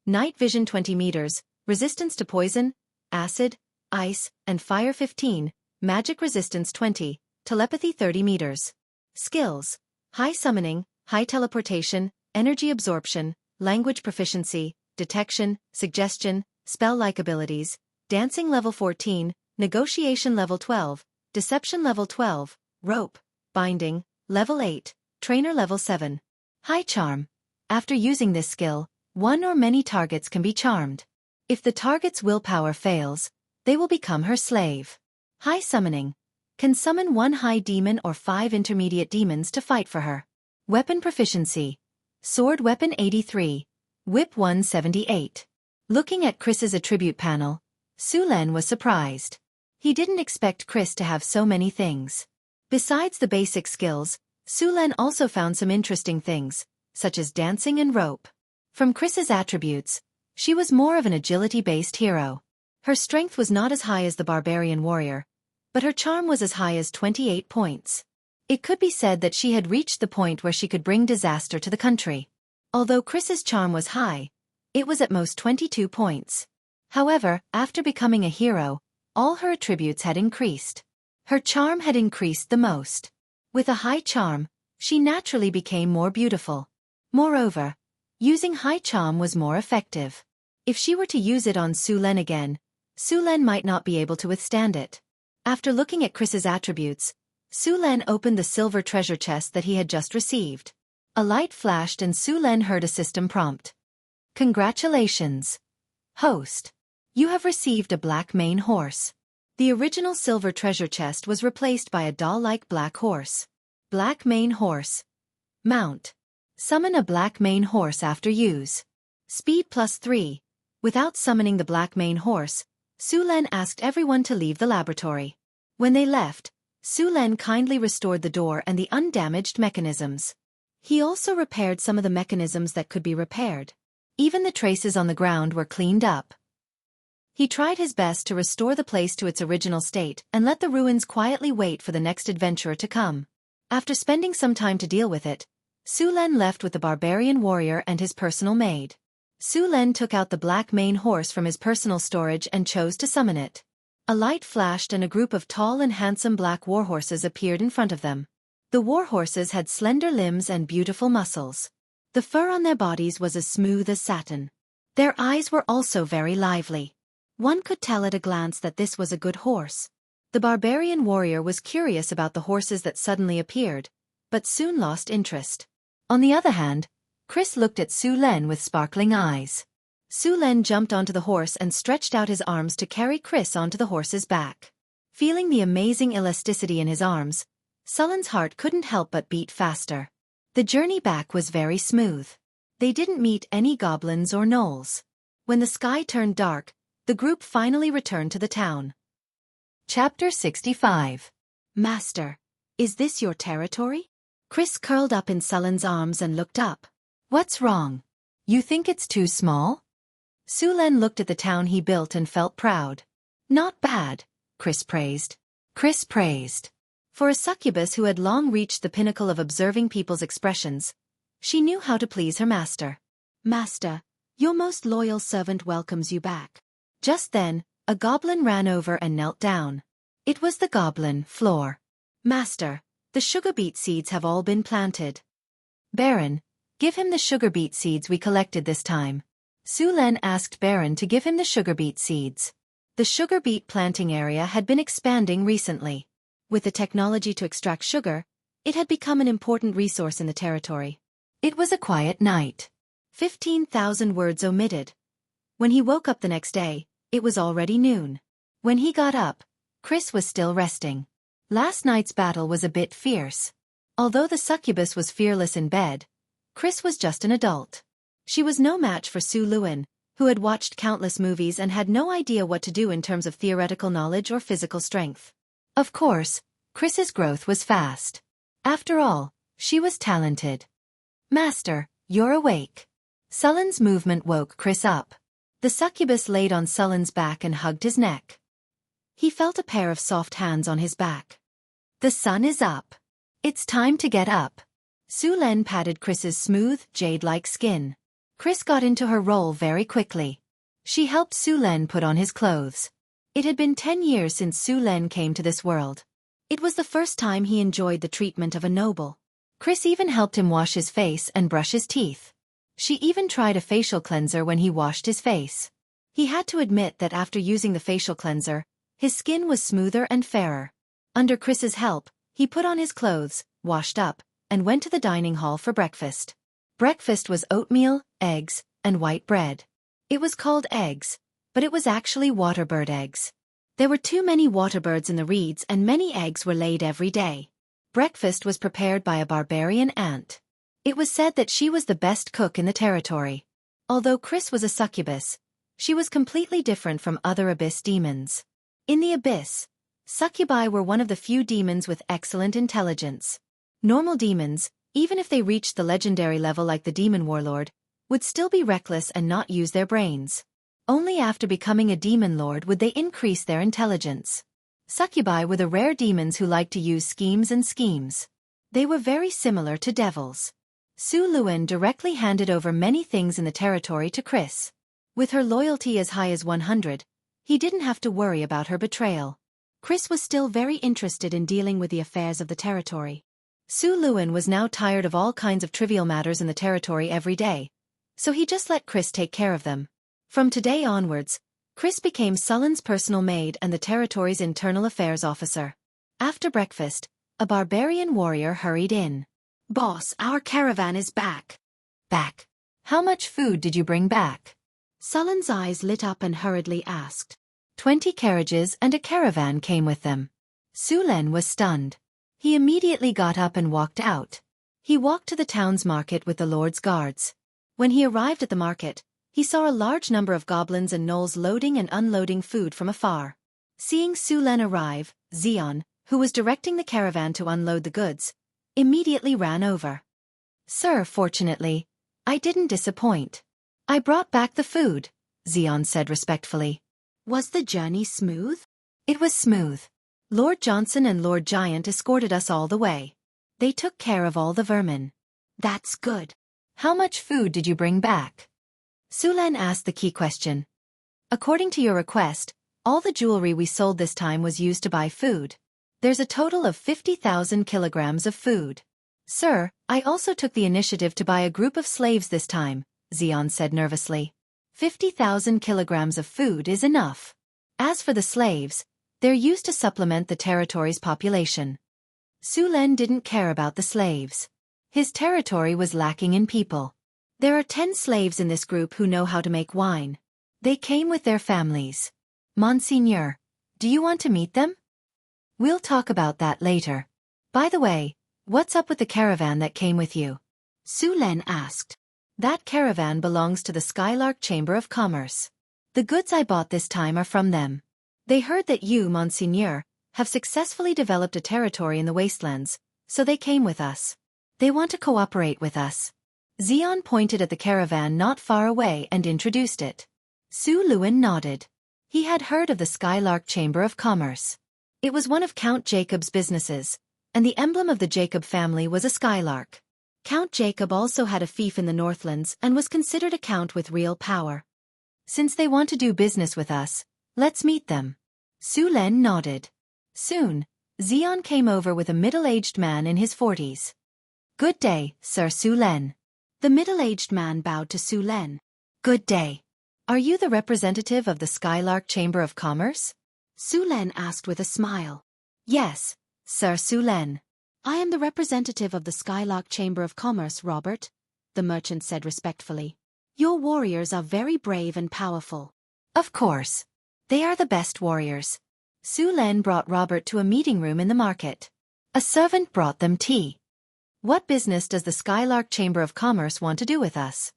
Night vision 20 meters, resistance to poison, acid, ice, and fire 15, magic resistance 20, telepathy 30 meters. Skills: high summoning, high teleportation, energy absorption, language proficiency, detection, suggestion, spell-like abilities, dancing level 14, negotiation level 12, deception level 12, rope, binding, level 8, trainer level 7. High charm. After using this skill, one or many targets can be charmed. If the target's willpower fails, they will become her slave. High summoning. Can summon one high demon or 5 intermediate demons to fight for her. Weapon proficiency. Sword weapon 83. Whip 178. Looking at Chris's attribute panel, Su-Len was surprised. He didn't expect Chris to have so many things. Besides the basic skills, Su-Len also found some interesting things, such as dancing and rope. From Chris's attributes, she was more of an agility-based hero. Her strength was not as high as the barbarian warrior, but her charm was as high as 28 points. It could be said that she had reached the point where she could bring disaster to the country. Although Chris's charm was high, it was at most 22 points. However, after becoming a hero, all her attributes had increased. Her charm had increased the most. With a high charm, she naturally became more beautiful. Moreover, using high charm was more effective. If she were to use it on Su-Len again, Su-Len might not be able to withstand it. After looking at Chris's attributes, Su-Len opened the silver treasure chest that he had just received. A light flashed and Su-Len heard a system prompt. Congratulations, host. You have received a black mane horse. The original silver treasure chest was replaced by a doll-like black horse. Black mane horse. Mount. Summon a black mane horse after use. Speed +3. Without summoning the black mane horse, Su-Len asked everyone to leave the laboratory. When they left, Su-Len kindly restored the door and the undamaged mechanisms. He also repaired some of the mechanisms that could be repaired. Even the traces on the ground were cleaned up. He tried his best to restore the place to its original state and let the ruins quietly wait for the next adventurer to come. After spending some time to deal with it, Su-Len left with the barbarian warrior and his personal maid. Su-Len took out the black mane horse from his personal storage and chose to summon it. A light flashed and a group of tall and handsome black warhorses appeared in front of them. The warhorses had slender limbs and beautiful muscles. The fur on their bodies was as smooth as satin. Their eyes were also very lively. One could tell at a glance that this was a good horse. The barbarian warrior was curious about the horses that suddenly appeared, but soon lost interest. On the other hand, Chris looked at Su-Len with sparkling eyes. Su-Len jumped onto the horse and stretched out his arms to carry Chris onto the horse's back. Feeling the amazing elasticity in his arms, Sullen's heart couldn't help but beat faster. The journey back was very smooth. They didn't meet any goblins or gnolls. When the sky turned dark, the group finally returned to the town. Chapter 65. Master, is this your territory? Chris curled up in Sullen's arms and looked up. What's wrong? You think it's too small? Su-Len looked at the town he built and felt proud. Not bad, Chris praised. For a succubus who had long reached the pinnacle of observing people's expressions, she knew how to please her master. Master, your most loyal servant welcomes you back. Just then, a goblin ran over and knelt down. It was the goblin, Floor. Master, the sugar beet seeds have all been planted. Baron, give him the sugar beet seeds we collected this time. Su-Len asked Baron to give him the sugar beet seeds. The sugar beet planting area had been expanding recently. With the technology to extract sugar, it had become an important resource in the territory. It was a quiet night. 15,000 words omitted. When he woke up the next day, it was already noon. When he got up, Chris was still resting. Last night's battle was a bit fierce. Although the succubus was fearless in bed, Chris was just an adult. She was no match for Su-Len, who had watched countless movies and had no idea what to do in terms of theoretical knowledge or physical strength. Of course, Chris's growth was fast. After all, she was talented. Master, you're awake. Sullen's movement woke Chris up. The succubus laid on Sullen's back and hugged his neck. He felt a pair of soft hands on his back. The sun is up. It's time to get up. Su-Len patted Chris's smooth, jade-like skin. Chris got into her role very quickly. She helped Su Len put on his clothes. It had been 10 years since Su Len came to this world. It was the first time he enjoyed the treatment of a noble. Chris even helped him wash his face and brush his teeth. She even tried a facial cleanser when he washed his face. He had to admit that after using the facial cleanser, his skin was smoother and fairer. Under Chris's help, he put on his clothes, washed up, and went to the dining hall for breakfast. Breakfast was oatmeal, eggs, and white bread. It was called eggs, but it was actually waterbird eggs. There were too many waterbirds in the reeds and many eggs were laid every day. Breakfast was prepared by a barbarian ant. It was said that she was the best cook in the territory. Although Chris was a succubus, she was completely different from other abyss demons. In the abyss, succubi were one of the few demons with excellent intelligence. Normal demons, even if they reached the legendary level like the demon warlord, would still be reckless and not use their brains. Only after becoming a demon lord would they increase their intelligence. Succubi were the rare demons who liked to use schemes. They were very similar to devils. Su Luen directly handed over many things in the territory to Chris. With her loyalty as high as 100, he didn't have to worry about her betrayal. Chris was still very interested in dealing with the affairs of the territory. Su Luen was now tired of all kinds of trivial matters in the territory every day, so he just let Chris take care of them. From today onwards, Chris became Sullen's personal maid and the territory's internal affairs officer. After breakfast, a barbarian warrior hurried in. "Boss, our caravan is back." "Back? How much food did you bring back?" Sullen's eyes lit up and hurriedly asked. 20 carriages and a caravan came with them. Su Len was stunned. He immediately got up and walked out. He walked to the town's market with the Lord's guards. When he arrived at the market, he saw a large number of goblins and gnolls loading and unloading food from afar. Seeing Su Len arrive, Xion, who was directing the caravan to unload the goods, immediately ran over. "Sir, fortunately, I didn't disappoint. I brought back the food," Xion said respectfully. "Was the journey smooth?" "It was smooth. Lord Johnson and Lord Giant escorted us all the way. They took care of all the vermin." "That's good. How much food did you bring back?" Su Len asked the key question. "According to your request, all the jewelry we sold this time was used to buy food. There's a total of 50,000 kilograms of food." "Sir, I also took the initiative to buy a group of slaves this time," Xion said nervously. 50,000 kilograms of food is enough. As for the slaves, they're used to supplement the territory's population. Su Len didn't care about the slaves. His territory was lacking in people. There are 10 slaves in this group who know how to make wine. They came with their families. "Monseigneur, do you want to meet them?" "We'll talk about that later. By the way, what's up with the caravan that came with you?" Su Len asked. "That caravan belongs to the Skylark Chamber of Commerce. The goods I bought this time are from them. They heard that you, Monseigneur, have successfully developed a territory in the wastelands, so they came with us. They want to cooperate with us." Xion pointed at the caravan not far away and introduced it. Su Luen nodded. He had heard of the Skylark Chamber of Commerce. It was one of Count Jacob's businesses, and the emblem of the Jacob family was a skylark. Count Jacob also had a fief in the Northlands and was considered a count with real power. "Since they want to do business with us, let's meet them." Su Len nodded. Soon, Xion came over with a middle-aged man in his 40s. "Good day, Sir Su Len." The middle-aged man bowed to Su Len. "Good day. Are you the representative of the Skylark Chamber of Commerce?" Su Len asked with a smile. "Yes, Sir Su Len. I am the representative of the Skylark Chamber of Commerce, Robert," the merchant said respectfully. "Your warriors are very brave and powerful." "Of course. They are the best warriors." Su Len brought Robert to a meeting room in the market. A servant brought them tea. "What business does the Skylark Chamber of Commerce want to do with us?"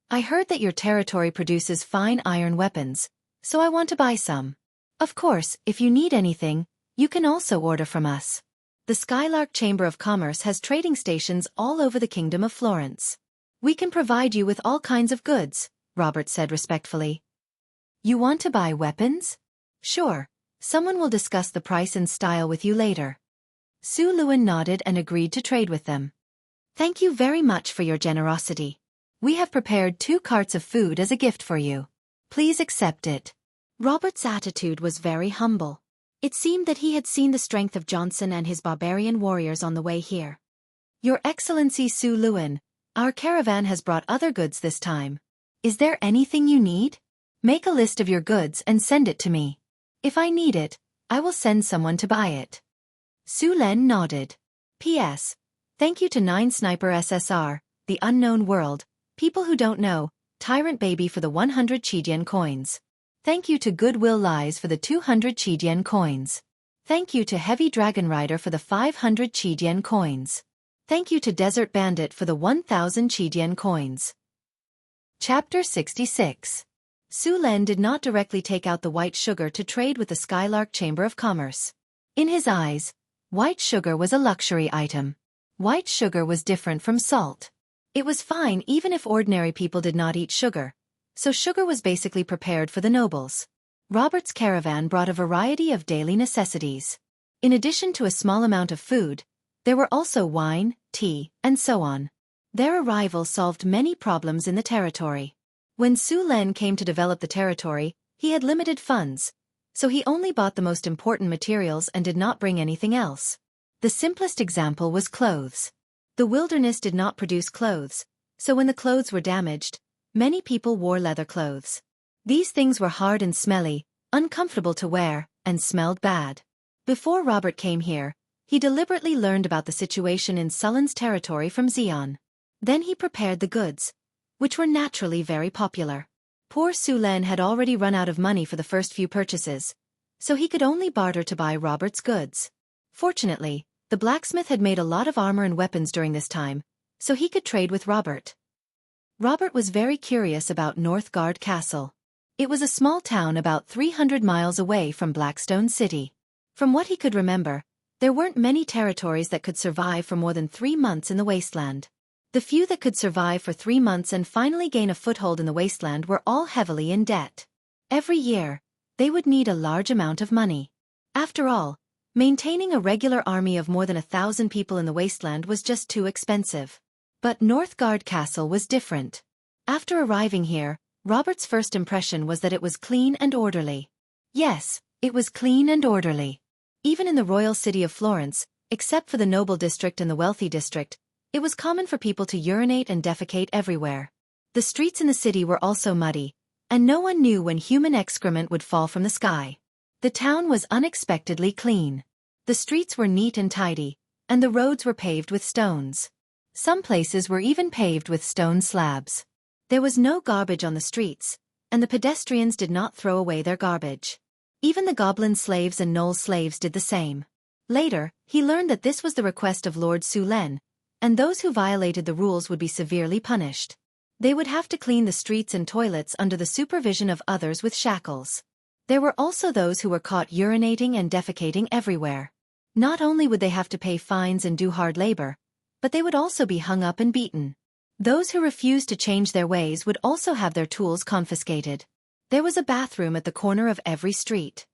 "I heard that your territory produces fine iron weapons, so I want to buy some. Of course, if you need anything, you can also order from us. The Skylark Chamber of Commerce has trading stations all over the Kingdom of Florence. We can provide you with all kinds of goods," Robert said respectfully. "You want to buy weapons? Sure, someone will discuss the price and style with you later." Su Luen nodded and agreed to trade with them. "Thank you very much for your generosity. We have prepared 2 carts of food as a gift for you. Please accept it. Robert's attitude was very humble. It seemed that he had seen the strength of Johnson and his barbarian warriors on the way here. Your Excellency Su Luan, our caravan has brought other goods this time. Is there anything you need? Make a list of your goods and send it to me. If I need it, I will send someone to buy it. Su Len nodded. P.S. Thank you to 9 Sniper SSR, The Unknown World, People Who Don't Know, Tyrant Baby for the 100 Chidian coins. Thank you to Goodwill Lies for the 200 Chidian coins. Thank you to Heavy Dragon Rider for the 500 Chidian coins. Thank you to Desert Bandit for the 1000 Chidian coins. Chapter 66. Su Len did not directly take out the white sugar to trade with the Skylark Chamber of Commerce. In his eyes, white sugar was a luxury item. White sugar was different from salt. It was fine even if ordinary people did not eat sugar, so sugar was basically prepared for the nobles. Robert's caravan brought a variety of daily necessities. In addition to a small amount of food, there were also wine, tea, and so on. Their arrival solved many problems in the territory. When Su Len came to develop the territory, he had limited funds, so he only bought the most important materials and did not bring anything else. The simplest example was clothes. The wilderness did not produce clothes, so when the clothes were damaged, many people wore leather clothes. These things were hard and smelly, uncomfortable to wear, and smelled bad. Before Robert came here, he deliberately learned about the situation in Sullen's territory from Xion. Then he prepared the goods, which were naturally very popular. Poor Su Len had already run out of money for the first few purchases, so he could only barter to buy Robert's goods. Fortunately, the blacksmith had made a lot of armor and weapons during this time, so he could trade with Robert. Robert was very curious about Northgard Castle. It was a small town about 300 miles away from Blackstone City. From what he could remember, there weren't many territories that could survive for more than 3 months in the wasteland. The few that could survive for 3 months and finally gain a foothold in the wasteland were all heavily in debt. Every year, they would need a large amount of money. After all, maintaining a regular army of more than 1,000 people in the wasteland was just too expensive. But Northgard Castle was different. After arriving here, Robert's first impression was that it was clean and orderly. Yes, it was clean and orderly. Even in the royal city of Florence, except for the noble district and the wealthy district, it was common for people to urinate and defecate everywhere. The streets in the city were also muddy, and no one knew when human excrement would fall from the sky. The town was unexpectedly clean. The streets were neat and tidy, and the roads were paved with stones. Some places were even paved with stone slabs. There was no garbage on the streets, and the pedestrians did not throw away their garbage. Even the goblin slaves and gnoll slaves did the same. Later, he learned that this was the request of Lord Su Len, and those who violated the rules would be severely punished. They would have to clean the streets and toilets under the supervision of others with shackles. There were also those who were caught urinating and defecating everywhere. Not only would they have to pay fines and do hard labor, but they would also be hung up and beaten. Those who refused to change their ways would also have their tools confiscated. There was a bathroom at the corner of every street.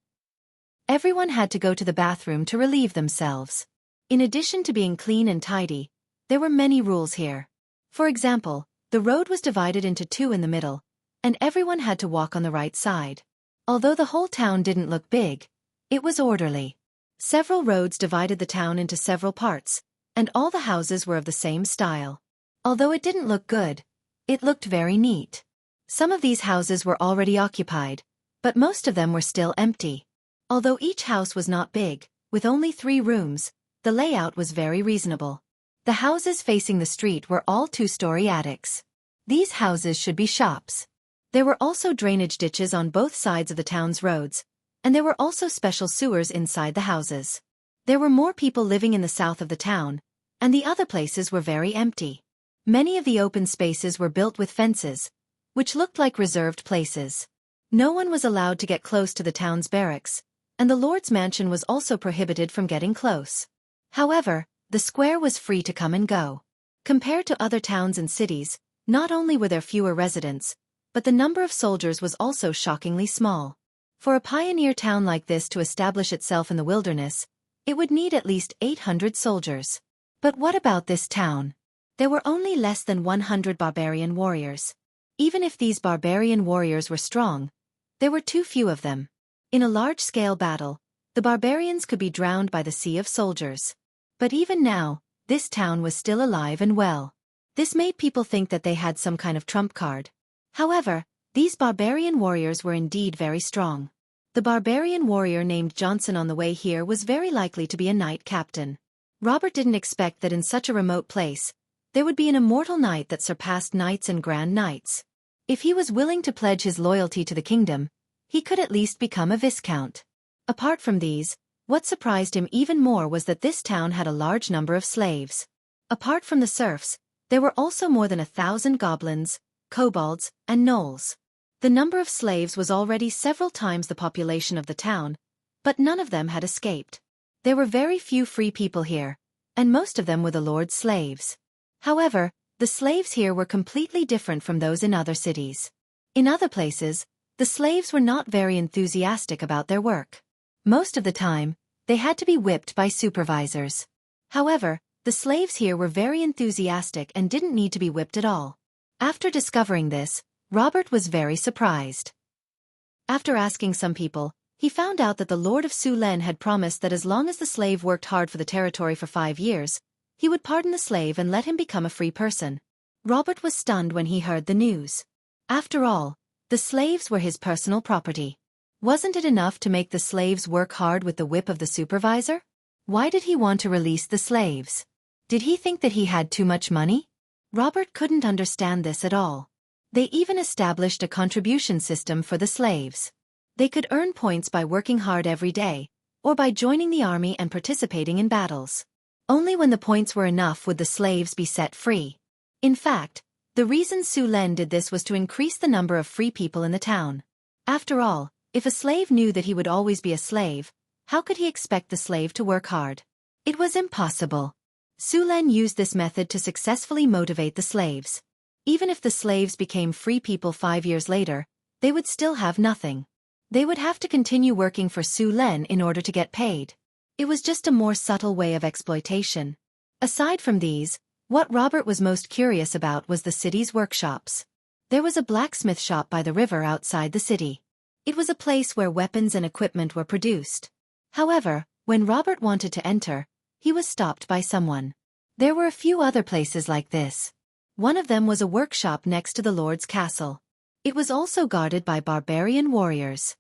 Everyone had to go to the bathroom to relieve themselves. In addition to being clean and tidy, there were many rules here. For example, the road was divided into 2 in the middle, and everyone had to walk on the right side. Although the whole town didn't look big, it was orderly. Several roads divided the town into several parts, and all the houses were of the same style. Although it didn't look good, it looked very neat. Some of these houses were already occupied, but most of them were still empty. Although each house was not big, with only 3 rooms, the layout was very reasonable. The houses facing the street were all 2-story attics. These houses should be shops. There were also drainage ditches on both sides of the town's roads, and there were also special sewers inside the houses. There were more people living in the south of the town, and the other places were very empty. Many of the open spaces were built with fences, which looked like reserved places. No one was allowed to get close to the town's barracks, and the Lord's mansion was also prohibited from getting close. However, the square was free to come and go. Compared to other towns and cities, not only were there fewer residents, but the number of soldiers was also shockingly small. For a pioneer town like this to establish itself in the wilderness, it would need at least 800 soldiers. But what about this town? There were only less than 100 barbarian warriors. Even if these barbarian warriors were strong, there were too few of them. In a large-scale battle, the barbarians could be drowned by the sea of soldiers. But even now, this town was still alive and well. This made people think that they had some kind of trump card. However, these barbarian warriors were indeed very strong. The barbarian warrior named Johnson on the way here was very likely to be a knight captain. Robert didn't expect that in such a remote place, there would be an immortal knight that surpassed knights and grand knights. If he was willing to pledge his loyalty to the kingdom, he could at least become a viscount. Apart from these, what surprised him even more was that this town had a large number of slaves. Apart from the serfs, there were also more than 1,000 goblins, kobolds, and gnolls. The number of slaves was already several times the population of the town, but none of them had escaped. There were very few free people here, and most of them were the lord's slaves. However, the slaves here were completely different from those in other cities. In other places, the slaves were not very enthusiastic about their work. Most of the time, they had to be whipped by supervisors. However, the slaves here were very enthusiastic and didn't need to be whipped at all. After discovering this, Robert was very surprised. After asking some people, he found out that the Lord of Sulen had promised that as long as the slave worked hard for the territory for 5 years, he would pardon the slave and let him become a free person. Robert was stunned when he heard the news. After all, the slaves were his personal property. Wasn't it enough to make the slaves work hard with the whip of the supervisor? Why did he want to release the slaves? Did he think that he had too much money? Robert couldn't understand this at all. They even established a contribution system for the slaves. They could earn points by working hard every day, or by joining the army and participating in battles. Only when the points were enough would the slaves be set free. In fact, the reason Sulen did this was to increase the number of free people in the town. After all, if a slave knew that he would always be a slave, how could he expect the slave to work hard? It was impossible. Sulen used this method to successfully motivate the slaves. Even if the slaves became free people 5 years later, they would still have nothing. They would have to continue working for Sulen in order to get paid. It was just a more subtle way of exploitation. Aside from these, what Robert was most curious about was the city's workshops. There was a blacksmith shop by the river outside the city. It was a place where weapons and equipment were produced. However, when Robert wanted to enter, he was stopped by someone. There were a few other places like this. One of them was a workshop next to the Lord's castle. It was also guarded by barbarian warriors.